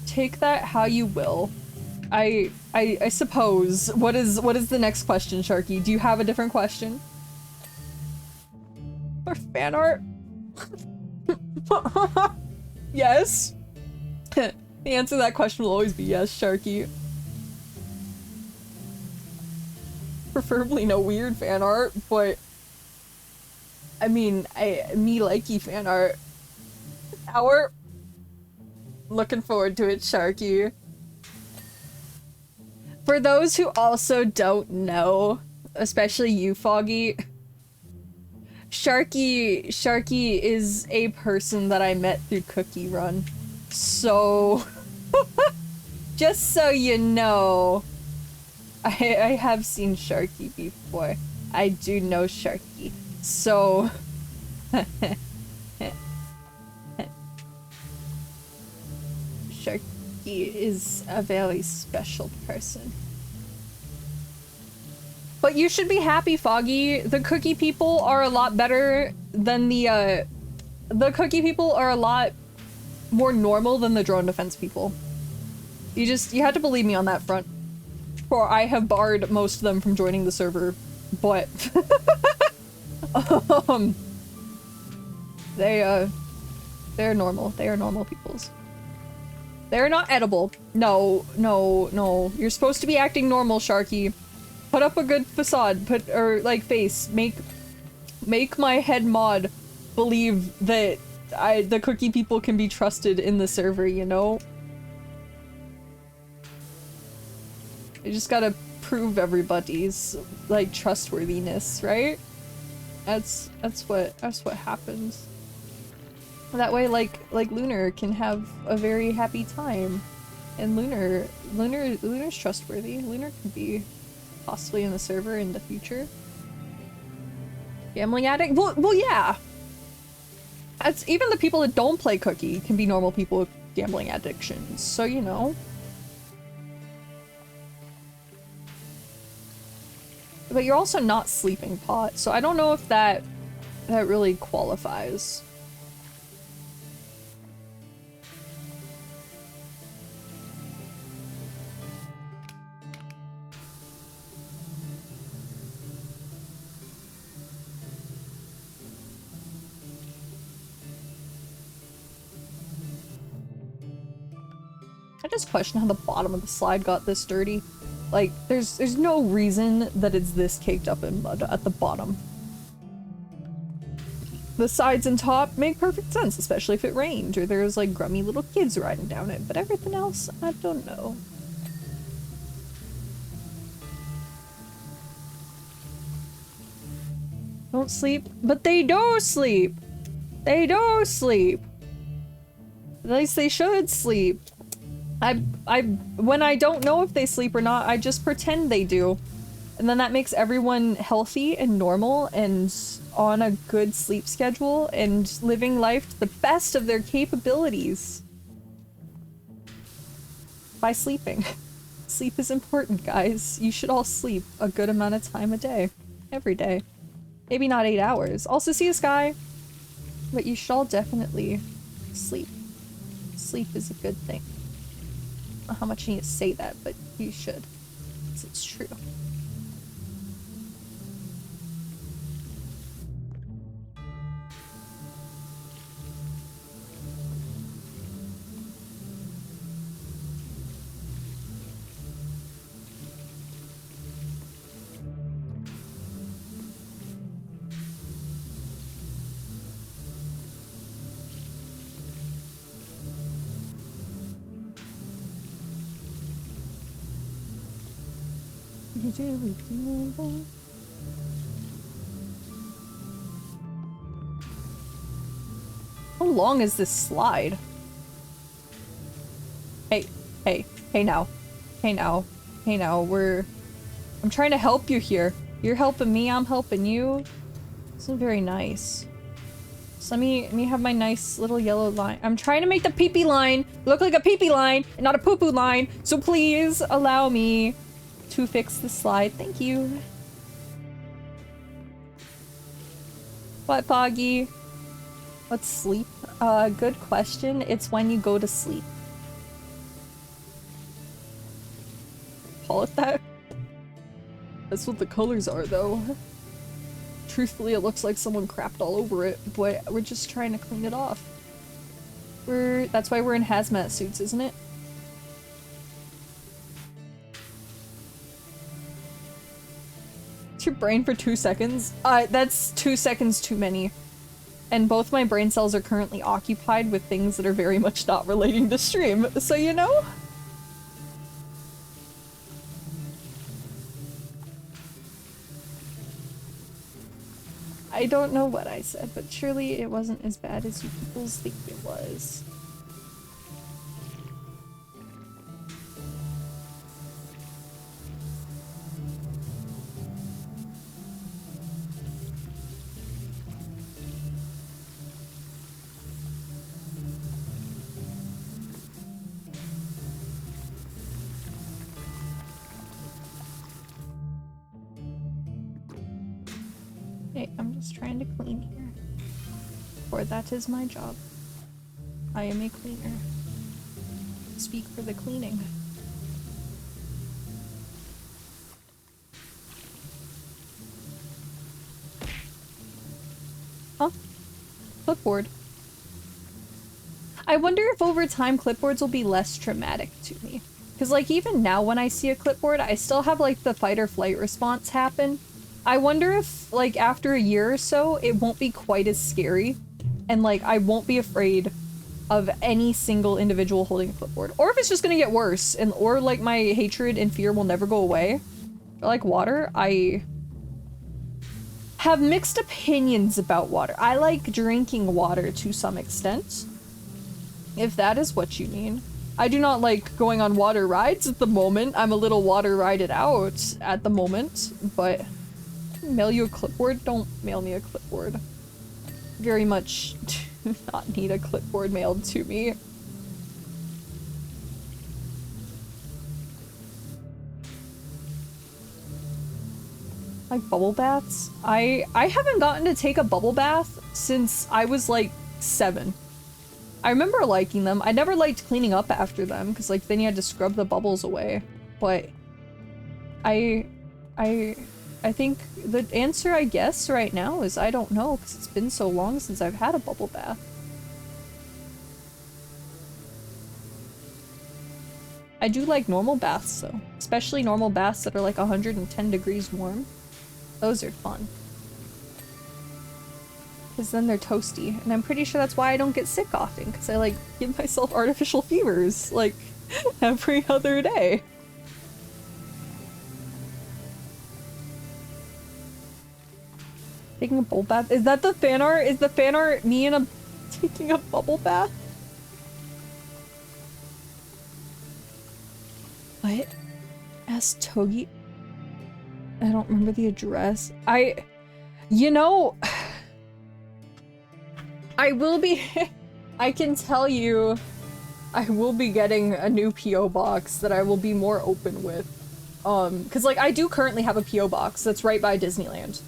take that how you will. I suppose. What is the next question, Sharky? Do you have a different question? Or fan art? Yes. The answer to that question will always be yes, Sharky. Preferably no weird fan art, but I mean, me likey fan art. Hour. Looking forward to it, Sharky. For those who also don't know, especially you, Foggy, Sharky is a person that I met through Cookie Run. So, just so you know, I have seen Sharky before. I do know Sharky. So, Sharky is a very special person. But you should be happy, Foggy. The cookie people are a lot better than the cookie people are a lot more normal than the drone defense people. You had to believe me on that front. For I have barred most of them from joining the server, but they're normal. They are normal peoples. They're not edible. No. You're supposed to be acting normal, Sharky. Put up a good facade. Face. Make my head mod believe that the cookie people can be trusted in the server, you know? You just gotta prove everybody's, like, trustworthiness, right? That's what happens. That way, like Lunar can have a very happy time. And Lunar's trustworthy. Lunar can be possibly in the server in the future. Gambling addict? Well, yeah! That's, even the people that don't play Cookie can be normal people with gambling addictions, so you know. But you're also not sleeping pot, so I don't know if that really qualifies. I just question how the bottom of the slide got this dirty. Like, there's no reason that it's this caked up in mud at the bottom. The sides and top make perfect sense, especially if it rained or there's like grummy little kids riding down it, but everything else, I don't know. Don't sleep, but they do sleep! They do sleep! At least they should sleep. When I don't know if they sleep or not, I just pretend they do. And then that makes everyone healthy and normal and on a good sleep schedule and living life to the best of their capabilities. By sleeping. Sleep is important, guys. You should all sleep a good amount of time a day. Every day. Maybe not 8 hours. Also, see this guy? But you should all definitely sleep. Sleep is a good thing. I don't know how much you need to say that, but you should. 'Cause it's true. How long is this slide? Hey, hey, hey now. Hey now. Hey now, I'm trying to help you here. You're helping me, I'm helping you. This isn't very nice. So let me have my nice little yellow line. I'm trying to make the pee-pee line look like a pee-pee line and not a poo-poo line. So please allow me to fix the slide. Thank you. What, Foggy? What's sleep? Good question. It's when you go to sleep. Call it that? That's what the colors are, though. Truthfully, it looks like someone crapped all over it, but we're just trying to clean it off. That's why we're in hazmat suits, isn't it? It's your brain for 2 seconds? That's 2 seconds too many. And both my brain cells are currently occupied with things that are very much not relating to stream, so you know? I don't know what I said, but surely it wasn't as bad as you people think it was. Hey, I'm just trying to clean here. For that is my job. I am a cleaner. Speak for the cleaning. Huh? Clipboard. I wonder if over time clipboards will be less traumatic to me. Because like even now when I see a clipboard, I still have like the fight or flight response happen. I wonder if, like, after a year or so, it won't be quite as scary. And, like, I won't be afraid of any single individual holding a clipboard. Or if it's just gonna get worse, or, like, my hatred and fear will never go away. Or, like, water, I have mixed opinions about water. I like drinking water to some extent. If that is what you mean. I do not like going on water rides at the moment. I'm a little water rided out at the moment, but... Mail you a clipboard? Don't mail me a clipboard. Very much do not need a clipboard mailed to me. Like bubble baths? I haven't gotten to take a bubble bath since I was like 7. I remember liking them. I never liked cleaning up after them because like then you had to scrub the bubbles away. But I think the answer, I guess, right now is I don't know, because it's been so long since I've had a bubble bath. I do like normal baths, though. Especially normal baths that are like 110 degrees warm. Those are fun. Because then they're toasty, and I'm pretty sure that's why I don't get sick often, because I, like, give myself artificial fevers, like, every other day. Taking a bubble bath? Is that the fan art? Is the fan art me and taking a bubble bath? What? Ask Togi? I don't remember the address. You know... I will be... I can tell you... I will be getting a new P.O. box that I will be more open with. Cause like I do currently have a P.O. box that's right by Disneyland.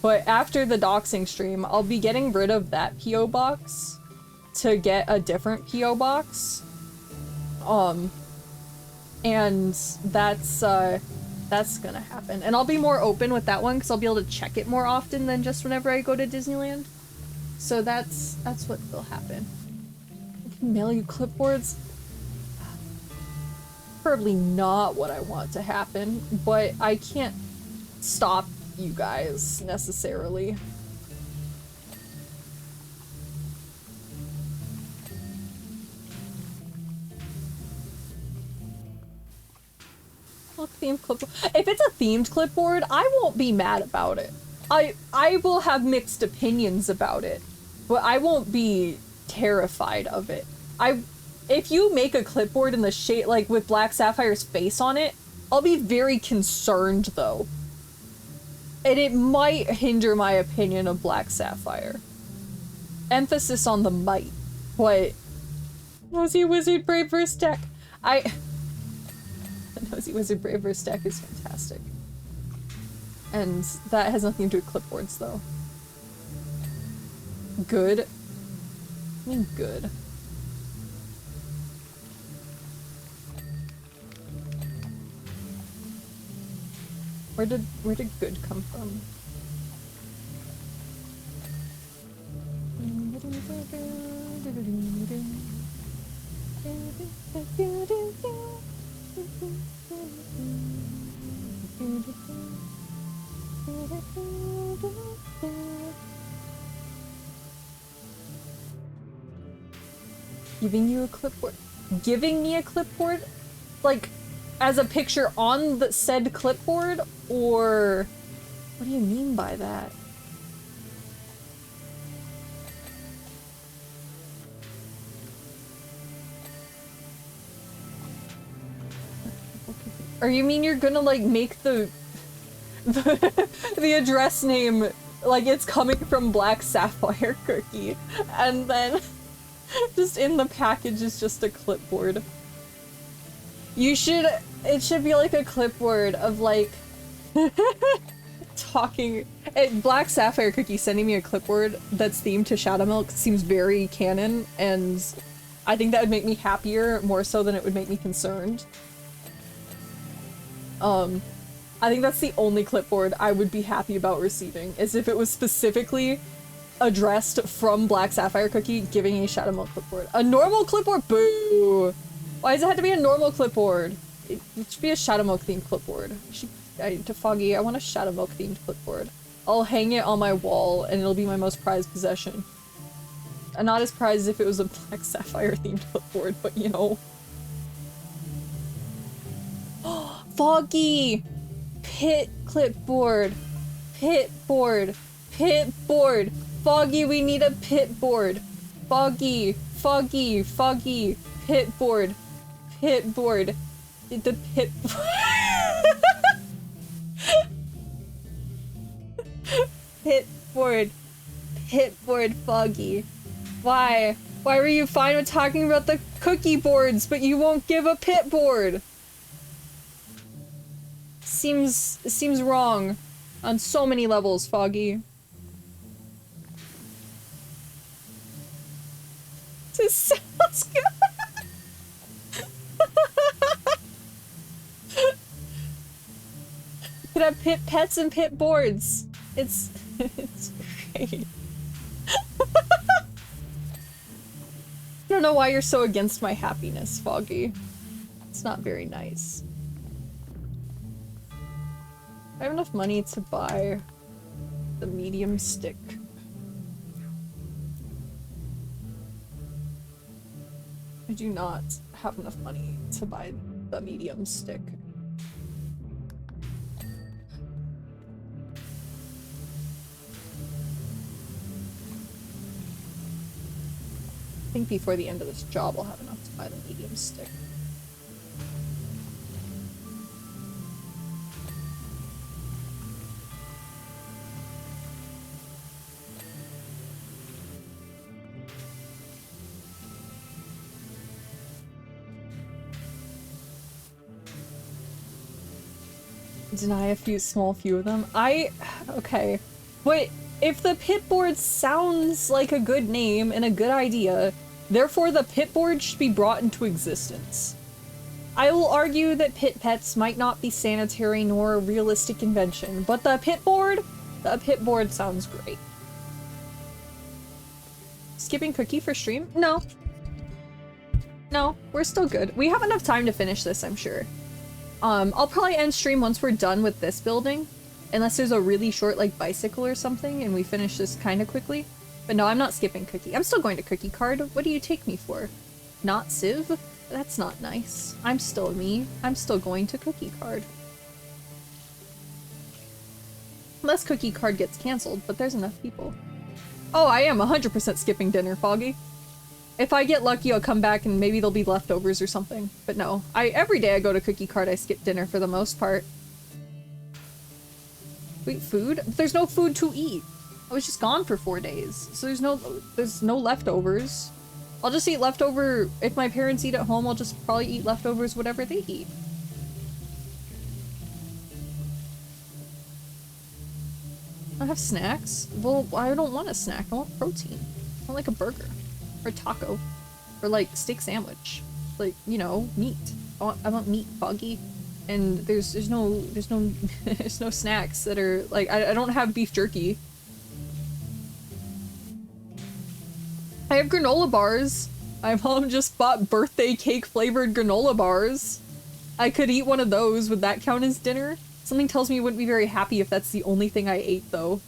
But after the doxing stream, I'll be getting rid of that PO box to get a different PO box. And that's gonna happen. And I'll be more open with that one because I'll be able to check it more often than just whenever I go to Disneyland. So that's what will happen. I can mail you clipboards. Probably not what I want to happen, but I can't stop you guys necessarily. Look, themed clipboard. If it's a themed clipboard, I won't be mad about it. I will have mixed opinions about it, but I won't be terrified of it. If you make a clipboard in the shade, like with Black Sapphire's face on it, I'll be very concerned though. And it might hinder my opinion of Black Sapphire. Emphasis on the might, but Nosy Wizard Brave Verse deck. The Nosy Wizard Brave Verse deck is fantastic. And that has nothing to do with clipboards though. Good? I mean good. Where did good come from? Giving you a clipboard? Giving me a clipboard? Like, as a picture on the said clipboard? Or what do you mean by that? Or you mean you're gonna like make the address name like it's coming from Black Sapphire Cookie, and then just in the package is just a clipboard? It should be like a clipboard of like talking. Black Sapphire Cookie sending me a clipboard that's themed to Shadow Milk seems very canon, and I think that would make me happier more so than it would make me concerned. I think that's the only clipboard I would be happy about receiving, is if it was specifically addressed from Black Sapphire Cookie giving a Shadow Milk clipboard. A normal clipboard? Boo! Why does it have to be a normal clipboard? It should be a Shadow Milk themed clipboard. To Foggy, I want a Shadow Milk themed clipboard. I'll hang it on my wall and it'll be my most prized possession. I'm not as prized as if it was a Black Sapphire themed clipboard, but you know. Foggy! Pit clipboard. Pit board. Pit board. Foggy, we need a pit board. Foggy. Foggy. Foggy. Pit board. Pit board. The pit Pit board. Pit board, Foggy. Why? Why were you fine with talking about the cookie boards, but you won't give a pit board? Seems wrong on so many levels, Foggy. This sounds good. You could have pit pets and pit boards. It's great. I don't know why you're so against my happiness, Foggy. It's not very nice. I have enough money to buy the medium stick. I do not have enough money to buy the medium stick. I think before the end of this job I'll have enough to buy the medium stick. Deny a small few of them. Okay. But if the pit board sounds like a good name and a good idea, therefore the pit board should be brought into existence. I will argue that pit pets might not be sanitary nor a realistic invention, but the pit board sounds great. Skipping cookie for stream? No. No, we're still good. We have enough time to finish this, I'm sure. I'll probably end stream once we're done with this building. Unless there's a really short, like, bicycle or something, and we finish this kind of quickly. But no, I'm not skipping cookie. I'm still going to cookie card. What do you take me for? Not Civ? That's not nice. I'm still me. I'm still going to cookie card. Unless cookie card gets cancelled, but there's enough people. Oh, I am 100% skipping dinner, Foggy. If I get lucky, I'll come back and maybe there'll be leftovers or something. But no, every day I go to cookie card, I skip dinner for the most part. Wait, food? There's no food to eat. I was just gone for 4 days, so there's no leftovers. I'll just eat leftover. If my parents eat at home, I'll just probably eat leftovers, whatever they eat. I have snacks? Well, I don't want a snack. I want protein. I want like a burger. Or a taco. Or like steak sandwich. Like, you know, meat. I want meat, Foggy. And there's no there's no snacks that are like I don't have beef jerky. I have granola bars. My mom just bought birthday cake flavored granola bars. I could eat one of those. Would that count as dinner? Something tells me I wouldn't be very happy if that's the only thing I ate though.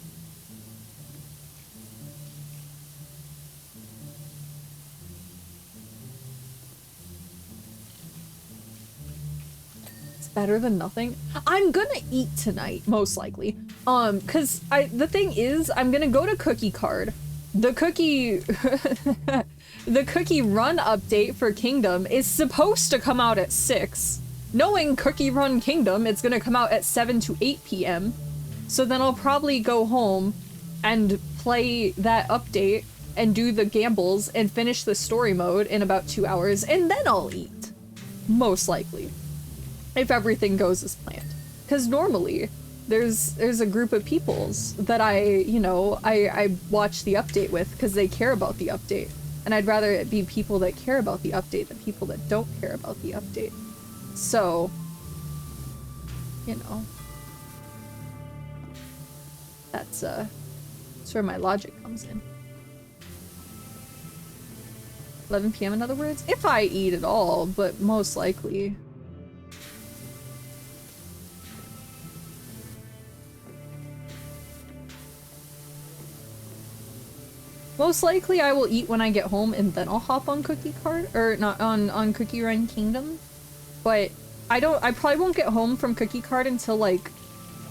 Better than nothing. I'm gonna eat tonight, most likely. Cause the thing is, I'm gonna go to cookie card. The cookie the cookie run update for Kingdom is supposed to come out at 6. Knowing Cookie Run Kingdom, it's gonna come out at 7 to 8 p.m. So then I'll probably go home and play that update and do the gambles and finish the story mode in about 2 hours, and then I'll eat. Most likely. If everything goes as planned. Because normally, there's a group of peoples that I watch the update with because they care about the update. And I'd rather it be people that care about the update than people that don't care about the update. So, you know. That's where my logic comes in. 11 p.m. in other words? If I eat at all, but most likely. Most likely I will eat when I get home and then I'll hop on cookie card, or not on Cookie Run Kingdom. But I probably won't get home from cookie card until like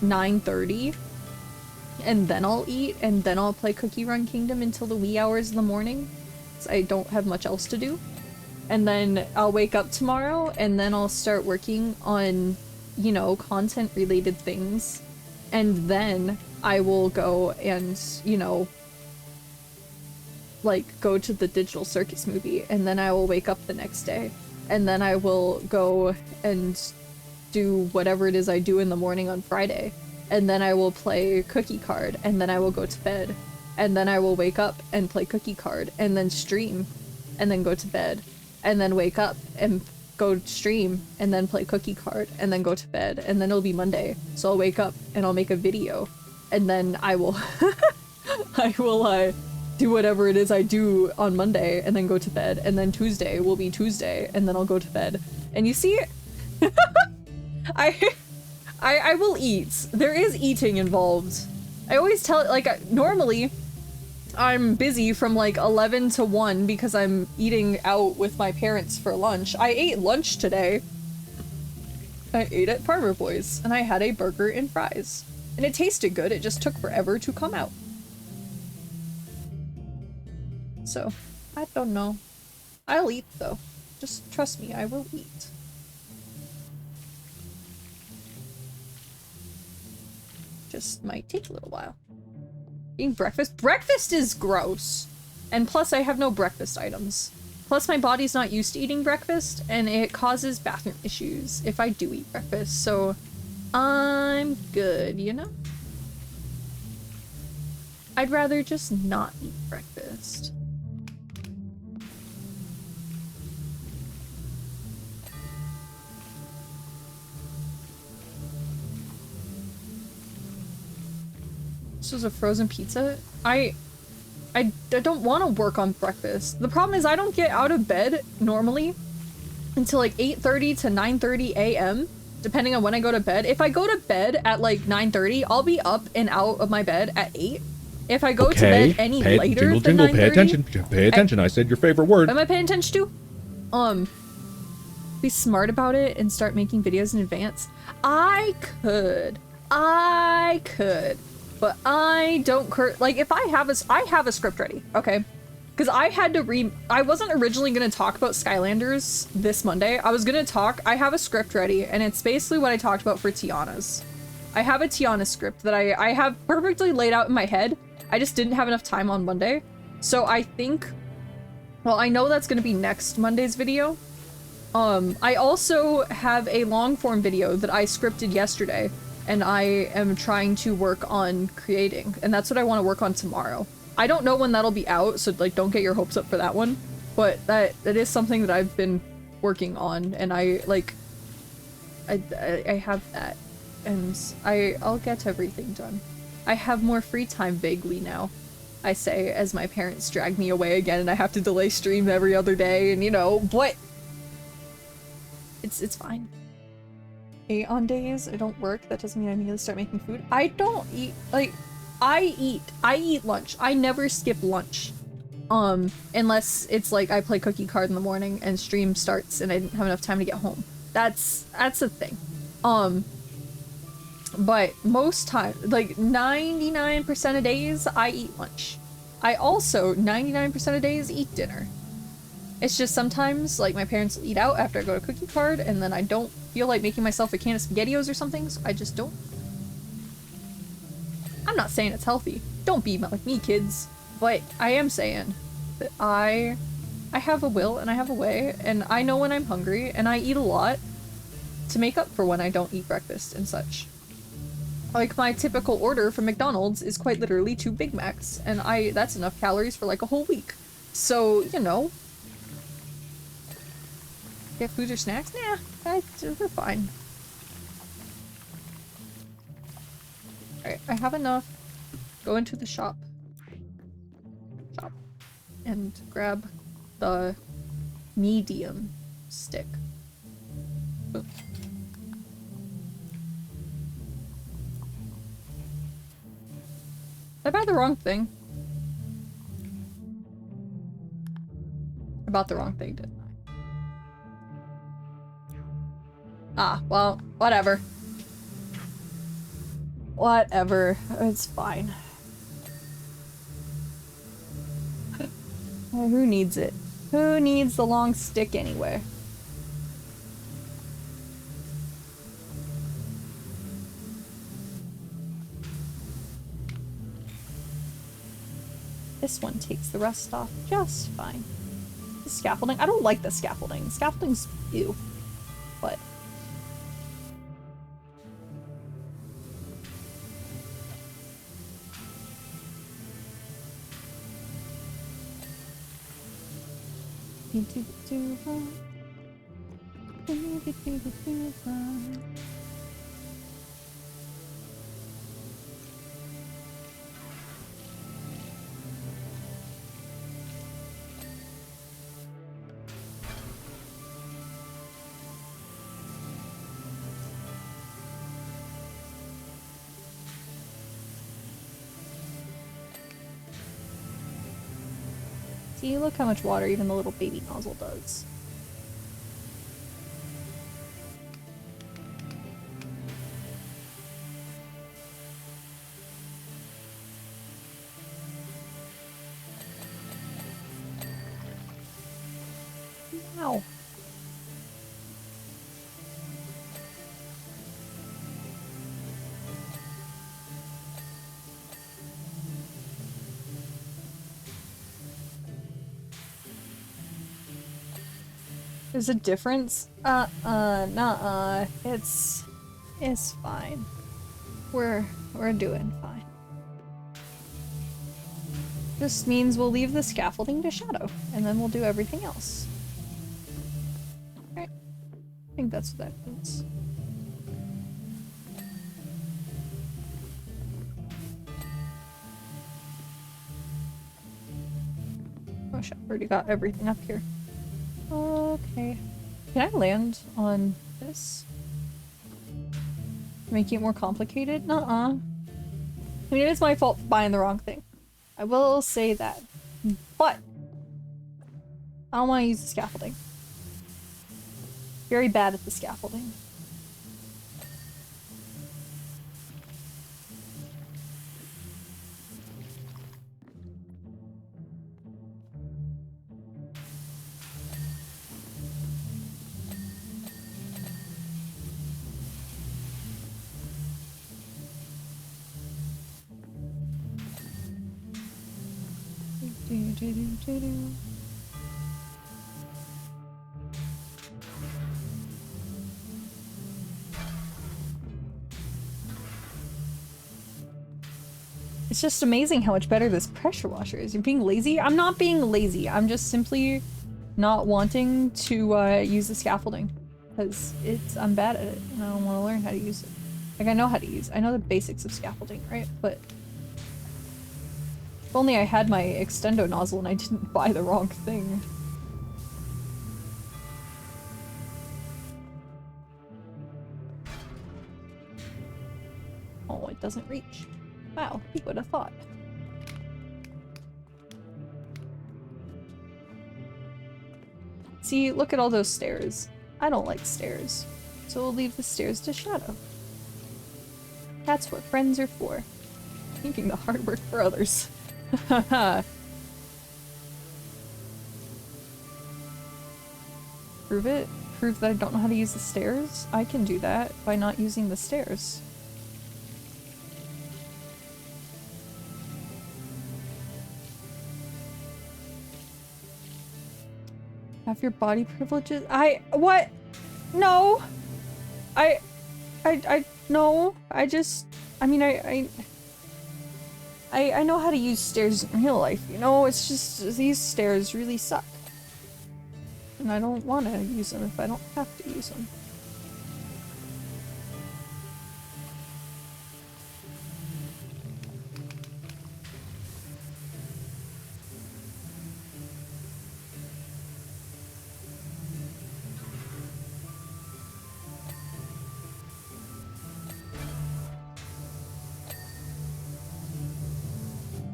9:30. And then I'll eat and then I'll play Cookie Run Kingdom until the wee hours of the morning. So I don't have much else to do. And then I'll wake up tomorrow and then I'll start working on, you know, content related things. And then I will go and, you know, like go to the Digital Circus movie, and then I will wake up the next day and then I will go and do whatever it is I do in the morning on Friday, and then I will play cookie card, and then I will go to bed, and then I will wake up and play cookie card and then stream and then go to bed and then wake up and go stream and then play cookie card and then go to bed, and then it'll be Monday, so I'll wake up and I'll make a video, and then I will do whatever it is I do on Monday and then go to bed, and then Tuesday will be Tuesday and then I'll go to bed. And you see, I will eat. There is eating involved. I always tell it, like, normally I'm busy from like 11 to 1 because I'm eating out with my parents for lunch. I ate lunch today. I ate at Farmer Boys and I had a burger and fries. And it tasted good, it just took forever to come out. So, I don't know. I'll eat though. Just trust me, I will eat. Just might take a little while. Eating breakfast? Breakfast is gross! And plus I have no breakfast items. Plus my body's not used to eating breakfast, and it causes bathroom issues if I do eat breakfast, so I'm good, you know? I'd rather just not eat breakfast. This was a frozen pizza? I don't want to work on breakfast. The problem is I don't get out of bed normally until like 8:30 to 9:30 a.m. depending on when I go to bed. If I go to bed at like 9:30, I'll be up and out of my bed at 8. If I go to bed any later than 9:30...
Pay attention. Pay attention. I said your favorite word.
Am I paying attention to? Be smart about it and start making videos in advance. I could. But I don't like if I have a script ready, okay? Because I had to I wasn't originally gonna talk about Skylanders this Monday. I have a script ready, and it's basically what I talked about for Tiana's. I have a Tiana script that I have perfectly laid out in my head. I just didn't have enough time on Monday. So I think, well, I know that's gonna be next Monday's video. I also have a long form video that I scripted yesterday, and I am trying to work on creating, and that's what I want to work on tomorrow. I don't know when that'll be out, so like don't get your hopes up for that one, but that is something that I've been working on, and I have that, and I'll get everything done. I have more free time vaguely now, I say, as my parents drag me away again and I have to delay stream every other day, and you know, but it's fine. On days I don't work, that doesn't mean I need to start making food. I don't eat, like, I eat lunch. I never skip lunch. Unless it's like I play cookie card in the morning and stream starts and I didn't have enough time to get home. That's a thing. But most time, like 99% of days, I eat lunch. I also 99% of days eat dinner. It's just sometimes, like, my parents will eat out after I go to cookie card, and then I don't feel like making myself a can of SpaghettiOs or something, so I just don't. I'm not saying it's healthy. Don't be like me, kids. But I am saying that I have a will and I have a way, and I know when I'm hungry, and I eat a lot to make up for when I don't eat breakfast and such. Like, my typical order from McDonald's is quite literally 2 Big Macs, and that's enough calories for like a whole week. So, you know, get food or snacks? Nah, we're fine. Alright, I have enough. Go into the shop. And grab the medium stick. Boom. Did I buy the wrong thing? I bought the wrong thing, didn't I? Ah, well, whatever. Whatever. It's fine. Who needs it? Who needs the long stick anyway? This one takes the rust off just fine. The scaffolding, I don't like the scaffolding. Scaffolding's ew. But see, look how much water even the little baby nozzle does. Wow. There's a difference? Nuh-uh. It's fine. We're doing fine. Just means we'll leave the scaffolding to Shadow, and then we'll do everything else. Alright. I think that's what that means. Oh shit, already got everything up here. Okay. Can I land on this? Making it more complicated? Nuh-uh. I mean, it is my fault for buying the wrong thing. I will say that. But I don't want to use the scaffolding. Very bad at the scaffolding. It's just amazing how much better this pressure washer is. You're being lazy? I'm not being lazy. I'm just simply not wanting to use the scaffolding. Because I'm bad at it and I don't want to learn how to use it. Like, I know how to use it. I know the basics of scaffolding, right? But if only I had my extendo nozzle and I didn't buy the wrong thing. Oh, it doesn't reach. Wow, who would have thought? See, look at all those stairs. I don't like stairs, so we'll leave the stairs to Shadow. That's what friends are for. Making the hard work for others. Haha. Prove it? Prove that I don't know how to use the stairs? I can do that by not using the stairs. Have your body privileges? What? No! No. I mean, I know how to use stairs in real life, you know? It's just, these stairs really suck. And I don't want to use them if I don't have to use them.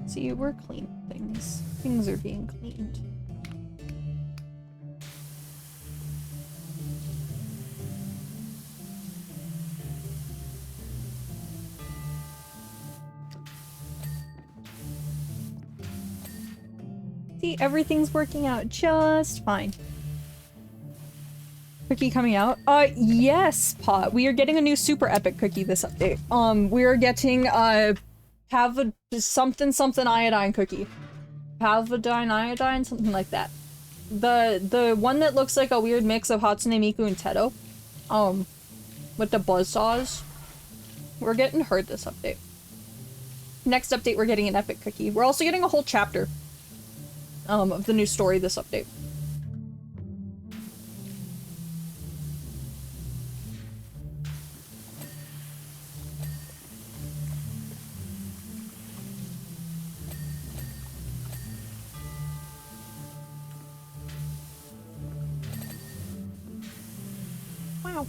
See, we're cleaning things. Things are being cleaned. See, everything's working out just fine. Cookie coming out? Yes, Pot. We are getting a new super epic cookie this update. We are getting, have a something iodine cookie. Pavadine iodine, something like that. The one that looks like a weird mix of Hatsune Miku and Teto. With the buzzsaws. We're getting her this update. Next update, we're getting an epic cookie. We're also getting a whole chapter of the new story this update. Wow.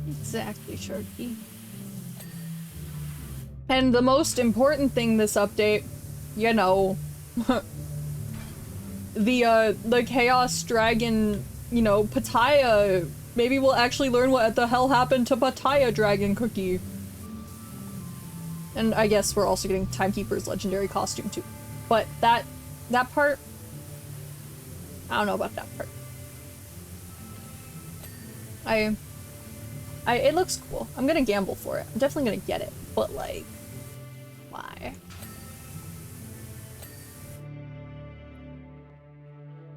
Exactly, Sharky. And the most important thing this update, you know, the Chaos Dragon, you know, Pattaya. Maybe we'll actually learn what the hell happened to Pattaya Dragon Cookie. And I guess we're also getting Timekeeper's legendary costume too. But that part, I don't know about that part. It looks cool. I'm gonna gamble for it. I'm definitely gonna get it. But like, why?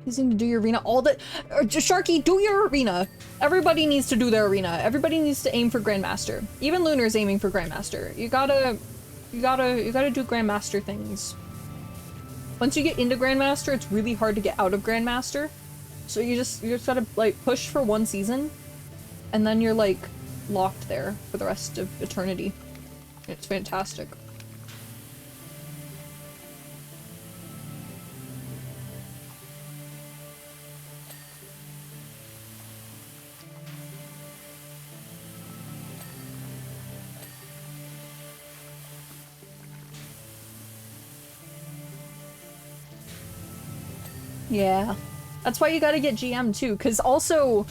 You need to do your arena all the- Sharky, do your arena! Everybody needs to do their arena. Everybody needs to aim for Grandmaster. Even Lunar's aiming for Grandmaster. You gotta do Grandmaster things. Once you get into Grandmaster, it's really hard to get out of Grandmaster. So you just gotta, like, push for one season, and then you're, like, locked there for the rest of eternity. It's fantastic. Yeah. That's why you gotta get GM too, because also,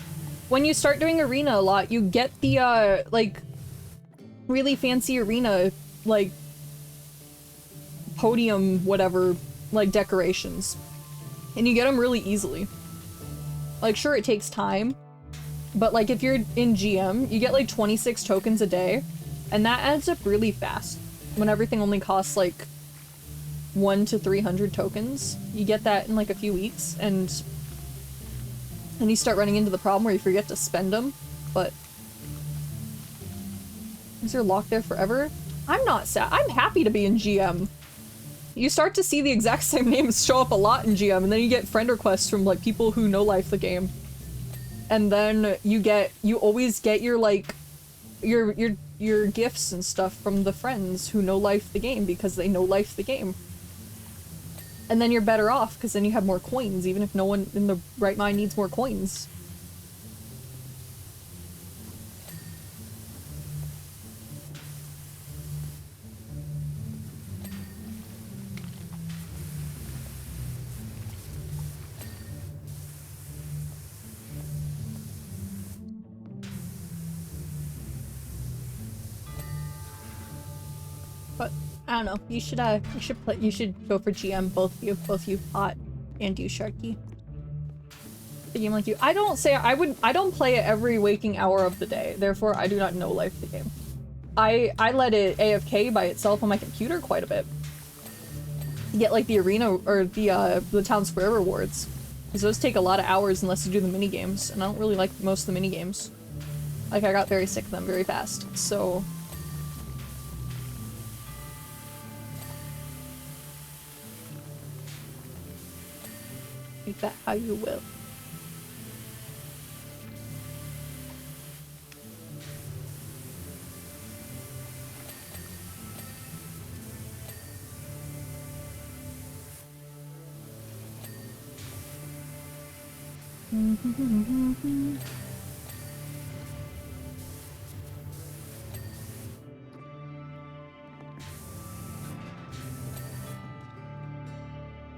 when you start doing arena a lot, you get the, like, really fancy arena, like, podium, whatever, like, decorations. And you get them really easily. Like, sure, it takes time, but, like, if you're in GM, you get, like, 26 tokens a day, and that adds up really fast. When everything only costs, like, 1 to 300 tokens, you get that in, like, a few weeks, and then you start running into the problem where you forget to spend them, but... Is you're locked there forever? I'm not sad. I'm happy to be in GM. You start to see the exact same names show up a lot in GM, and then you get friend requests from, like, people who know life the game. And then you always get your, like, your gifts and stuff from the friends who know life the game because they know life the game. And then you're better off, because then you have more coins, even if no one in the right mind needs more coins. But I don't know. You should go for GM, both of you, Pot and you, Sharky. The game like you. I don't play it every waking hour of the day. Therefore, I do not know life the game. I let it AFK by itself on my computer quite a bit. To get like the arena or the town square rewards, because those take a lot of hours unless you do the mini games, and I don't really like most of the mini games. Like I got very sick of them very fast, so. Make that how you will.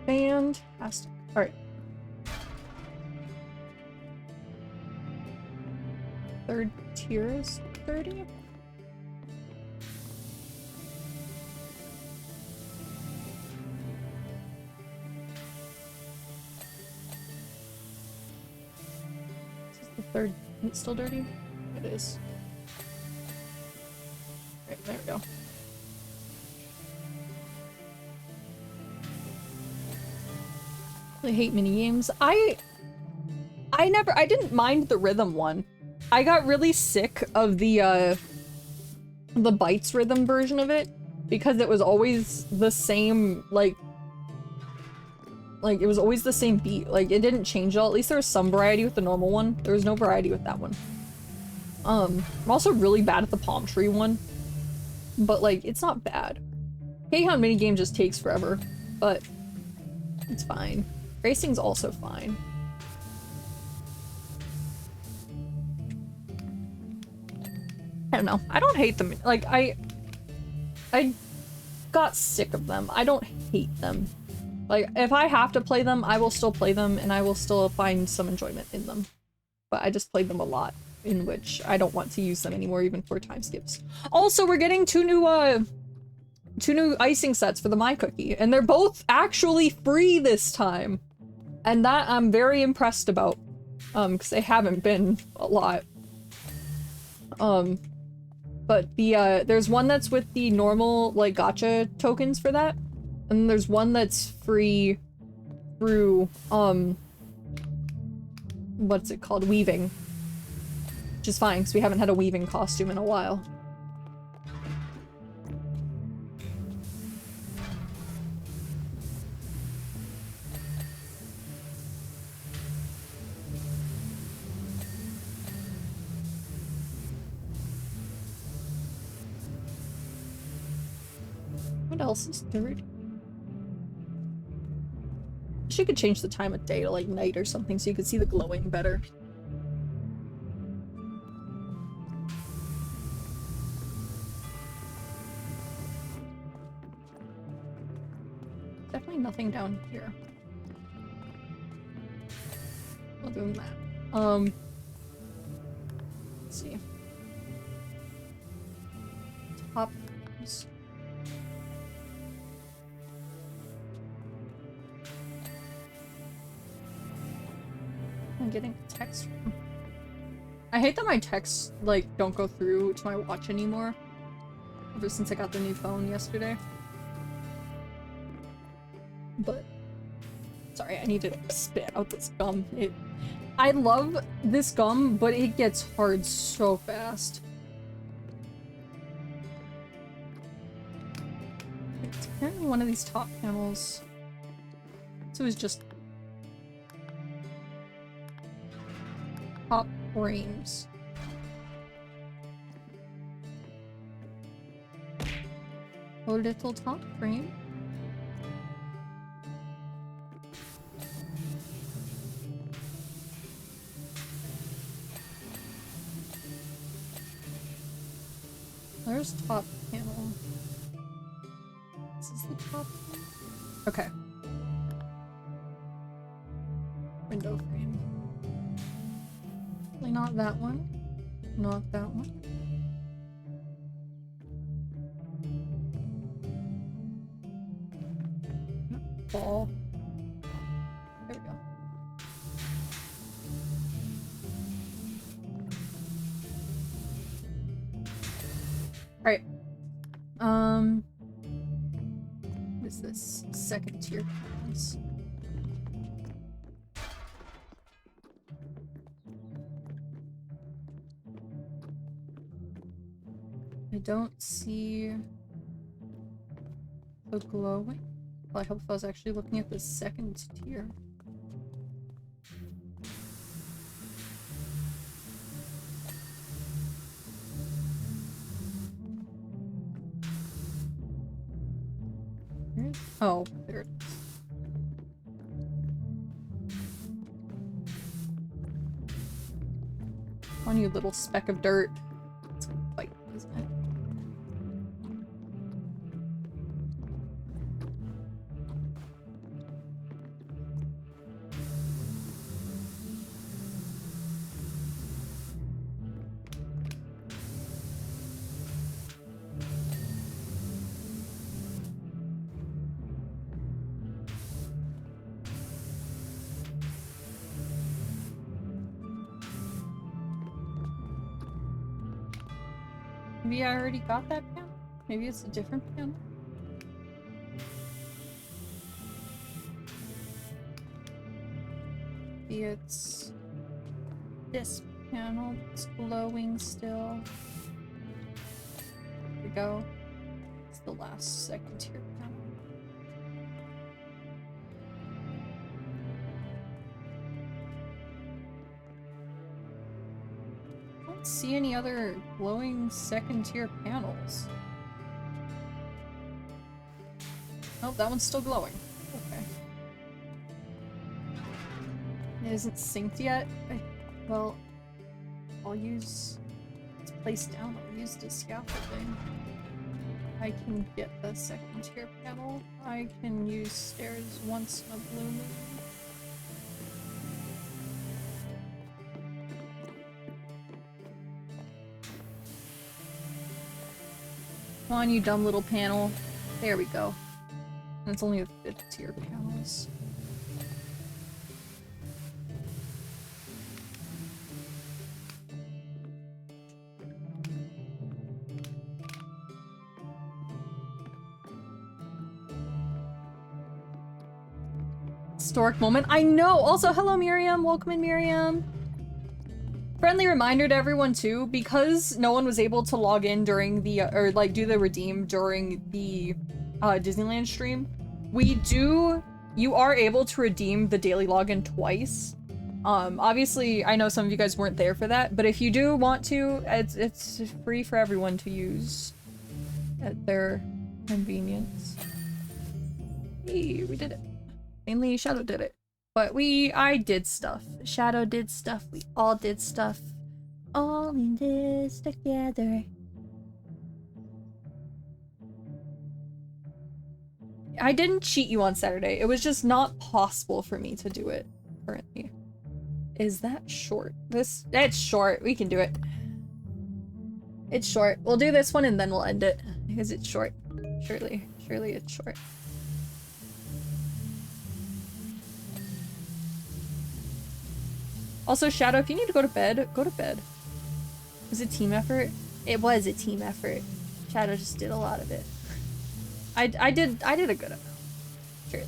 Fantastic. All right. Third tier is 30? This is the third. Is it still dirty? It is. Right, there we go. I hate mini games. I didn't mind the rhythm one. I got really sick of the Bites rhythm version of it because it was always the same, like it was always the same beat. Like, it didn't change at all. At least there was some variety with the normal one. There was no variety with that one. I'm also really bad at the palm tree one, but, like, it's not bad. K-Hound minigame just takes forever, but it's fine. Racing's also fine. I don't know. I don't hate them. Like, I got sick of them. I don't hate them. Like, if I have to play them, I will still play them, and I will still find some enjoyment in them. But I just played them a lot, in which I don't want to use them anymore, even for time skips. Also, we're getting two new icing sets for the My Cookie, and they're both actually free this time. And that I'm very impressed about, because they haven't been a lot. But there's one that's with the normal, like, gacha tokens for that, and there's one that's free through, what's it called? Weaving. Which is fine, because we haven't had a weaving costume in a while. What else is third? She could change the time of day to like night or something so you could see the glowing better. Definitely nothing down here. Other than that. Let's see. Tops. I'm getting text from. I hate that my texts like don't go through to my watch anymore. Ever since I got the new phone yesterday. But sorry, I need to spit out this gum. I love this gum, but it gets hard so fast. It's apparently one of these top panels. So it's just top frames. A little top frame. There's top panel. This is the top one? Okay. Window frame. Probably not that one. Not that one. Ball. There we go. Alright. What is this? Second tier panels. I don't see the glowing. Well, I hope I was actually looking at the second tier. Oh, there it is. Come on, you little speck of dirt. It's gonna bite, isn't it? Maybe I already got that panel? Maybe it's a different panel? Maybe it's this panel that's glowing still. There we go. It's the last second tier panel. I don't see any other glowing second tier panels. Oh, that one's still glowing. Okay. It isn't synced yet. Well, I'll use... It's placed down. I'll use the scaffolding. I can get the second tier panel. I can use stairs once in a blue moon. Come on, you dumb little panel. There we go. And it's only a 5th tier panels. Historic moment. I know. Also, hello, Miriam. Welcome in, Miriam. Friendly reminder to everyone too, because no one was able to log in during the or like do the redeem during the Disneyland stream. You are able to redeem the daily login twice. Obviously, I know some of you guys weren't there for that, but if you do want to, it's free for everyone to use at their convenience. Hey, we did it. Mainly Shadow did it. But I did stuff. Shadow did stuff. We all did stuff. All in this together. I didn't cheat you on Saturday. It was just not possible for me to do it currently. Is that short? It's short. We can do it. It's short. We'll do this one and then we'll end it. Because it's short. Surely it's short. Also, Shadow, if you need to go to bed, go to bed. Was it a team effort? It was a team effort. Shadow just did a lot of it. I did a good amount. Surely.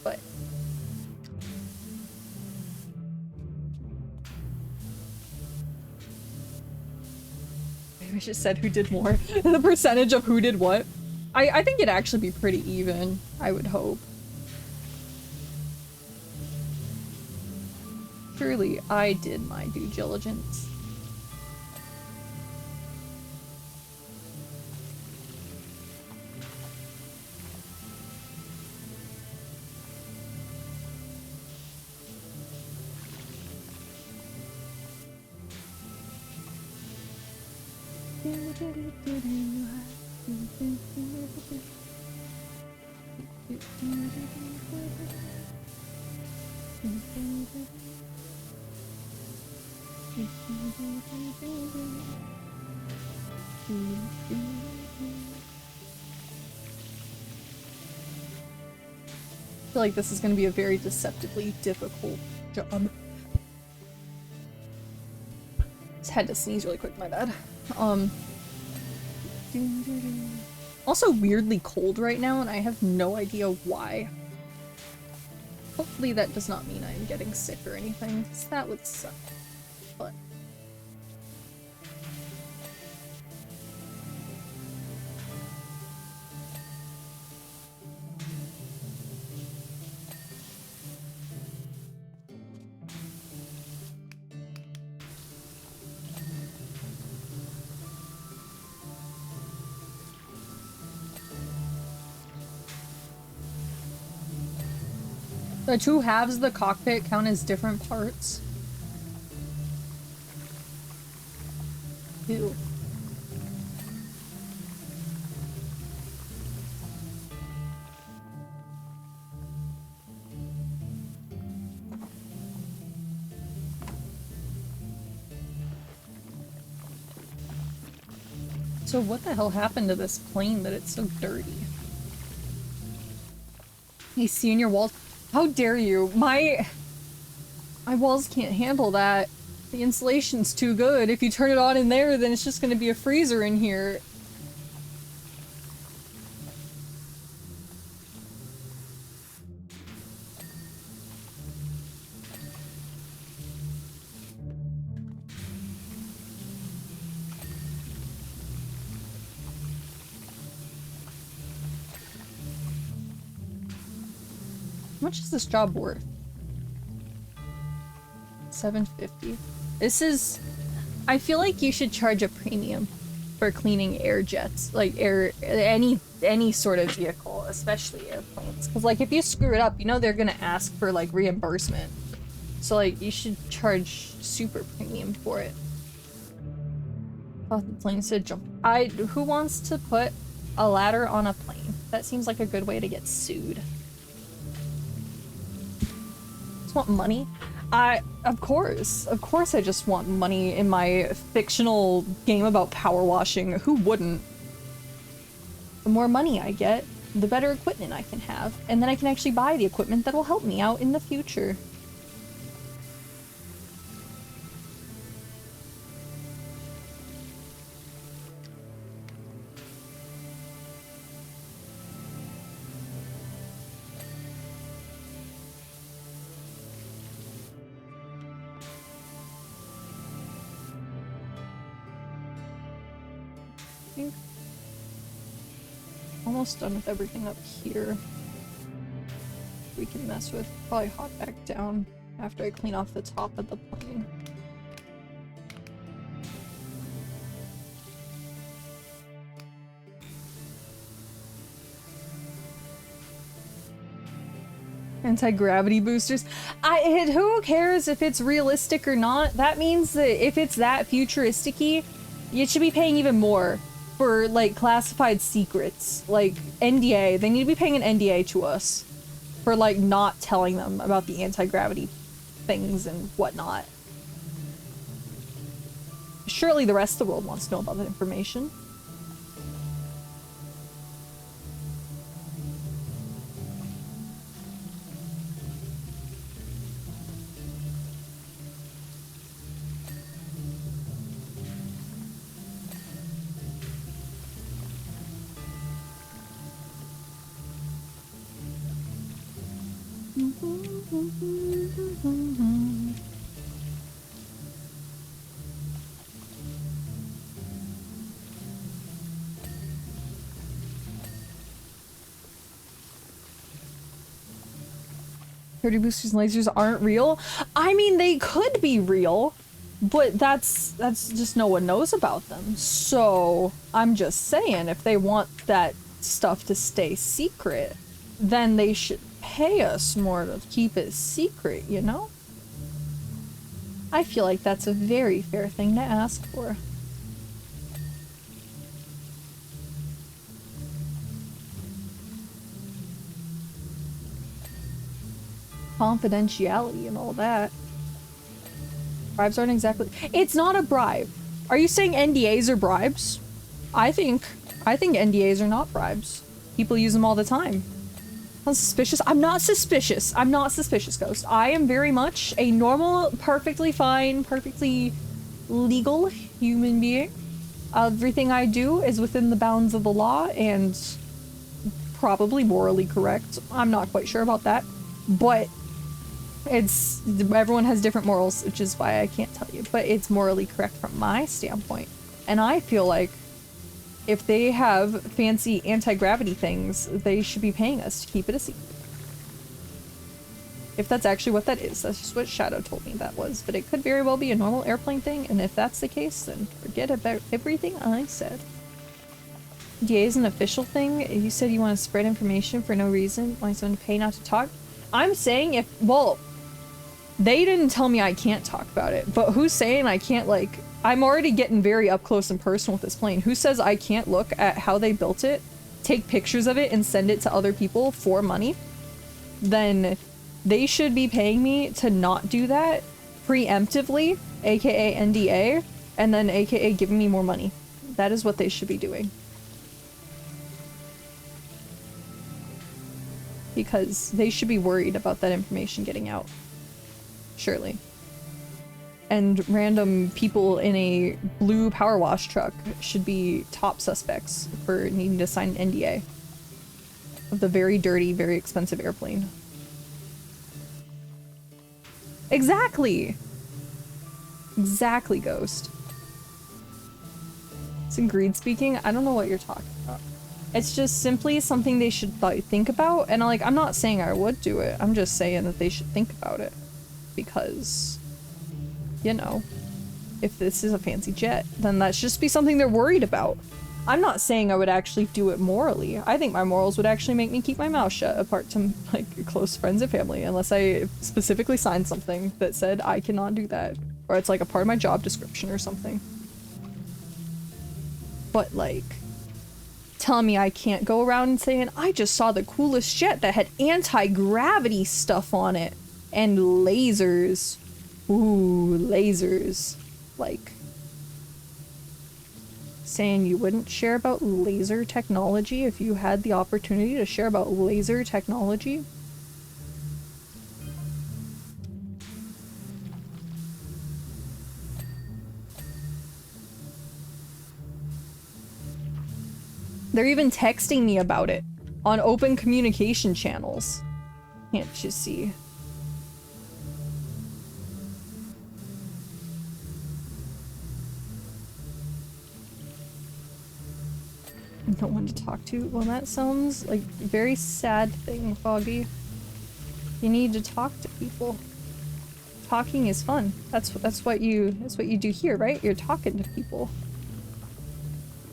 But maybe I just said who did more. The percentage of who did what. I think it'd actually be pretty even, I would hope. Surely I did my due diligence. I feel like this is going to be a very deceptively difficult job. Just had to sneeze really quick, my bad. Also weirdly cold right now, and I have no idea why. Hopefully that does not mean I'm getting sick or anything, because that would suck. But the two halves of the cockpit count as different parts. Ew. So what the hell happened to this plane that it's so dirty? You see in your walls? How dare you? My walls can't handle that. The insulation's too good. If you turn it on in there, then it's just gonna be a freezer in here. How much is this job worth? $750. This is... I feel like you should charge a premium for cleaning air jets. Like any sort of vehicle, especially airplanes. Because like if you screw it up, you know they're gonna ask for like reimbursement. So like you should charge super premium for it. Oh, the plane said jump. Who wants to put a ladder on a plane? That seems like a good way to get sued. Just want money? Of course I just want money in my fictional game about power washing. Who wouldn't? The more money I get, the better equipment I can have. And then I can actually buy the equipment that will help me out in the future. think. Almost done with everything up here. We can mess with. Probably hop back down after I clean off the top of the plane. Anti-gravity boosters. Who cares if it's realistic or not? That means that if it's that futuristic-y, you should be paying even more for, like, classified secrets. Like, NDA. They need to be paying an NDA to us for, like, not telling them about the anti-gravity things and whatnot. Surely the rest of the world wants to know about that information. Gravity boosters and lasers aren't real. I mean, they could be real, but that's just no one knows about them. So I'm just saying, if they want that stuff to stay secret, then they should pay us more to keep it secret, you know? I feel like that's a very fair thing to ask for. Confidentiality and all that. Bribes aren't exactly— it's not a bribe. Are you saying NDAs are bribes? I think NDAs are not bribes. People use them all the time. I'm suspicious. I'm not suspicious. I'm not suspicious, Ghost. I am very much a normal, perfectly fine, perfectly legal human being. Everything I do is within the bounds of the law and probably morally correct. I'm not quite sure about that, but everyone has different morals, which is why I can't tell you, but it's morally correct from my standpoint. And I feel like if they have fancy anti-gravity things, they should be paying us to keep it a secret. If that's actually what that is. That's just what Shadow told me that was. But it could very well be a normal airplane thing, and if that's the case, then forget about everything I said. DA is an official thing. You said you want to spread information for no reason. Want someone to pay not to talk? I'm saying if— well, they didn't tell me I can't talk about it, but who's saying I can't, like— I'm already getting very up close and personal with this plane. Who says I can't look at how they built it, take pictures of it, and send it to other people for money? Then they should be paying me to not do that preemptively, aka NDA, and then aka giving me more money. That is what they should be doing. Because they should be worried about that information getting out. Surely. And random people in a blue Powerwash truck should be top suspects for needing to sign an NDA of the very dirty, very expensive airplane. Exactly! Exactly, Ghost. It's in greed speaking. I don't know what you're talking about. It's just simply something they should think about, and like, I'm not saying I would do it. I'm just saying that they should think about it. Because, you know, if this is a fancy jet, then that should just be something they're worried about. I'm not saying I would actually do it morally. I think my morals would actually make me keep my mouth shut, apart from, like, close friends and family, unless I specifically signed something that said I cannot do that. Or it's like a part of my job description or something. But, like, telling me I can't go around saying, I just saw the coolest jet that had anti-gravity stuff on it. And lasers. Ooh, lasers. Like, saying you wouldn't share about laser technology if you had the opportunity to share about laser technology? They're even texting me about it on open communication channels. Can't you see? No one to talk to? Well, that sounds like a very sad thing, Foggy. You need to talk to people. Talking is fun. That's what you do here, right? You're talking to people.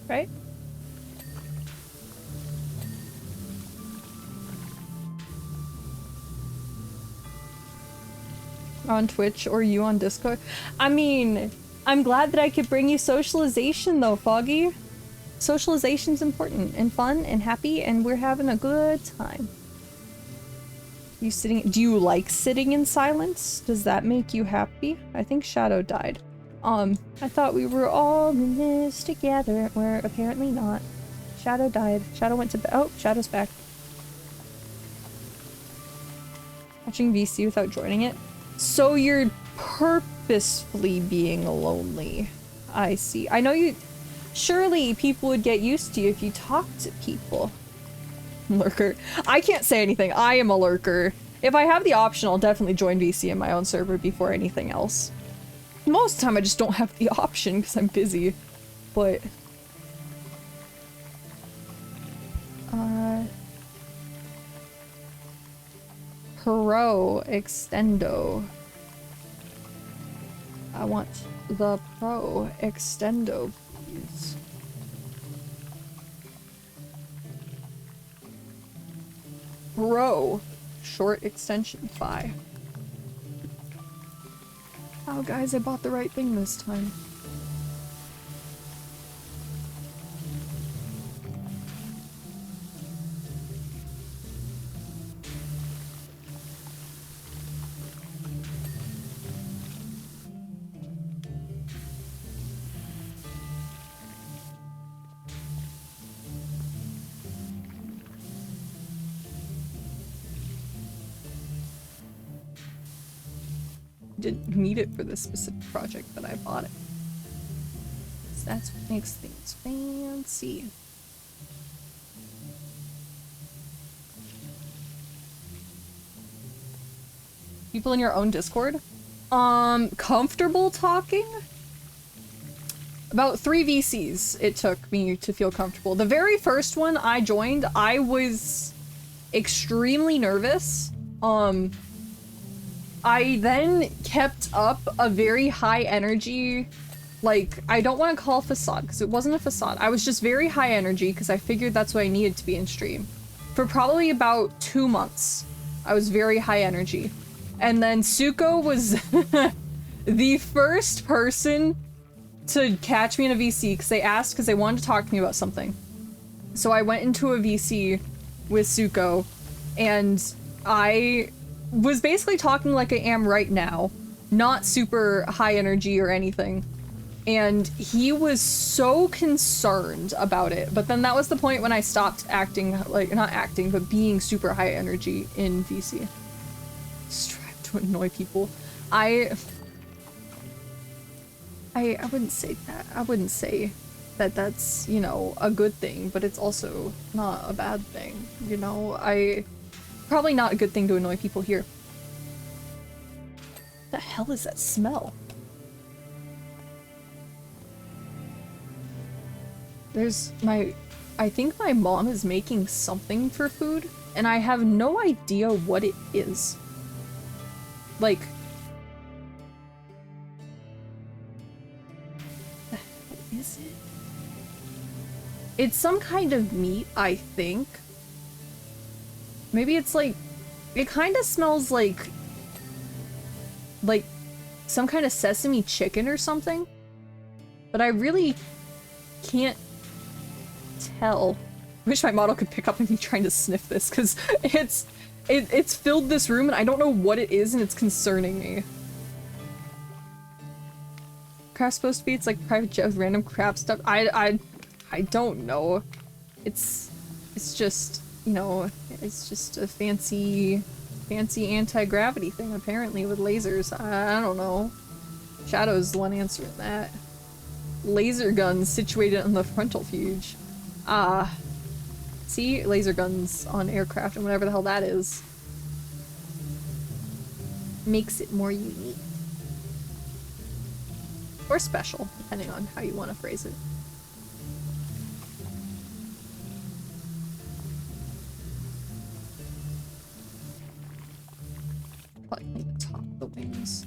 Right? On Twitch or you on Discord? I mean, I'm glad that I could bring you socialization though, Foggy. Socialization's important and fun and happy, and we're having a good time. Do you like sitting in silence? Does that make you happy? I think Shadow died. I thought we were all in this together. We're apparently not. Shadow died. Shadow went to bed. Oh, Shadow's back. Watching VC without joining it. So you're purposefully being lonely. I see. I know you... Surely people would get used to you if you talked to people. Lurker. I can't say anything. I am a lurker. If I have the option, I'll definitely join VC in my own server before anything else. Most of the time I just don't have the option because I'm busy. But... Pro Extendo. I want the Pro Extendo, please. Pro. Short extension phi. Oh guys, I bought the right thing this time. Didn't need it for this specific project, but I bought it. So that's what makes things fancy. People in your own Discord? Comfortable talking? About 3 VCs it took me to feel comfortable. The very first one I joined, I was extremely nervous. I then kept up a very high energy, like, I don't want to call facade, because it wasn't a facade. I was just very high energy, because I figured that's what I needed to be in stream. For probably about 2 months, I was very high energy. And then Suko was the first person to catch me in a VC, because they asked, because they wanted to talk to me about something. So I went into a VC with Suko, and I was basically talking like I am right now, not super high energy or anything. And he was so concerned about it. But then that was the point when I stopped acting, like, not acting, but being super high energy in VC. Strive to annoy people. I wouldn't say that. I wouldn't say that that's, you know, a good thing, but it's also not a bad thing, you know? Probably not a good thing to annoy people here. What the hell is that smell? I think my mom is making something for food, and I have no idea what it is. Like... What is it? It's some kind of meat, I think. Maybe it's like... It kind of smells like some kind of sesame chicken or something. But I really can't tell. I wish my model could pick up on me trying to sniff this, because it's filled this room and I don't know what it is and it's concerning me. Craft's supposed to be, it's like private jet with random crap stuff. I don't know. It's just, you know, it's just a fancy anti-gravity thing apparently with lasers. I don't know. Shadow's the one answering that. Laser guns situated on the frontal fuge. See? Laser guns on aircraft and whatever the hell that is. Makes it more unique. Or special, depending on how you want to phrase it. Probably clean the top of the wings.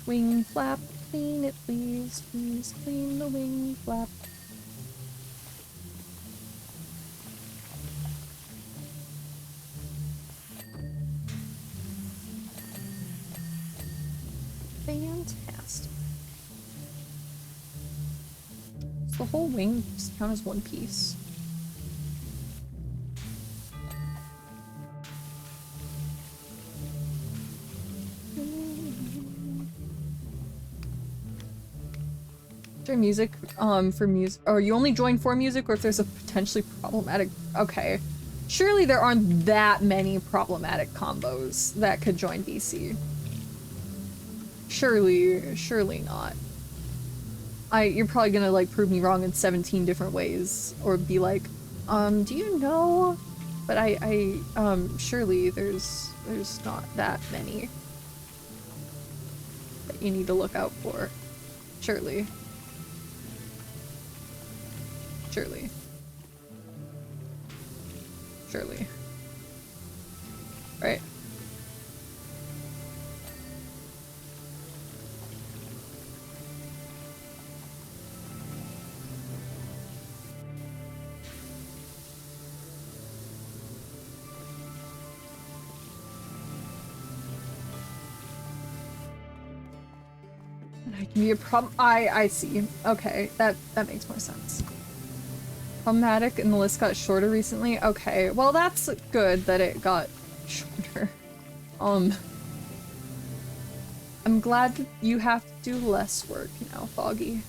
Wing flap, clean it please, please clean the wing flap. Fantastic. Does the whole wing just count as one piece? Join music, for music, or you only join for music or if there's a potentially problematic, okay. Surely there aren't that many problematic combos that could join VC. Surely not. You're probably gonna like prove me wrong in 17 different ways, or be like, do you know? But surely there's not that many that you need to look out for. Surely. Surely. Surely. Right? That can be a problem. I see. Okay, that makes more sense. Problematic and the list got shorter recently. Okay, well that's good that it got shorter. I'm glad that you have to do less work now, Foggy.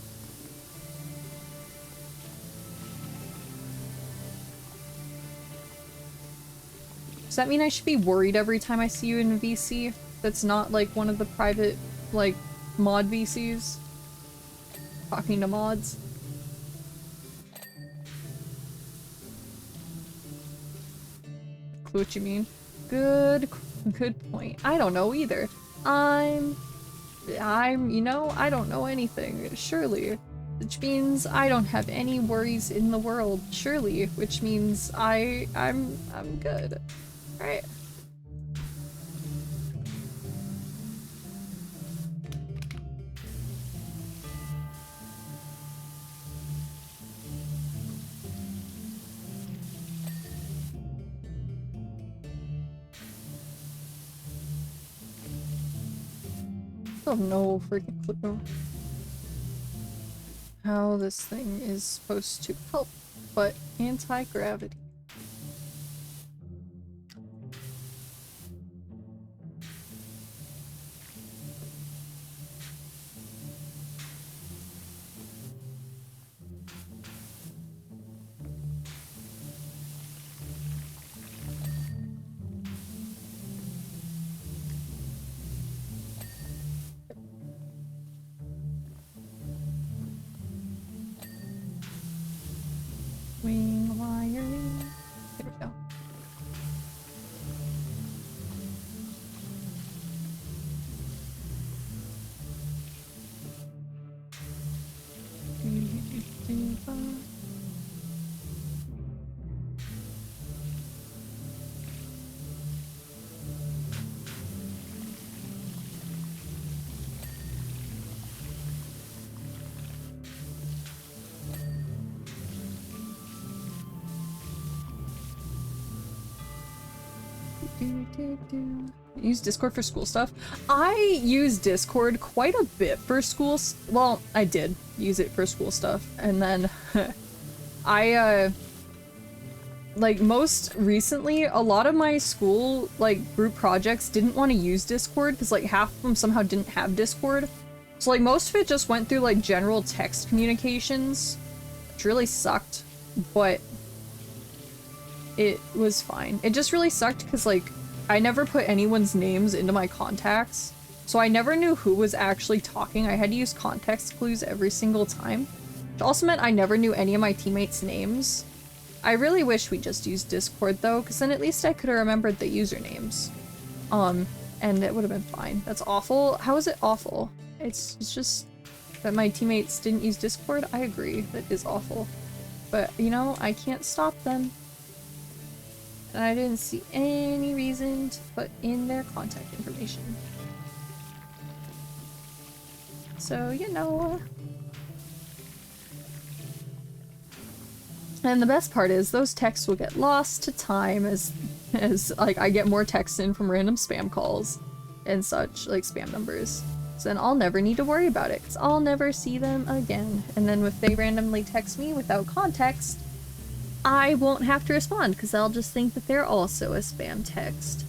Does that mean I should be worried every time I see you in a VC? That's not like one of the private, like, mod VCs? Talking to mods? Clue what you mean? Good point. I don't know either. you know, I don't know anything, surely. Which means I don't have any worries in the world, surely. Which means I'm good. Right? I have no freaking clue how this thing is supposed to help, but anti-gravity. Wing wiring. There we go. Use Discord for school stuff. I use Discord quite a bit for school. Well, I did use it for school stuff, and then like most recently, a lot of my school like group projects didn't want to use Discord because like half of them somehow didn't have Discord. So like most of it just went through like general text communications, which really sucked, but it was fine. It just really sucked because like I never put anyone's names into my contacts, so I never knew who was actually talking. I had to use context clues every single time. Which also meant I never knew any of my teammates' names. I really wish we just used Discord though, because then at least I could have remembered the usernames. and it would have been fine. That's awful. How is it awful? It's just that my teammates didn't use Discord. I agree, that is awful. But, you know, I can't stop them. And I didn't see any reason to put in their contact information. So, you know. And the best part is those texts will get lost to time as like I get more texts in from random spam calls and such, like spam numbers. So then I'll never need to worry about it because I'll never see them again. And then if they randomly text me without context, I won't have to respond because I'll just think that they're also a spam text.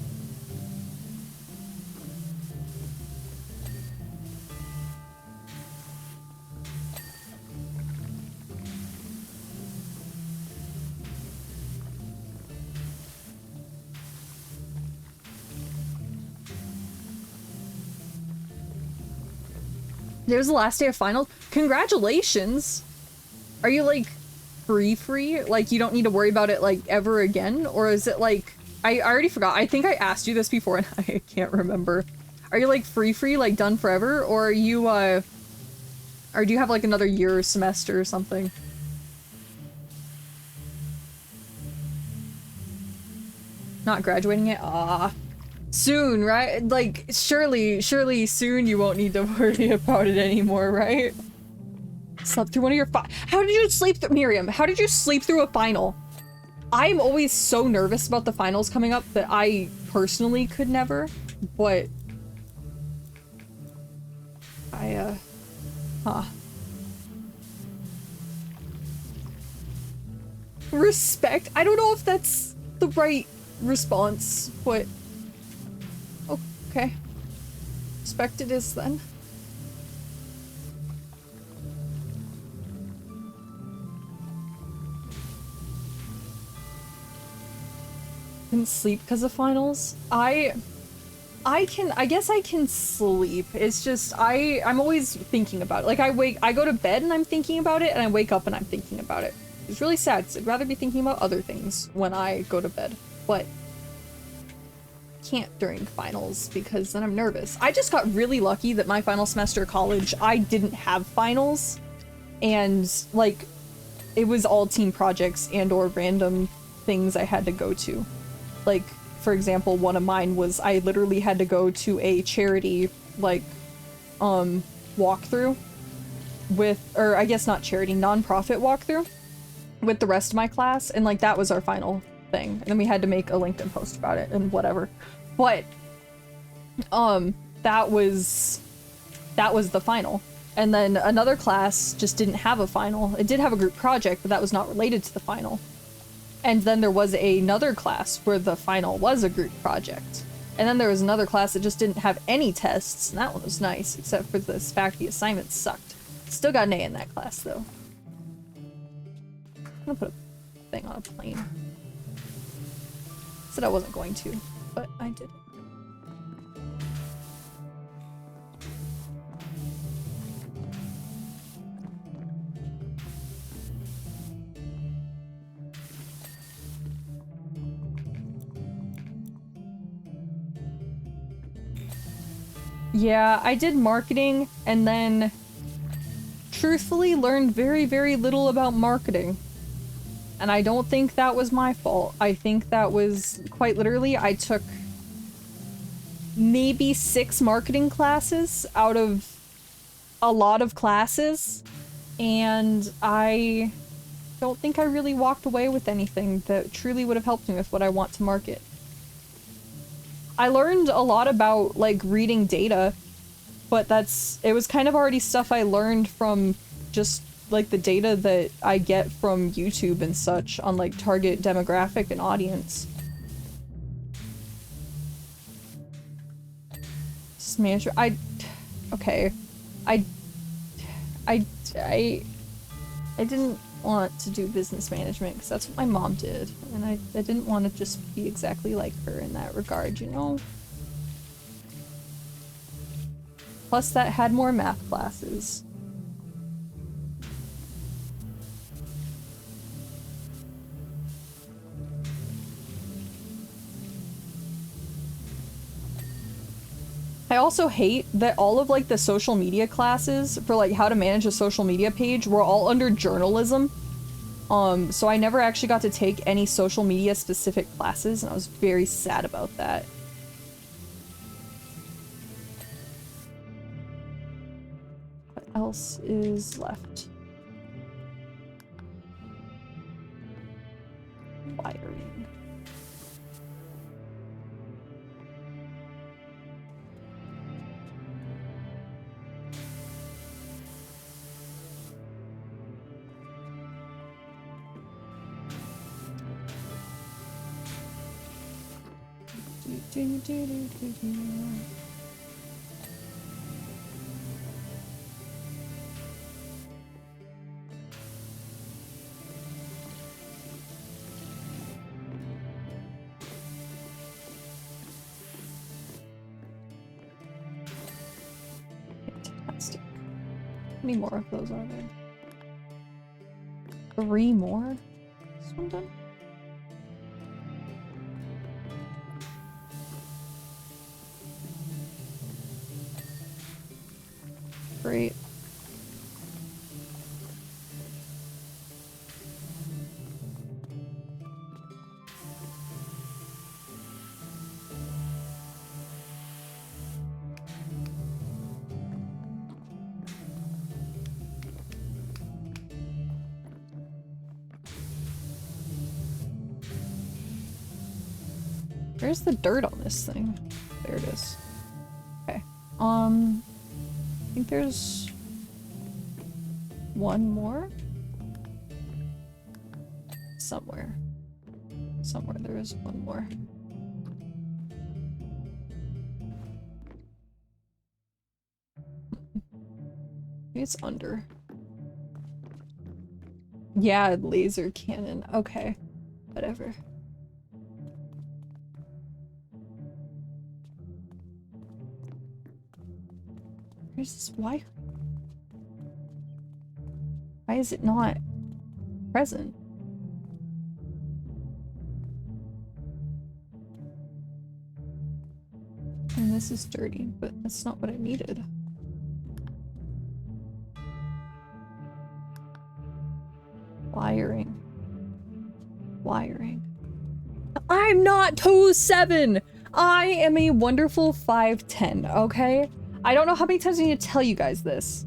It was the last day of finals. Congratulations! Are you like free? Like you don't need to worry about it like ever again? Or is it like, I already forgot. I think I asked you this before and I can't remember. Are you like free, like done forever? Or are you, or do you have like another year or semester or something? Not graduating yet? Ah. Soon, right? Like, surely soon you won't need to worry about it anymore, right? Slept through one of your How did you sleep through- Miriam, how did you sleep through a final? I'm always so nervous about the finals coming up that I personally could never, but... Respect? I don't know if that's the right response, but... Okay. Respect it is then. Didn't sleep because of finals? I guess I can sleep. It's just, I'm always thinking about it. Like I go to bed and I'm thinking about it, and I wake up and I'm thinking about it. It's really sad because I'd rather be thinking about other things when I go to bed, but can't during finals because then I'm nervous. I just got really lucky that my final semester of college, I didn't have finals, and like it was all team projects and or random things I had to go to. Like, for example, one of mine was I literally had to go to a charity, like, walkthrough with, or I guess not charity, non-profit walkthrough with the rest of my class, and like that was our final thing. And then we had to make a LinkedIn post about it and whatever. But, that was the final. And then another class just didn't have a final. It did have a group project, but that was not related to the final. And then there was another class where the final was a group project. And then there was another class that just didn't have any tests, and that one was nice, except for the fact the assignments sucked. Still got an A in that class, though. I'm gonna put a thing on a plane. Said I wasn't going to, but I did. Yeah, I did marketing and then truthfully learned very, very little about marketing. And I don't think that was my fault. I think that was quite literally, I took maybe 6 marketing classes out of a lot of classes, and I don't think I really walked away with anything that truly would have helped me with what I want to market. I learned a lot about, like, reading data, but it was kind of already stuff I learned from just, like, the data that I get from YouTube and such on, like, target demographic and audience. Just manager, okay. I didn't want to do business management because that's what my mom did, and I didn't want to just be exactly like her in that regard, you know? Plus that had more math classes. I also hate that all of like the social media classes for like how to manage a social media page were all under journalism. So I never actually got to take any social media specific classes, and I was very sad about that. What else is left? Wiring. Fantastic. How many more of those are there? 3 more? This one done? Great. Where's the dirt on this thing? There it is. Okay. I think there's one more? Somewhere. Somewhere there is one more. Maybe it's under. Yeah, laser cannon. Okay. Whatever. Where's this wire? Why is it not present? And this is dirty, but that's not what I needed. Wiring. Wiring. I'm not 2'7". I am a wonderful 5'10", okay? I don't know how many times I need to tell you guys this.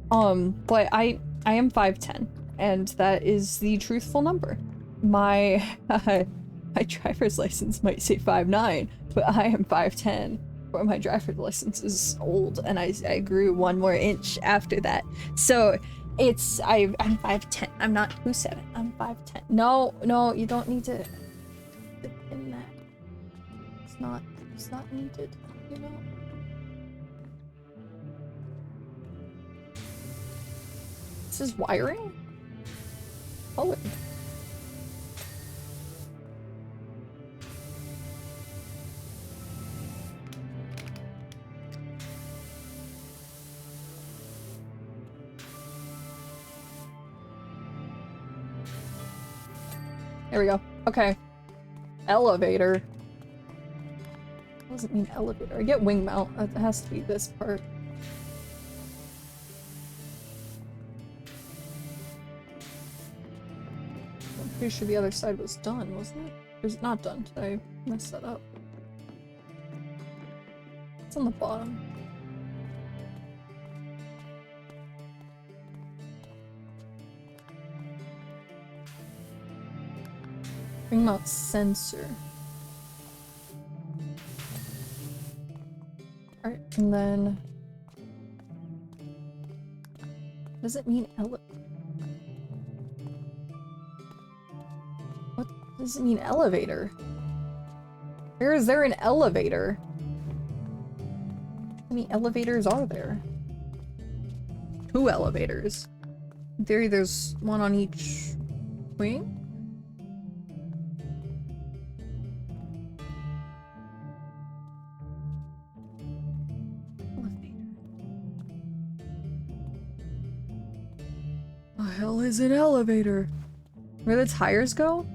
But I am 5'10", and that is the truthful number. My my driver's license might say 5'9", but I am 5'10". Or my driver's license is old, and I grew 1 more inch after that. So it's I'm 5'10". I'm not 2'7". I'm 5'10". No, you don't need to in that. It's not needed, you know. This is wiring? Colored. There we go. Okay. Elevator. What does it mean elevator? I get wing mount. It has to be this part. I'm pretty sure the other side was done, wasn't it? Or is it not done? Did I mess that up? It's on the bottom. Bring out sensor. Alright, and then... What does it mean What does it mean elevator? Where is there an elevator? How many elevators are there? 2 elevators. In theory, there's one on each wing? The hell is an elevator? Where the tires go?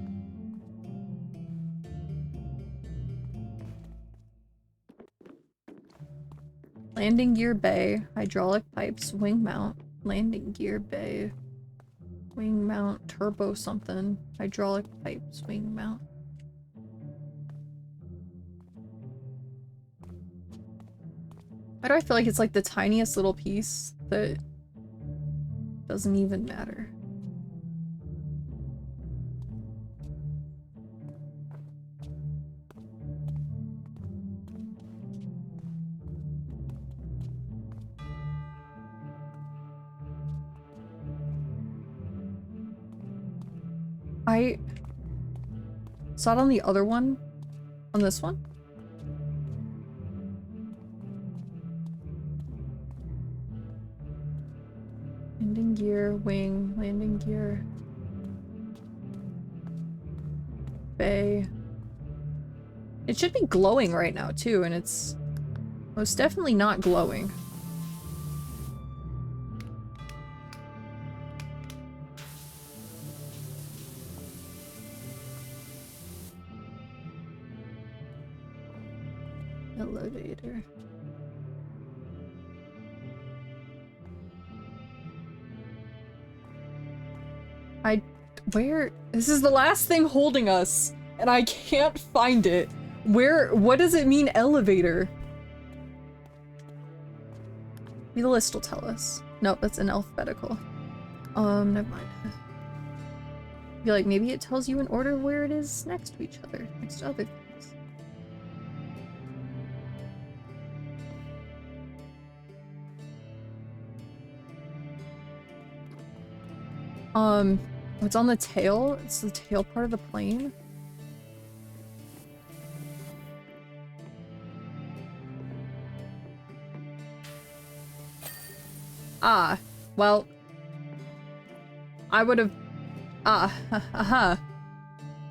Landing gear bay, hydraulic pipes, wing mount, landing gear bay, wing mount, turbo something, hydraulic pipes, wing mount. Why do I feel like it's like the tiniest little piece that doesn't even matter? I saw it on the other one. On this one? Landing gear, wing, landing gear. Bay. It should be glowing right now too, and it's most definitely not glowing. Elevator. Where? This is the last thing holding us, and I can't find it. What does it mean, elevator? Maybe the list will tell us. Nope, that's in alphabetical. Never mind. I feel like maybe it tells you in order where it is next to each other, next to other things. It's on the tail. It's the tail part of the plane. Ah, well, I would have.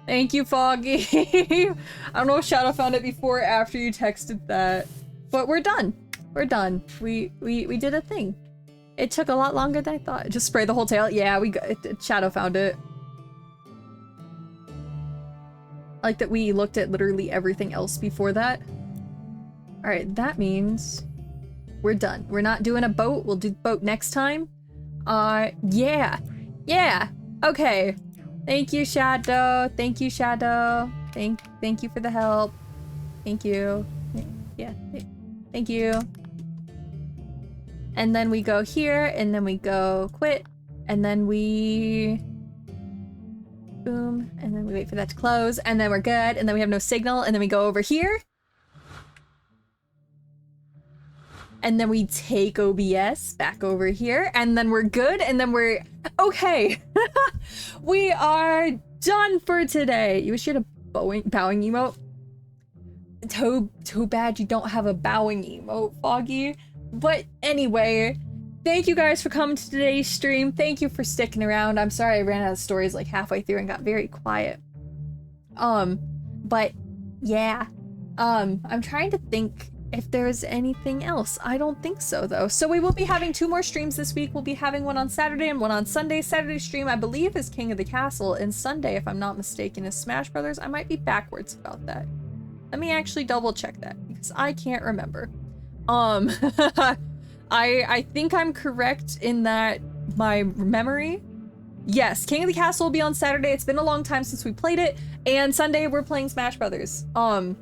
Thank you, Foggy. I don't know if Shadow found it before or after you texted that, but we're done. We're done. We did a thing. It took a lot longer than I thought. Just spray the whole tail. Yeah, we got it. Shadow found it. Like that we looked at literally everything else before that. All right, that means we're done. We're not doing a boat. We'll do boat next time. Yeah. Yeah. Okay. Thank you, Shadow. Thank you, Shadow. Thank you for the help. Thank you. Yeah. Thank you. And then we go here, and then we go quit, and then we boom, and then we wait for that to close, and then we're good, and then we have no signal, and then we go over here. And then we take OBS back over here, and then we're good, and then we're okay. We are done for today. You wish you had a bowing emote? Too bad you don't have a bowing emote, Foggy. But anyway, thank you guys for coming to today's stream. Thank you for sticking around. I'm sorry I ran out of stories like halfway through and got very quiet. But yeah. I'm trying to think if there's anything else. I don't think so though. So we will be having 2 more streams this week. We'll be having one on Saturday and one on Sunday. Saturday stream, I believe, is King of the Castle, and Sunday, if I'm not mistaken, is Smash Brothers. I might be backwards about that. Let me actually double check that because I can't remember. I think I'm correct in that my memory. Yes, King of the Castle will be on Saturday. It's been a long time since we played it. And Sunday we're playing Smash Brothers. The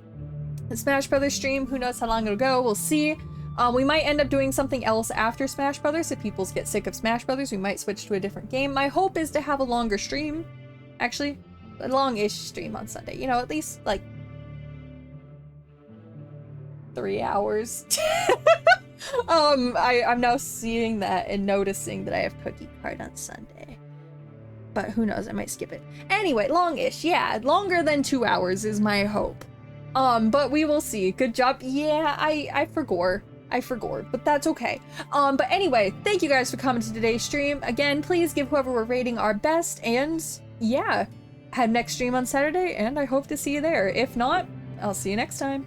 Smash Brothers stream, who knows how long it'll go, we'll see. We might end up doing something else after Smash Brothers. If people get sick of Smash Brothers, we might switch to a different game. My hope is to have a longer stream. Actually, a long-ish stream on Sunday. You know, at least like 3 hours. I'm now seeing that and noticing that I have cookie card on Sunday. But who knows, I might skip it. Anyway, longish, yeah, longer than 2 hours is my hope. But we will see. Good job. Yeah, I forgot, but that's okay. But anyway, thank you guys for coming to today's stream. Again, please give whoever we're rating our best, and yeah, have next stream on Saturday, and I hope to see you there. If not, I'll see you next time.